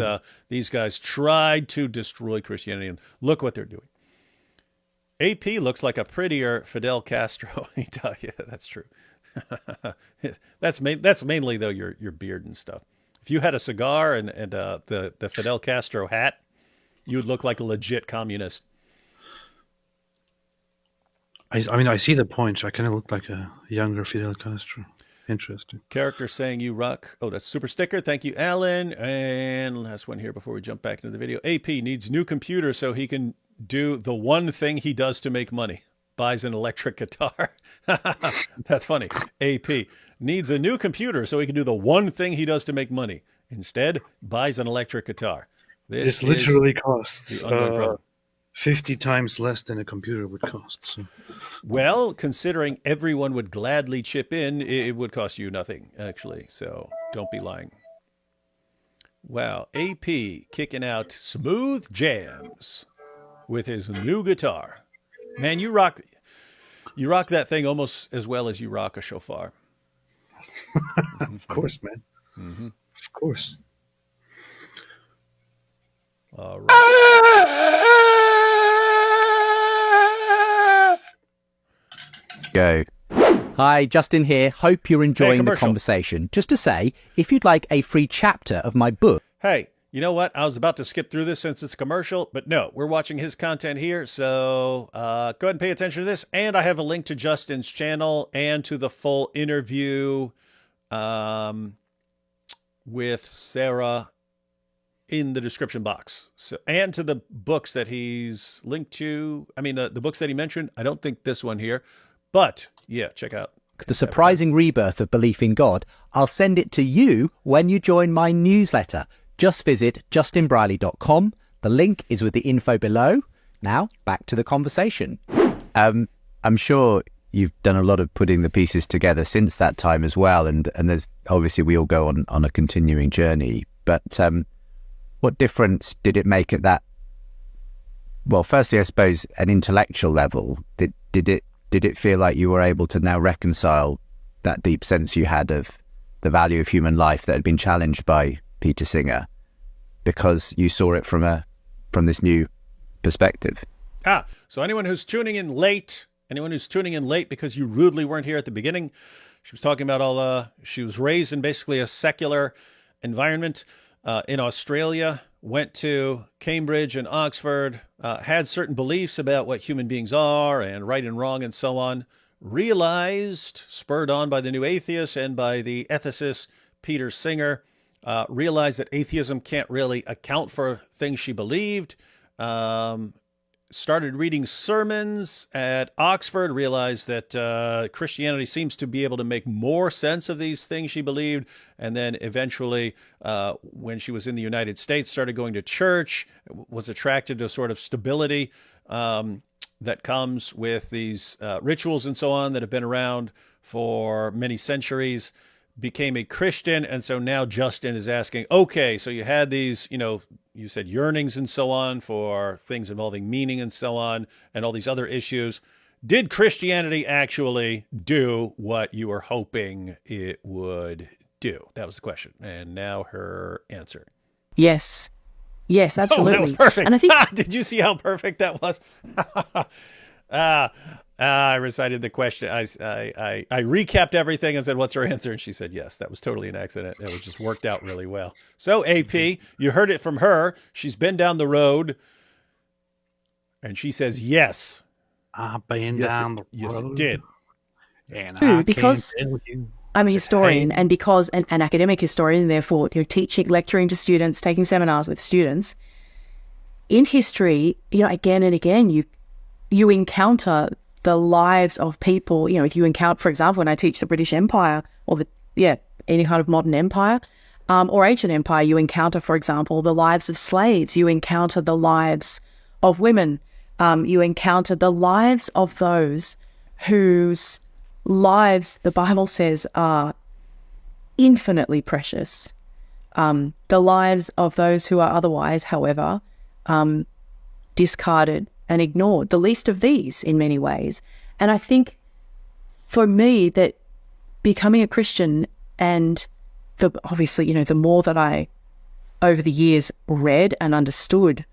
these guys tried to destroy Christianity, and look what they're doing. AP looks like a prettier Fidel Castro. Yeah, that's true. That's mainly though your beard and stuff. If you had a cigar and the Fidel Castro hat, you would look like a legit communist. I mean, I see the point. I kind of look like a younger Fidel Castro. Interesting. Character saying you rock. Oh, that's super sticker. Thank you, Alan. And last one here before we jump back into the video. AP needs new computer so he can do the one thing he does to make money. Buys an electric guitar. That's funny. AP needs a new computer so he can do the one thing he does to make money. Instead, buys an electric guitar. This literally costs 50 times less than a computer would cost. So. Well, considering everyone would gladly chip in, it would cost you nothing, actually. So don't be lying. Wow. AP kicking out smooth jams with his new guitar. Man, you rock that thing almost as well as you rock a shofar. Of course, man. Mm-hmm. Of course. All right. Go. Hi, Justin here. Hope you're enjoying the conversation. Just to say, if you'd like a free chapter of my book. Hey, You know what? I was about to skip through this since it's commercial, but no, we're watching his content here. So go ahead and pay attention to this. And I have a link to Justin's channel and to the full interview with Sarah in the description box. So, and to the books that he's linked to. I mean, the books that he mentioned. I don't think this one here, but yeah, check out The Surprising Rebirth of Belief in God. I'll send it to you when you join my newsletter. Just visit justinbriley.com. The link is with the info below. Now, back to the conversation. I'm sure you've done a lot of putting the pieces together since that time as well. And there's obviously we all go on a continuing journey. But what difference did it make at that? Well, firstly, I suppose an intellectual level. Did it feel like you were able to now reconcile that deep sense you had of the value of human life that had been challenged by Peter Singer, because you saw it from this new perspective? So anyone who's tuning in late because you rudely weren't here at the beginning, she was talking about she was raised in basically a secular environment in Australia, went to Cambridge and Oxford, had certain beliefs about what human beings are and right and wrong and so on, realized, spurred on by the new atheists and by the ethicist Peter Singer, realized that atheism can't really account for things she believed, started reading sermons at Oxford, realized that Christianity seems to be able to make more sense of these things she believed, and then eventually, when she was in the United States, started going to church, was attracted to sort of stability that comes with these rituals and so on that have been around for many centuries, became a Christian. And so now Justin is asking, okay, so you had these, you said yearnings and so on for things involving meaning and so on, and all these other issues. Did Christianity actually do what you were hoping it would do? That was the question. And now her answer. Yes. Yes, absolutely. Oh, that was perfect. And I think did you see how perfect that was? I recited the question. I recapped everything and said, what's her answer? And she said, yes. That was totally an accident. It was just worked out really well. So, AP, you heard it from her. She's been down the road. And she says, yes. I've been down the road. Yes, it did. And true, because I'm a historian, and because an academic historian, therefore, you're teaching, lecturing to students, taking seminars with students. In history, again and again, you encounter the lives of people. If you encounter, for example, when I teach the British Empire or any kind of modern empire or ancient empire, you encounter, for example, the lives of slaves. You encounter the lives of women. You encounter the lives of those whose lives, the Bible says, are infinitely precious. The lives of those who are otherwise, however, discarded and ignored, the least of these in many ways. And I think for me that becoming a Christian and obviously, the more that I over the years read and understood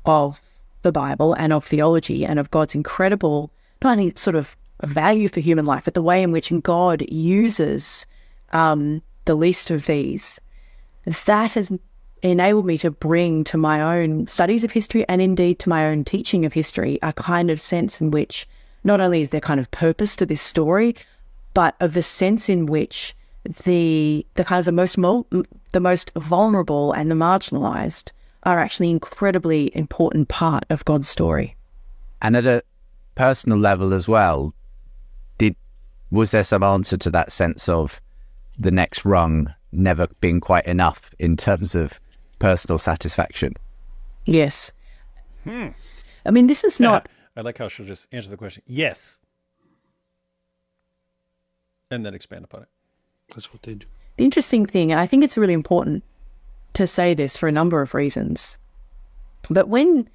of the Bible and of theology and of God's incredible, not only sort of value for human life, but the way in which God uses the least of these, that has enabled me to bring to my own studies of history and indeed to my own teaching of history a kind of sense in which not only is there kind of purpose to this story, but of the sense in which the kind of the most vulnerable and the marginalized are actually incredibly important part of God's story. And at a personal level as well, was there some answer to that sense of the next rung never being quite enough in terms of personal satisfaction? Yes. I mean, this is not... I like how she'll just answer the question, yes. And then expand upon it. That's what they do. The interesting thing, and I think it's really important to say this for a number of reasons, but when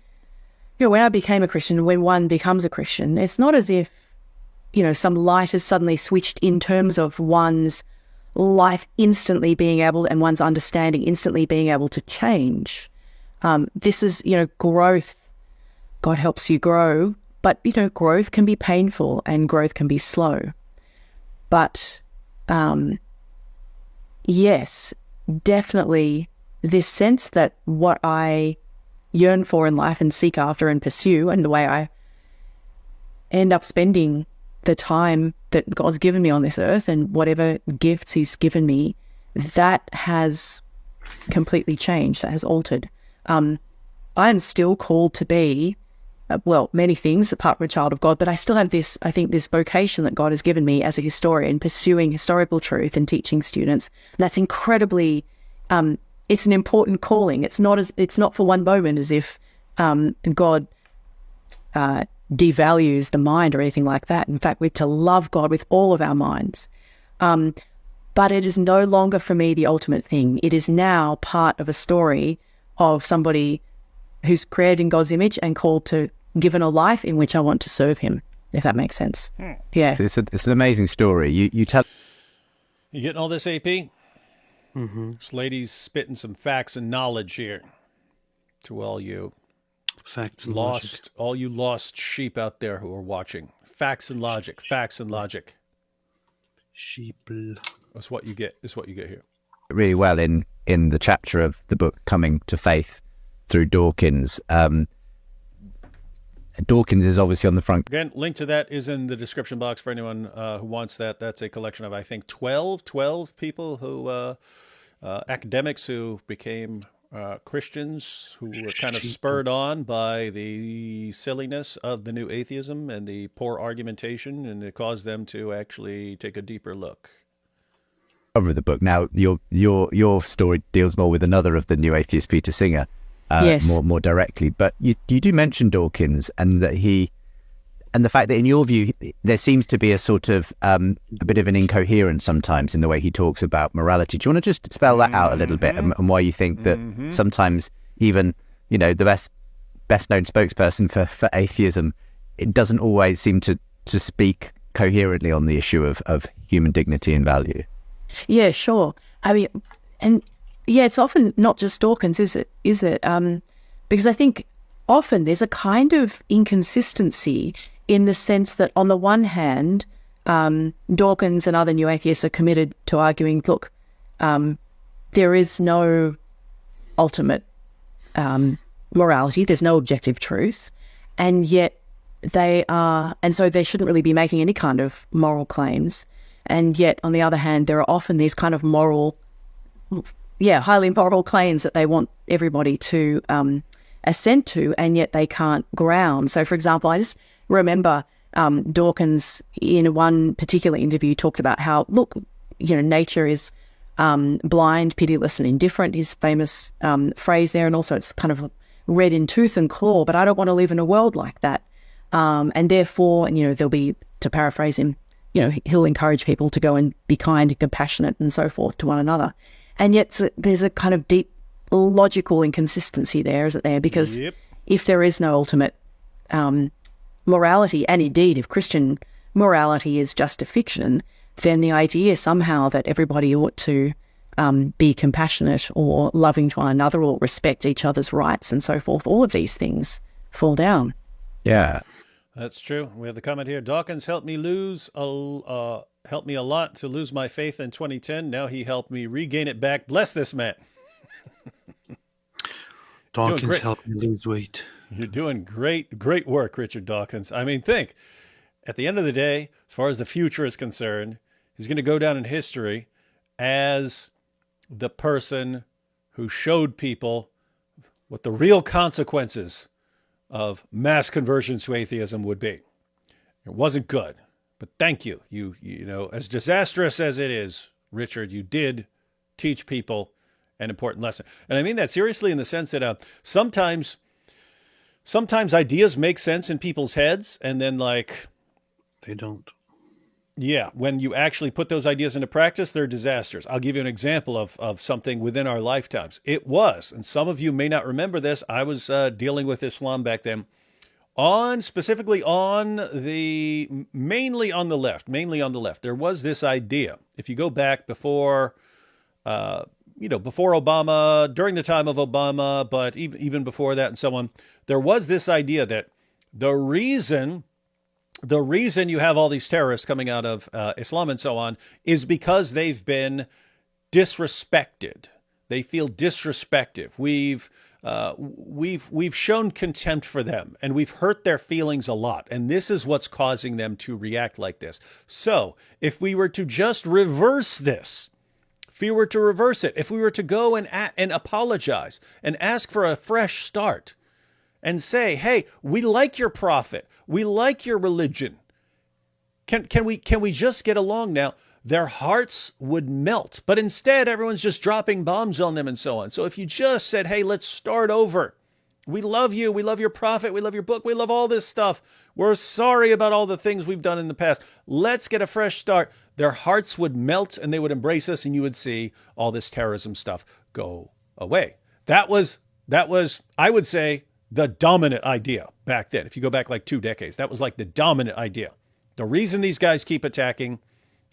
I became a Christian, when one becomes a Christian, it's not as if, some light has suddenly switched in terms of one's life instantly being able, and one's understanding instantly being able to change. This is, growth. God helps you grow, but, growth can be painful and growth can be slow. But, yes, definitely this sense that what I yearn for in life and seek after and pursue, and the way I end up spending the time that God's given me on this earth and whatever gifts he's given me, that has completely changed, that has altered. I am still called to be, many things apart from a child of God, but I still have this, I think, this vocation that God has given me as a historian, pursuing historical truth and teaching students. That's incredibly, it's an important calling. It's not for one moment as if God devalues the mind or anything like that. In fact, we're to love God with all of our minds. But it is no longer for me the ultimate thing. It is now part of a story of somebody who's created in God's image and called to, given a life in which I want to serve him, if that makes sense. Yeah. So it's an amazing story. You tell... You getting all this, AP? This lady's spitting some facts and knowledge here to all you Facts and logic. all you lost sheep out there who are watching. Facts and logic. Facts and logic. Sheeple. That's what you get. Is what you get here. Really well in the chapter of the book Coming to Faith through Dawkins. Dawkins is obviously on the front. Again, link to that is in the description box for anyone who wants that. That's a collection of, I think, 12 people who, academics who became Christians, who were kind of spurred on by the silliness of the new atheism and the poor argumentation, and it caused them to actually take a deeper look. Cover of the book. Now, your story deals more with another of the new atheists, Peter Singer, Yes. more directly. But you do mention Dawkins, and that and the fact that in your view there seems to be a sort of a bit of an incoherence sometimes in the way he talks about morality. Do you want to just spell that out a little bit, and why you think that sometimes even the best known spokesperson for atheism, it doesn't always seem to speak coherently on the issue of human dignity and value? Yeah, sure. I mean, and yeah, it's often not just Dawkins, is it? Because I think often there's a kind of inconsistency in the sense that on the one hand, Dawkins and other new atheists are committed to arguing, look, there is no ultimate morality, there's no objective truth, and yet and so they shouldn't really be making any kind of moral claims. And yet, on the other hand, there are often these kind of highly moral claims that they want everybody to assent to, and yet they can't ground. So, for example, I just remember Dawkins in one particular interview talked about how, look, nature is blind, pitiless, and indifferent, his famous phrase there, and also it's kind of red in tooth and claw, but I don't want to live in a world like that. And therefore, there'll be, to paraphrase him, he'll encourage people to go and be kind and compassionate and so forth to one another. And yet there's a kind of deep logical inconsistency there, isn't there? Because if there is no ultimate morality, and indeed if Christian morality is just a fiction, then the idea somehow that everybody ought to be compassionate or loving to one another or respect each other's rights and so forth, all of these things fall down. Yeah. That's true. We have the comment here. Dawkins helped me a lot to lose my faith in 2010. Now he helped me regain it back. Bless this man. Dawkins helped me lose weight. You're doing great work, Richard Dawkins. I mean, think, at the end of the day, as far as the future is concerned, he's going to go down in history as the person who showed people what the real consequences of mass conversions to atheism would be. It wasn't good, but thank you. You as disastrous as it is, Richard, you did teach people an important lesson. And I mean that seriously in the sense that sometimes ideas make sense in people's heads, and then they don't. Yeah, when you actually put those ideas into practice, they're disasters. I'll give you an example of something within our lifetimes. It was, and some of you may not remember this, I was dealing with Islam back then, mainly on the left. There was this idea. If you go back before Obama, during the time of Obama, but even before that and so on, there was this idea that the reason you have all these terrorists coming out of Islam and so on is because they've been disrespected. They feel disrespected. We've shown contempt for them, and we've hurt their feelings a lot. And this is what's causing them to react like this. So if we were to just reverse this, if we were to reverse it, if we were to go and apologize and ask for a fresh start and say, hey, we like your prophet. We like your religion. Can we just get along now? Their hearts would melt. But instead, everyone's just dropping bombs on them and so on. So if you just said, hey, let's start over. We love you. We love your prophet. We love your book. We love all this stuff. We're sorry about all the things we've done in the past. Let's get a fresh start. Their hearts would melt and they would embrace us, and you would see all this terrorism stuff go away. That was, I would say, the dominant idea back then. If you go back like 2 decades, that was like the dominant idea. The reason these guys keep attacking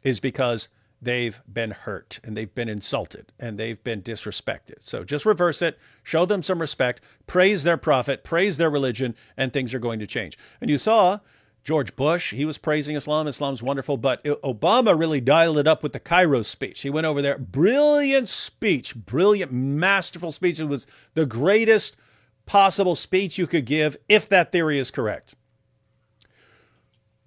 is because they've been hurt and they've been insulted and they've been disrespected. So just reverse it, show them some respect, praise their prophet, praise their religion, and things are going to change. And you saw George Bush, he was praising Islam. Islam's wonderful, but Obama really dialed it up with the Cairo speech. He went over there, brilliant speech, brilliant, masterful speech. It was the greatest possible speech you could give if that theory is correct.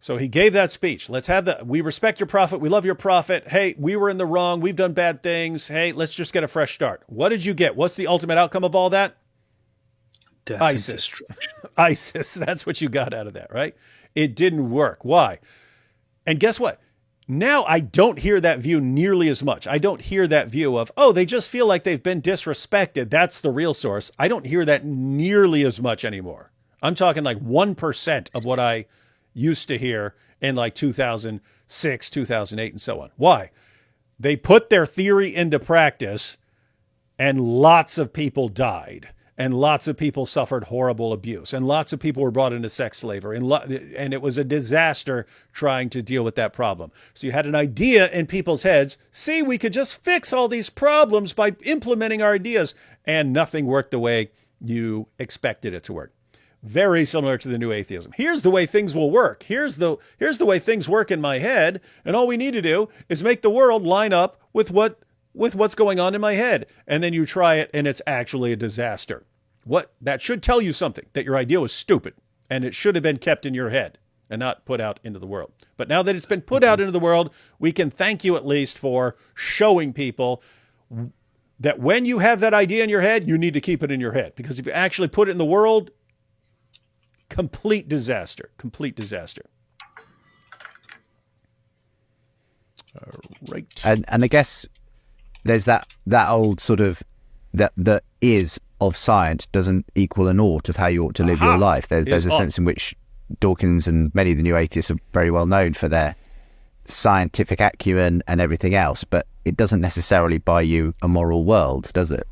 So he gave that speech. Let's have that. We respect your prophet. We love your prophet. Hey, we were in the wrong. We've done bad things. Hey, let's just get a fresh start. What did you get? What's the ultimate outcome of all that? Death ISIS. ISIS. That's what you got out of that, right? It didn't work. Why? And guess what? Now I don't hear that view nearly as much. I don't hear that view of, oh, they just feel like they've been disrespected. That's the real source. I don't hear that nearly as much anymore. I'm talking like 1% of what I used to hear in like 2006, 2008, and so on. Why? They put their theory into practice and lots of people died and lots of people suffered horrible abuse and lots of people were brought into sex slavery and it was a disaster trying to deal with that problem. So you had an idea in people's heads, see, we could just fix all these problems by implementing our ideas, and nothing worked the way you expected it to work. Very similar to the new atheism. Here's the way things will work. Here's the way things work in my head. And all we need to do is make the world line up with what's going on in my head. And then you try it and it's actually a disaster. That should tell you something, that your idea was stupid and it should have been kept in your head and not put out into the world. But now that it's been put out into the world, we can thank you at least for showing people that when you have that idea in your head, you need to keep it in your head. Because if you actually put it in the world, complete disaster. All right. And I guess there's that old sort of that is of science doesn't equal an ought of how you ought to live your life. There's a sense in which Dawkins and many of the new atheists are very well known for their scientific acumen and everything else, but it doesn't necessarily buy you a moral world, does it?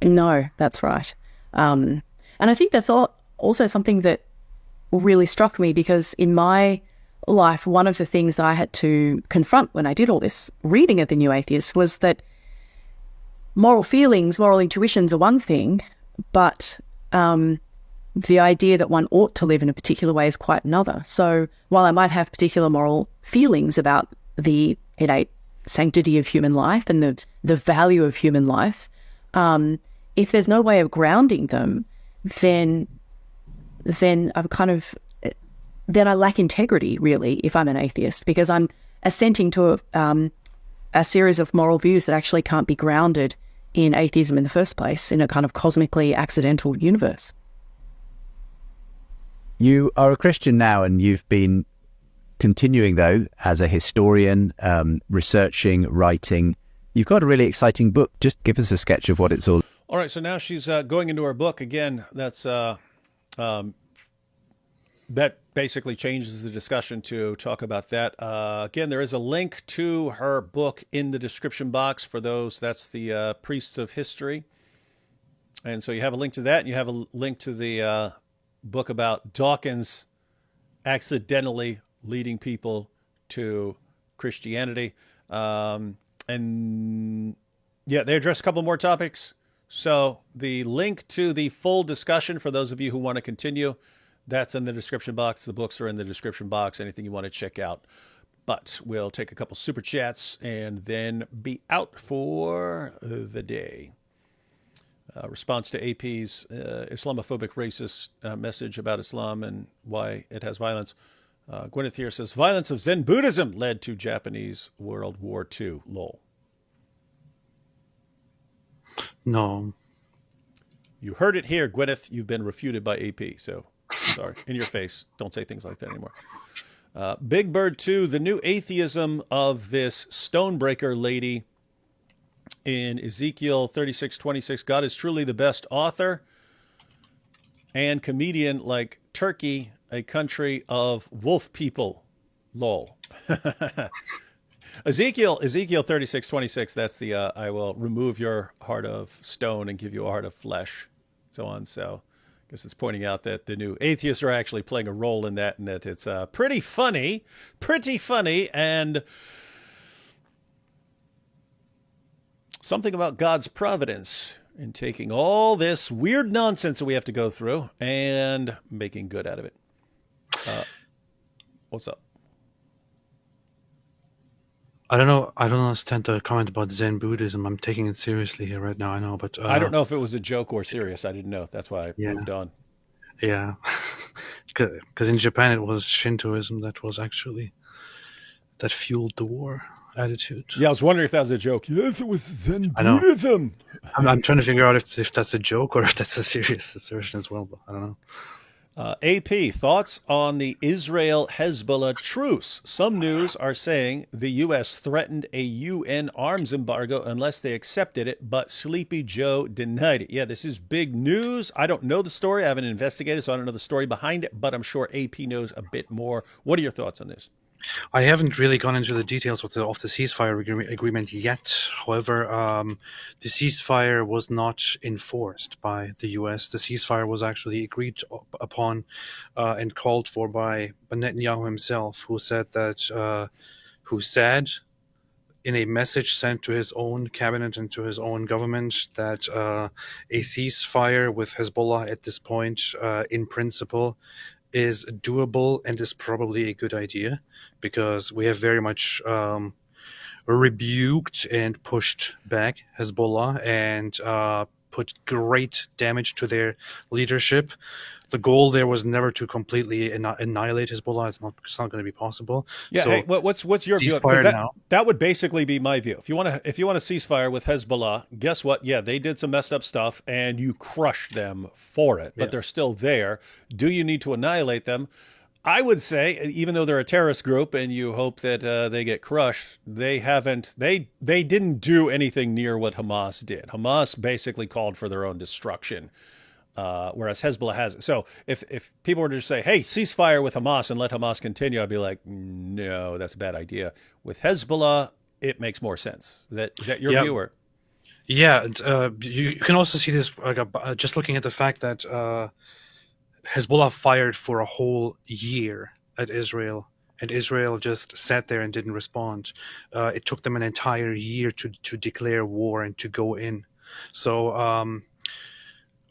No, that's right. And I think that's also something that really struck me, because in my life, one of the things that I had to confront when I did all this reading of the new atheists was that moral feelings, moral intuitions are one thing, but the idea that one ought to live in a particular way is quite another. So while I might have particular moral feelings about the innate sanctity of human life and the value of human life, if there's no way of grounding them, then I lack integrity, really, if I'm an atheist, because I'm assenting to a series of moral views that actually can't be grounded in atheism in the first place, in a kind of cosmically accidental universe. You are a Christian now, and you've been continuing, though, as a historian, researching, writing. You've got a really exciting book. Just give us a sketch of what it's all. All right, so now she's going into her book. Again, that basically changes the discussion to talk about that. Again, there is a link to her book in the description box for those. That's the Priests of History. And so you have a link to that, and you have a link to the book about Dawkins accidentally leading people to Christianity. And yeah, they address a couple more topics. So the link to the full discussion for those of you who want to continue, that's in the description box. The books are in the description box. Anything you want to check out. But we'll take a couple super chats and then be out for the day. Response to AP's Islamophobic racist message about Islam and why it has violence. Gwyneth here says, violence of Zen Buddhism led to Japanese World War II. Lol. No. You heard it here, Gwyneth. You've been refuted by AP. So, sorry. In your face. Don't say things like that anymore. Big Bird 2, the new atheism of this Stonebreaker lady in Ezekiel 36:26. God is truly the best author and comedian like Turkey, a country of wolf people. Lol. Ezekiel 36:26. That's the I will remove your heart of stone and give you a heart of flesh, so on. So I guess it's pointing out that the new atheists are actually playing a role in that, and that it's pretty funny, and something about God's providence in taking all this weird nonsense that we have to go through and making good out of it. What's up? I don't know. I don't understand the comment about Zen Buddhism. I'm taking it seriously here right now. I know, but I don't know if it was a joke or serious. I didn't know. That's why I moved on. Yeah, because in Japan it was Shintoism that fueled the war attitude. Yeah, I was wondering if that was a joke. Yes, it was Zen Buddhism. I'm trying to figure out if that's a joke or if that's a serious assertion as well. But I don't know. AP, thoughts on the Israel-Hezbollah truce? Some news are saying the U.S. threatened a UN arms embargo unless they accepted it, but Sleepy Joe denied it. Yeah, this is big news. I don't know the story. I haven't investigated, so I don't know the story behind it, but I'm sure AP knows a bit more. What are your thoughts on this? I haven't really gone into the details of the ceasefire agreement yet. However, the ceasefire was not enforced by the U.S. The ceasefire was actually agreed upon and called for by Netanyahu himself, who said in a message sent to his own cabinet and to his own government that a ceasefire with Hezbollah at this point, in principle, is doable and is probably a good idea, because we have very much rebuked and pushed back Hezbollah and put great damage to their leadership. The goal there was never to completely annihilate Hezbollah. It's not going to be possible. Yeah. So, hey, what's your view? That would basically be my view. If you want a ceasefire with Hezbollah, guess what? Yeah, they did some messed up stuff, and you crushed them for it, but they're still there. Do you need to annihilate them? I would say, even though they're a terrorist group, and you hope that they get crushed, they haven't. They didn't do anything near what Hamas did. Hamas basically called for their own destruction. Whereas Hezbollah has it. So if people were to say, hey, ceasefire with Hamas and let Hamas continue, I'd be like, no, that's a bad idea. With Hezbollah, it makes more sense. Is that your view? Or? Yeah, you can also see this just looking at the fact that Hezbollah fired for a whole year at Israel, and Israel just sat there and didn't respond. It took them an entire year to declare war and to go in. So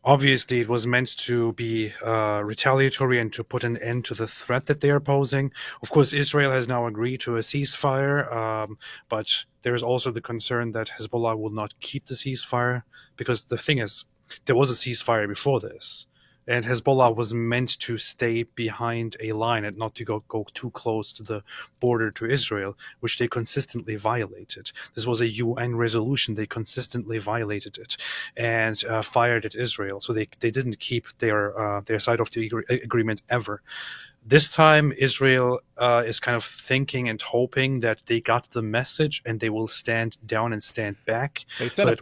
obviously, it was meant to be retaliatory and to put an end to the threat that they are posing. Of course, Israel has now agreed to a ceasefire, but there is also the concern that Hezbollah will not keep the ceasefire, because the thing is, there was a ceasefire before this, and Hezbollah was meant to stay behind a line and not to go too close to the border to Israel, which they consistently violated. This was a UN resolution. They consistently violated it and fired at Israel. So they didn't keep their side of the agreement ever. This time, Israel is kind of thinking and hoping that they got the message and they will stand down and stand back. They sent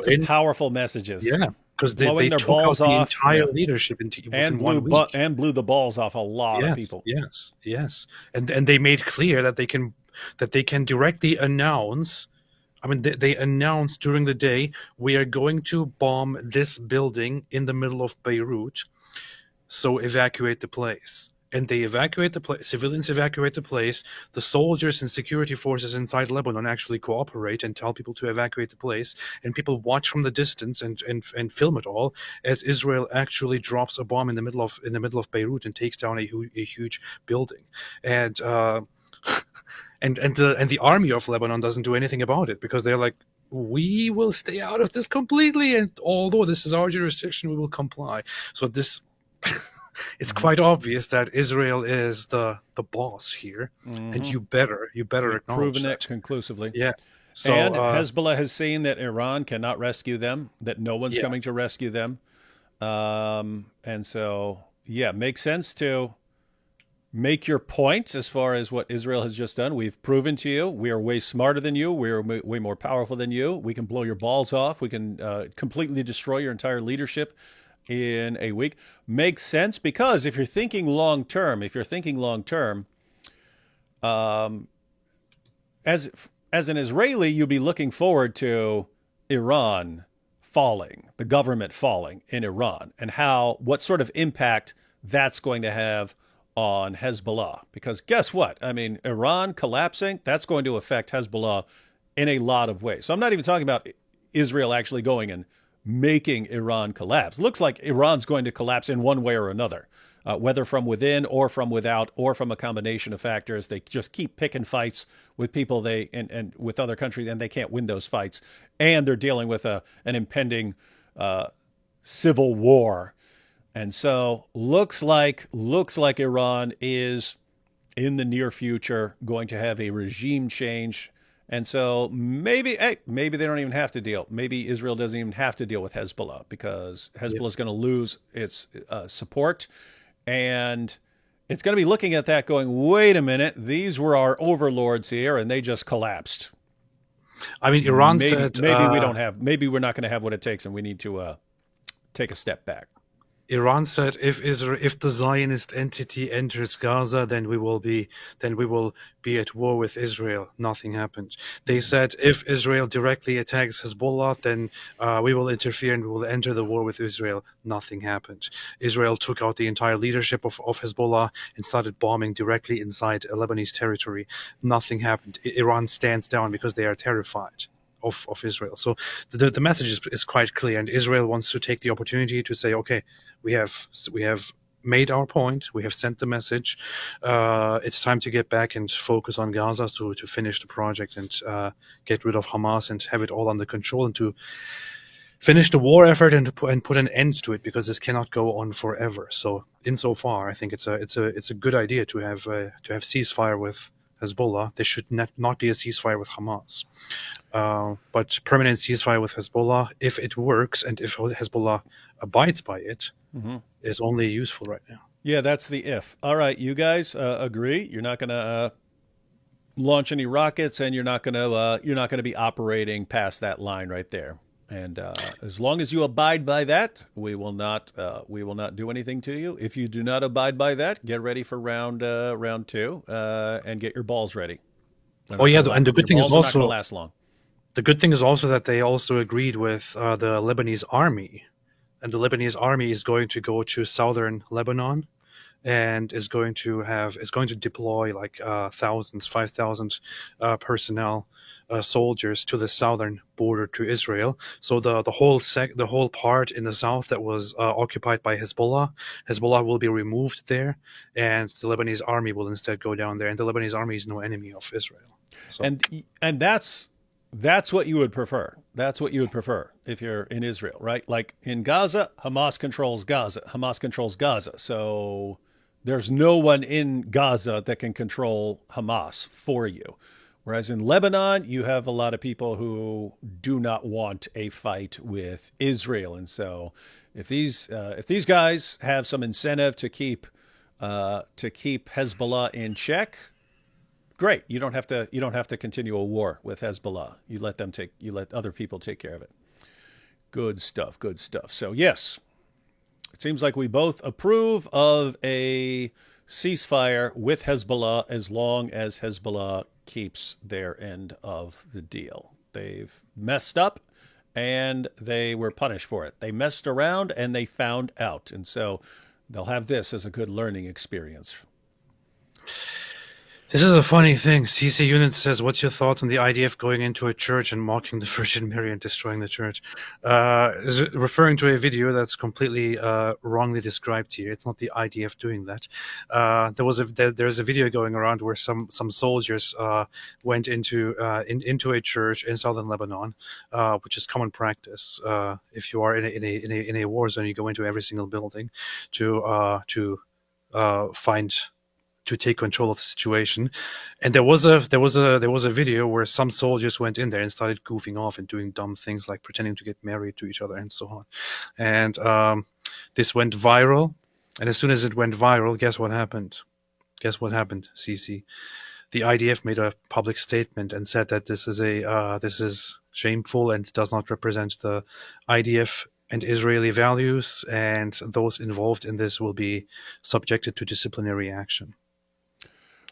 some powerful messages. Yeah. Because they took out the entire leadership and blew the balls off a lot of people. Yes, and they made clear that they can directly announce. I mean, they announced during the day, we are going to bomb this building in the middle of Beirut, so evacuate the place. And they evacuate the place. Civilians evacuate the place. The soldiers and security forces inside Lebanon actually cooperate and tell people to evacuate the place. And people watch from the distance and film it all as Israel actually drops a bomb in the middle of Beirut and takes down a huge building. And And the army of Lebanon doesn't do anything about it because they're like, we will stay out of this completely, and although this is our jurisdiction, we will comply. So this, it's quite obvious that Israel is the boss here, and you better acknowledge Proven that. it conclusively. Yeah. So And Hezbollah has seen that Iran cannot rescue them, that no one's Yeah. coming to rescue them. And so, yeah, makes sense to make your point as far as what Israel has just done. We've proven to you we are way smarter than you. We are way more powerful than you. We can blow your balls off. We can completely destroy your entire leadership in a week. Makes sense because if you're thinking long term, as an Israeli, you'd be looking forward to Iran falling, the government falling in Iran, and what sort of impact that's going to have on Hezbollah. Because guess what? I mean, Iran collapsing, that's going to affect Hezbollah in a lot of ways. So I'm not even talking about Israel actually going and making Iran collapse. Looks like Iran's going to collapse in one way or another, whether from within or from without or from a combination of factors. They just keep picking fights with people and with other countries, and they can't win those fights. And they're dealing with an impending civil war. And so looks like Iran is in the near future going to have a regime change. And so maybe they don't even have to deal. Maybe Israel doesn't even have to deal with Hezbollah because Hezbollah is going to lose its support. And it's going to be looking at that going, wait a minute, these were our overlords here and they just collapsed. I mean, Iran said maybe we're not going to have what it takes and we need to take a step back. Iran said if the Zionist entity enters Gaza, then we will be at war with Israel. Nothing happened. They said if Israel directly attacks Hezbollah, then we will interfere and we will enter the war with Israel. Nothing happened. Israel took out the entire leadership of Hezbollah and started bombing directly inside Lebanese territory. Nothing happened. Iran stands down because they are terrified of Israel. So the message is quite clear, and Israel wants to take the opportunity to say, okay, we have made our point, we have sent the message, it's time to get back and focus on Gaza to finish the project and get rid of Hamas and have it all under control and to finish the war effort and put an end to it, because this cannot go on forever. So insofar, I think it's a good idea to have ceasefire with Hezbollah. There should not be a ceasefire with Hamas. But permanent ceasefire with Hezbollah, if it works and if Hezbollah abides by it, is only useful right now. Yeah, that's the if. All right, you guys agree? You're not going to launch any rockets, and you're not going to be operating past that line right there. And as long as you abide by that, we will not do anything to you. If you do not abide by that, get ready for round two and get your balls ready. And the good thing is also not going to last long. The good thing is also that they also agreed with the Lebanese army, and the Lebanese army is going to go to southern Lebanon, and is going to deploy like 5,000 personnel, soldiers to the southern border to Israel. So the whole part in the south that was occupied by Hezbollah will be removed there, and the Lebanese army will instead go down there. And the Lebanese army is no enemy of Israel. So. And that's what you would prefer. That's what you would prefer if you're in Israel, right? Like in Gaza, Hamas controls Gaza. So there's no one in Gaza that can control Hamas for you. Whereas in Lebanon, you have a lot of people who do not want a fight with Israel. And so if these guys have some incentive to keep Hezbollah in check, great. You don't have to continue a war with Hezbollah. You let other people take care of it. Good stuff. So yes, it seems like we both approve of a ceasefire with Hezbollah as long as Hezbollah keeps their end of the deal. They've messed up and they were punished for it. They messed around and they found out. And so they'll have this as a good learning experience. This is a funny thing. CC Unit says, what's your thoughts on the IDF going into a church and mocking the Virgin Mary and destroying the church? Is it referring to a video that's completely wrongly described here. It's not the IDF doing that. There's a video going around where some soldiers went into a church in southern Lebanon, which is common practice. If you are in a war zone, you go into every single building to take control of the situation. And there was a video where some soldiers went in there and started goofing off and doing dumb things like pretending to get married to each other and so on. And this went viral. And as soon as it went viral, guess what happened? CC? The IDF made a public statement and said that this is shameful and does not represent the IDF and Israeli values, and those involved in this will be subjected to disciplinary action.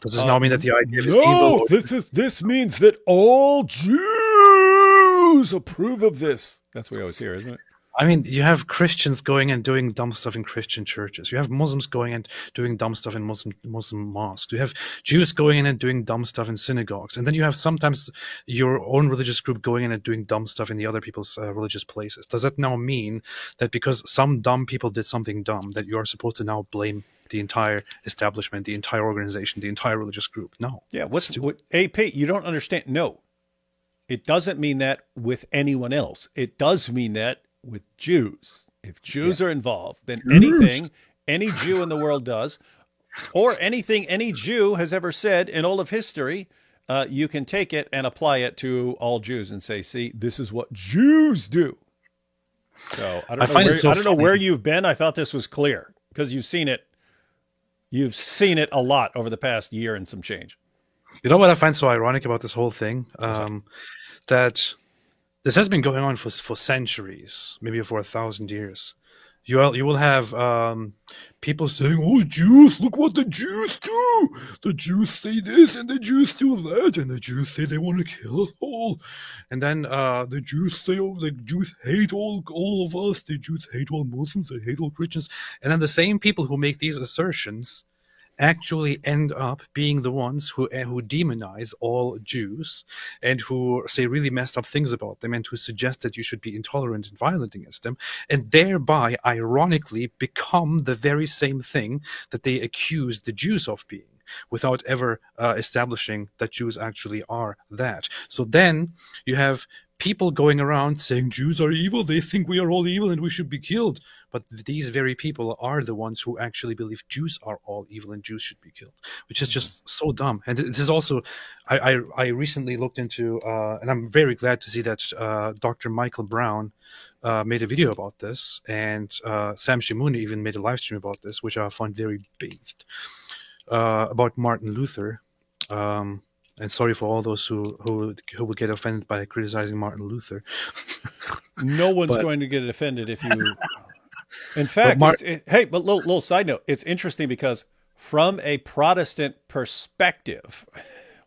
Does this now mean that the IDF is evil? No, this means that all Jews approve of this. That's what we always hear, isn't it? I mean, you have Christians going and doing dumb stuff in Christian churches. You have Muslims going and doing dumb stuff in Muslim mosques. You have Jews going in and doing dumb stuff in synagogues. And then you have sometimes your own religious group going in and doing dumb stuff in the other people's religious places. Does that now mean that because some dumb people did something dumb, that you are supposed to now blame the entire establishment, the entire organization, the entire religious group? No. Yeah, what AP, you don't understand. No, it doesn't mean that with anyone else. It does mean that with Jews. If Jews are involved, then anything any Jew in the world does, or anything any Jew has ever said in all of history, you can take it and apply it to all Jews and say, see, this is what Jews do. So I don't know where you've been. I thought this was clear because you've seen it. You've seen it a lot over the past year and some change. You know what I find so ironic about this whole thing? That this has been going on for centuries, maybe for 1,000 years. You will have people saying, "Oh, Jews! Look what the Jews do! The Jews say this, and the Jews do that, and the Jews say they want to kill us all." And then the Jews say, "Oh, the Jews hate all of us. The Jews hate all Muslims. They hate all Christians." And then the same people who make these assertions actually end up being the ones who demonize all Jews and who say really messed up things about them and who suggest that you should be intolerant and violent against them, and thereby ironically become the very same thing that they accuse the Jews of being, without ever establishing that Jews actually are that. So then you have people going around saying Jews are evil, they think we are all evil and we should be killed. But these very people are the ones who actually believe Jews are all evil and Jews should be killed, which is just so dumb. And this is also, I recently looked into, and I'm very glad to see that Dr. Michael Brown made a video about this, and Sam Shimoni even made a live stream about this, which I found very based, about Martin Luther. And sorry for all those who would get offended by criticizing Martin Luther. No one's going to get offended if you. In fact, but little side note. It's interesting because from a Protestant perspective,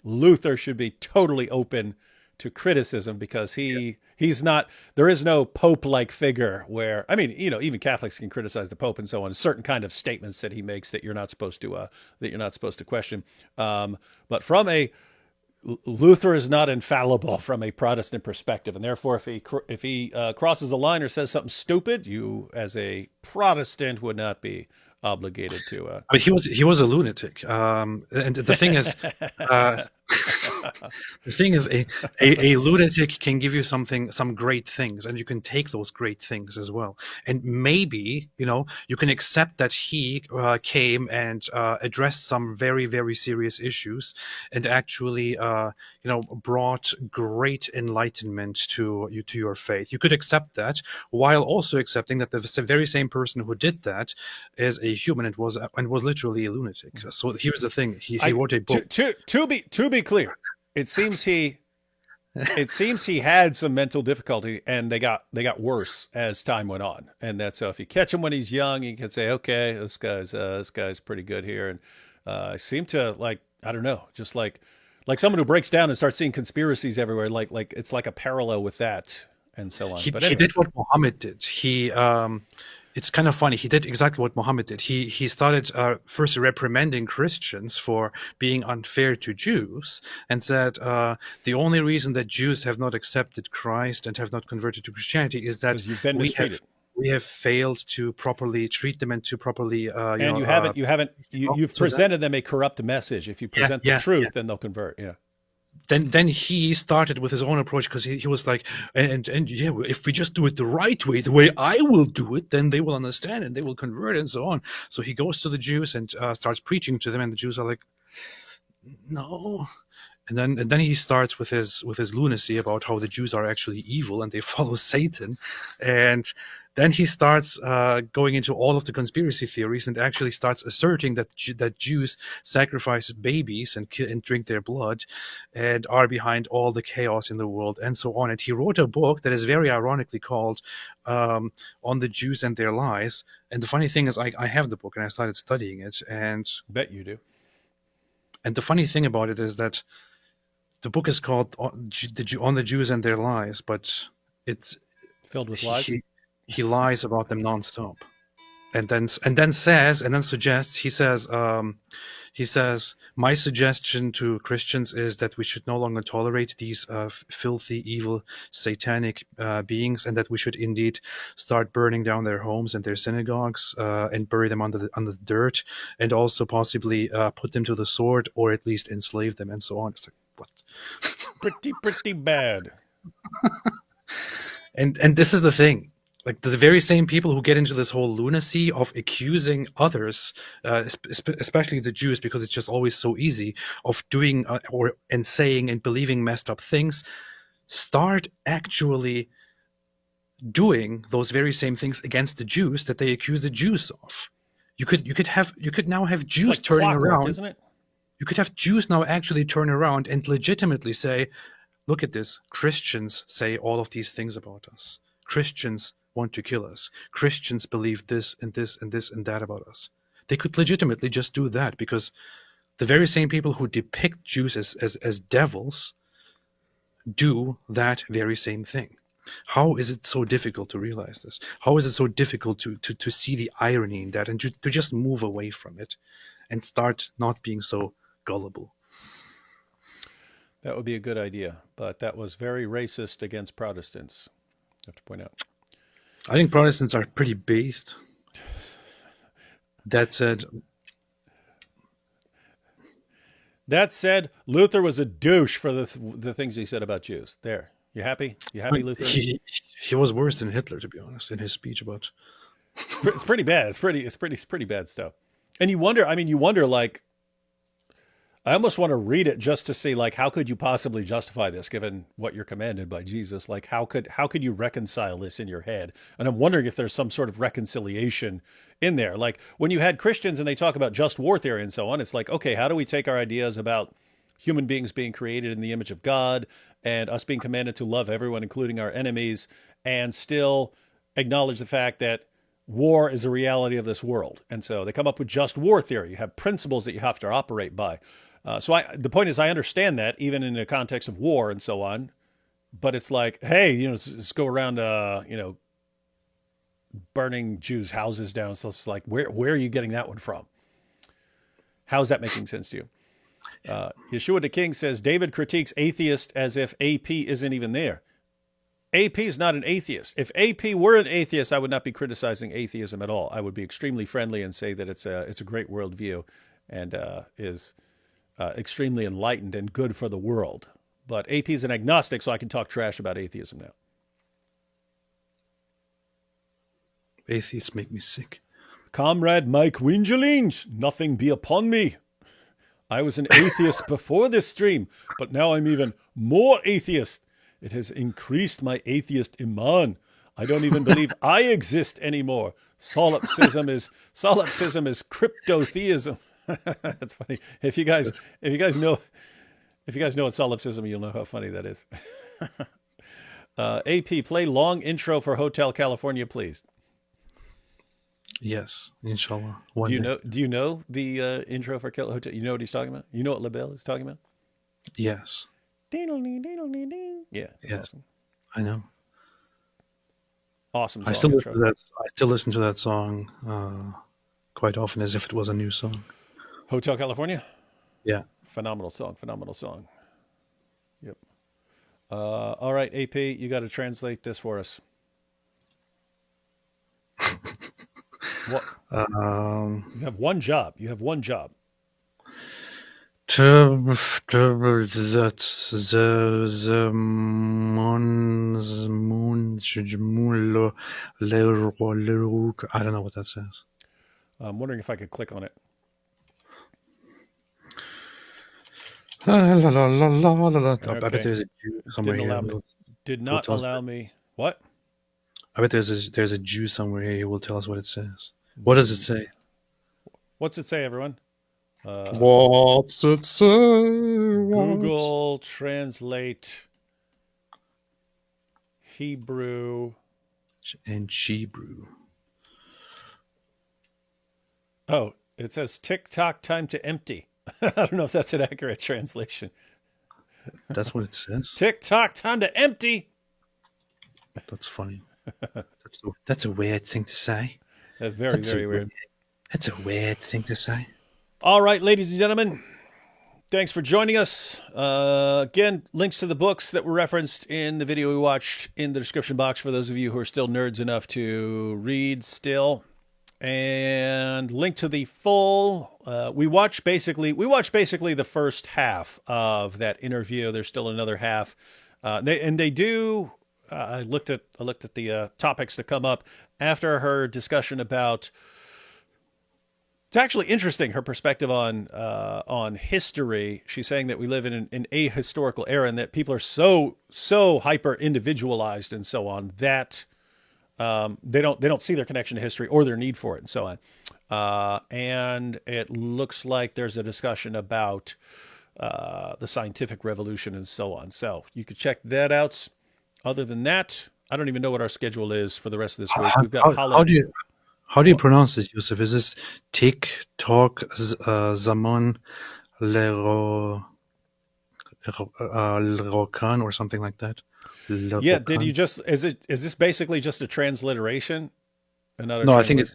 Luther should be totally open to criticism because he's not. There is no Pope-like figure where, I mean, even Catholics can criticize the Pope and so on. Certain kind of statements that he makes that you're not supposed to question. But from a Luther is not infallible from a Protestant perspective, and therefore, if he crosses a line or says something stupid, you, as a Protestant, would not be obligated to. But he was a lunatic, and the thing is, a lunatic can give you some great things, and you can take those great things as well. And maybe you can accept that he came and addressed some very, very serious issues, and actually brought great enlightenment to your faith. You could accept that while also accepting that the very same person who did that is a human and was literally a lunatic. So here's the thing: he wrote a book. To be clear, it seems he had some mental difficulty, and they got worse as time went on. And that's so if you catch him when he's young, you can say, okay, this guy's pretty good here. And I seem to I don't know, just like someone who breaks down and starts seeing conspiracies everywhere. Like it's like a parallel with that. And so on. He did what Muhammad did. it's kind of funny. He did exactly what Muhammad did. He started first reprimanding Christians for being unfair to Jews, and said the only reason that Jews have not accepted Christ and have not converted to Christianity is that Because you've been we mistreated. have failed to properly treat them and to properly And you've presented them a corrupt message. If you present the truth, then they'll convert. Yeah. Then he started with his own approach, because he was like, and yeah, if we just do it the right way, the way I will do it, then they will understand and they will convert and so on. So he goes to the Jews and starts preaching to them, and the Jews are like, no. And then he starts with his lunacy about how the Jews are actually evil and they follow Satan, and then he starts going into all of the conspiracy theories and actually starts asserting that Jews sacrifice babies and drink their blood and are behind all the chaos in the world and so on. And he wrote a book that is very ironically called On the Jews and Their Lies. And the funny thing is, I have the book and I started studying it. And bet you do. And the funny thing about it is that the book is called On the Jews and Their Lies, but it's filled with lies. He lies about them nonstop, and then suggests. He says, my suggestion to Christians is that we should no longer tolerate these filthy, evil, satanic beings, and that we should indeed start burning down their homes and their synagogues and bury them under the dirt, and also possibly put them to the sword, or at least enslave them and so on. It's like, what? pretty bad. And this is the thing. Like, the very same people who get into this whole lunacy of accusing others, especially the Jews, because it's just always so easy, of doing and saying and believing messed up things, start actually doing those very same things against the Jews that they accuse the Jews of. You could now have Jews like turning around, isn't it? You could have Jews now actually turn around and legitimately say, look at this, Christians say all of these things about us. Christians want to kill us. Christians believe this and this and this and that about us. They could legitimately just do that, because the very same people who depict Jews as devils do that very same thing. How is it so difficult to realize this? How is it so difficult to see the irony in that, and to just move away from it and start not being so gullible? That would be a good idea, but that was very racist against Protestants, I have to point out. I think Protestants are pretty based. That said, Luther was a douche for the things he said about Jews. There. You happy? You happy, Luther? He was worse than Hitler, to be honest, in his speech about... It's pretty bad. It's pretty bad stuff. And you wonder, like, I almost want to read it just to see, like, how could you possibly justify this given what you're commanded by Jesus? Like, how could you reconcile this in your head? And I'm wondering if there's some sort of reconciliation in there. Like, when you had Christians and they talk about just war theory and so on, it's like, okay, how do we take our ideas about human beings being created in the image of God and us being commanded to love everyone, including our enemies, and still acknowledge the fact that war is a reality of this world? And so they come up with just war theory. You have principles that you have to operate by. The point is, I understand that even in the context of war and so on, but it's like, hey, let's go around, burning Jews' houses down. So it's like, where are you getting that one from? How is that making sense to you? Yeshua the King says, David critiques atheist as if AP isn't even there. AP is not an atheist. If AP were an atheist, I would not be criticizing atheism at all. I would be extremely friendly and say that it's a great worldview and is extremely enlightened and good for the world. But AP is an agnostic, so I can talk trash about atheism now. Atheists make me sick. Comrade Mike Wingelinge, nothing be upon me. I was an atheist before this stream, but now I'm even more atheist. It has increased my atheist iman. I don't even believe I exist anymore. Solipsism is cryptotheism. That's funny. If you guys know what solipsism, you'll know how funny that is. AP, play long intro for Hotel California, please. Yes, inshallah. Do you know the intro for Hotel? You know what he's talking about? You know what LaBelle is talking about? Yes. Yeah, that's awesome. I know. Awesome I song. still intro. listen to that. I still listen to that song quite often, as if it was a new song. Hotel California. Yeah. Phenomenal song. Phenomenal song. Yep. All right, AP, you got to translate this for us. What? You have one job. You have one job. That's the moon. I don't know what that says. I'm wondering if I could click on it. I bet Okay. there's a Jew somewhere Didn't here. allow me. Did not tell us allow me. What? I bet there's a Jew somewhere here who will tell us what it says. What does it say? What's it say, everyone? What's it say? Google Translate Hebrew. And Hebrew. Oh, it says tick-tock time to empty. I don't know if that's an accurate translation. That's what it says. Tick-tock time to empty. That's funny. That's a weird thing to say. That's very, very weird. That's a weird thing to say. All right, ladies and gentlemen, thanks for joining us. Again, links to the books that were referenced in the video we watched in the description box for those of you who are still nerds enough to read still. And link to the full. We watched basically the first half of that interview. There's still another half. They do. I looked at the topics that come up after her discussion about. It's actually interesting, her perspective on history. She's saying that we live in an ahistorical era and that people are so hyper individualized and so on that they don't see their connection to history or their need for it and so on. And it looks like there's a discussion about the scientific revolution and so on. So you could check that out. Other than that, I don't even know what our schedule is for the rest of this week. We've got How do you pronounce this, Yusuf? Is this Tik Tok Zaman Lerokan or something like that? Yeah, did you just is this basically just a transliteration? No, I think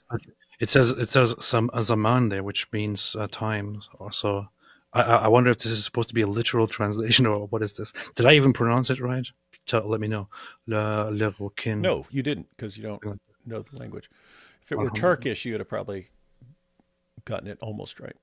it says some Zaman there, which means time. So I wonder if this is supposed to be a literal translation or what is this? Did I even pronounce it right? Let me know. Lerokin. No, you didn't, because you don't know the language. If it were Turkish, you would have probably gotten it almost right.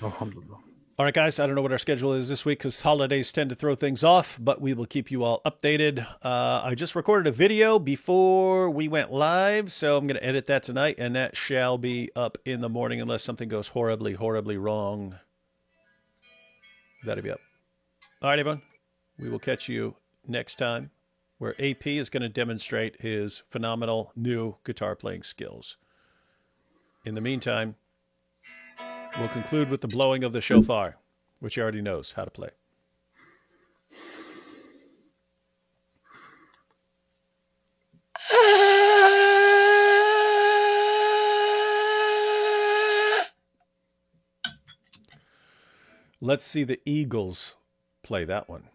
Alhamdulillah. All right, guys, I don't know what our schedule is this week because holidays tend to throw things off, but we will keep you all updated. I just recorded a video before we went live, so I'm going to edit that tonight, and that shall be up in the morning unless something goes horribly, horribly wrong. That'll be up. All right, everyone. We will catch you next time, where AP is going to demonstrate his phenomenal new guitar playing skills. In the meantime, we'll conclude with the blowing of the shofar, which he already knows how to play. Let's see the Eagles play that one.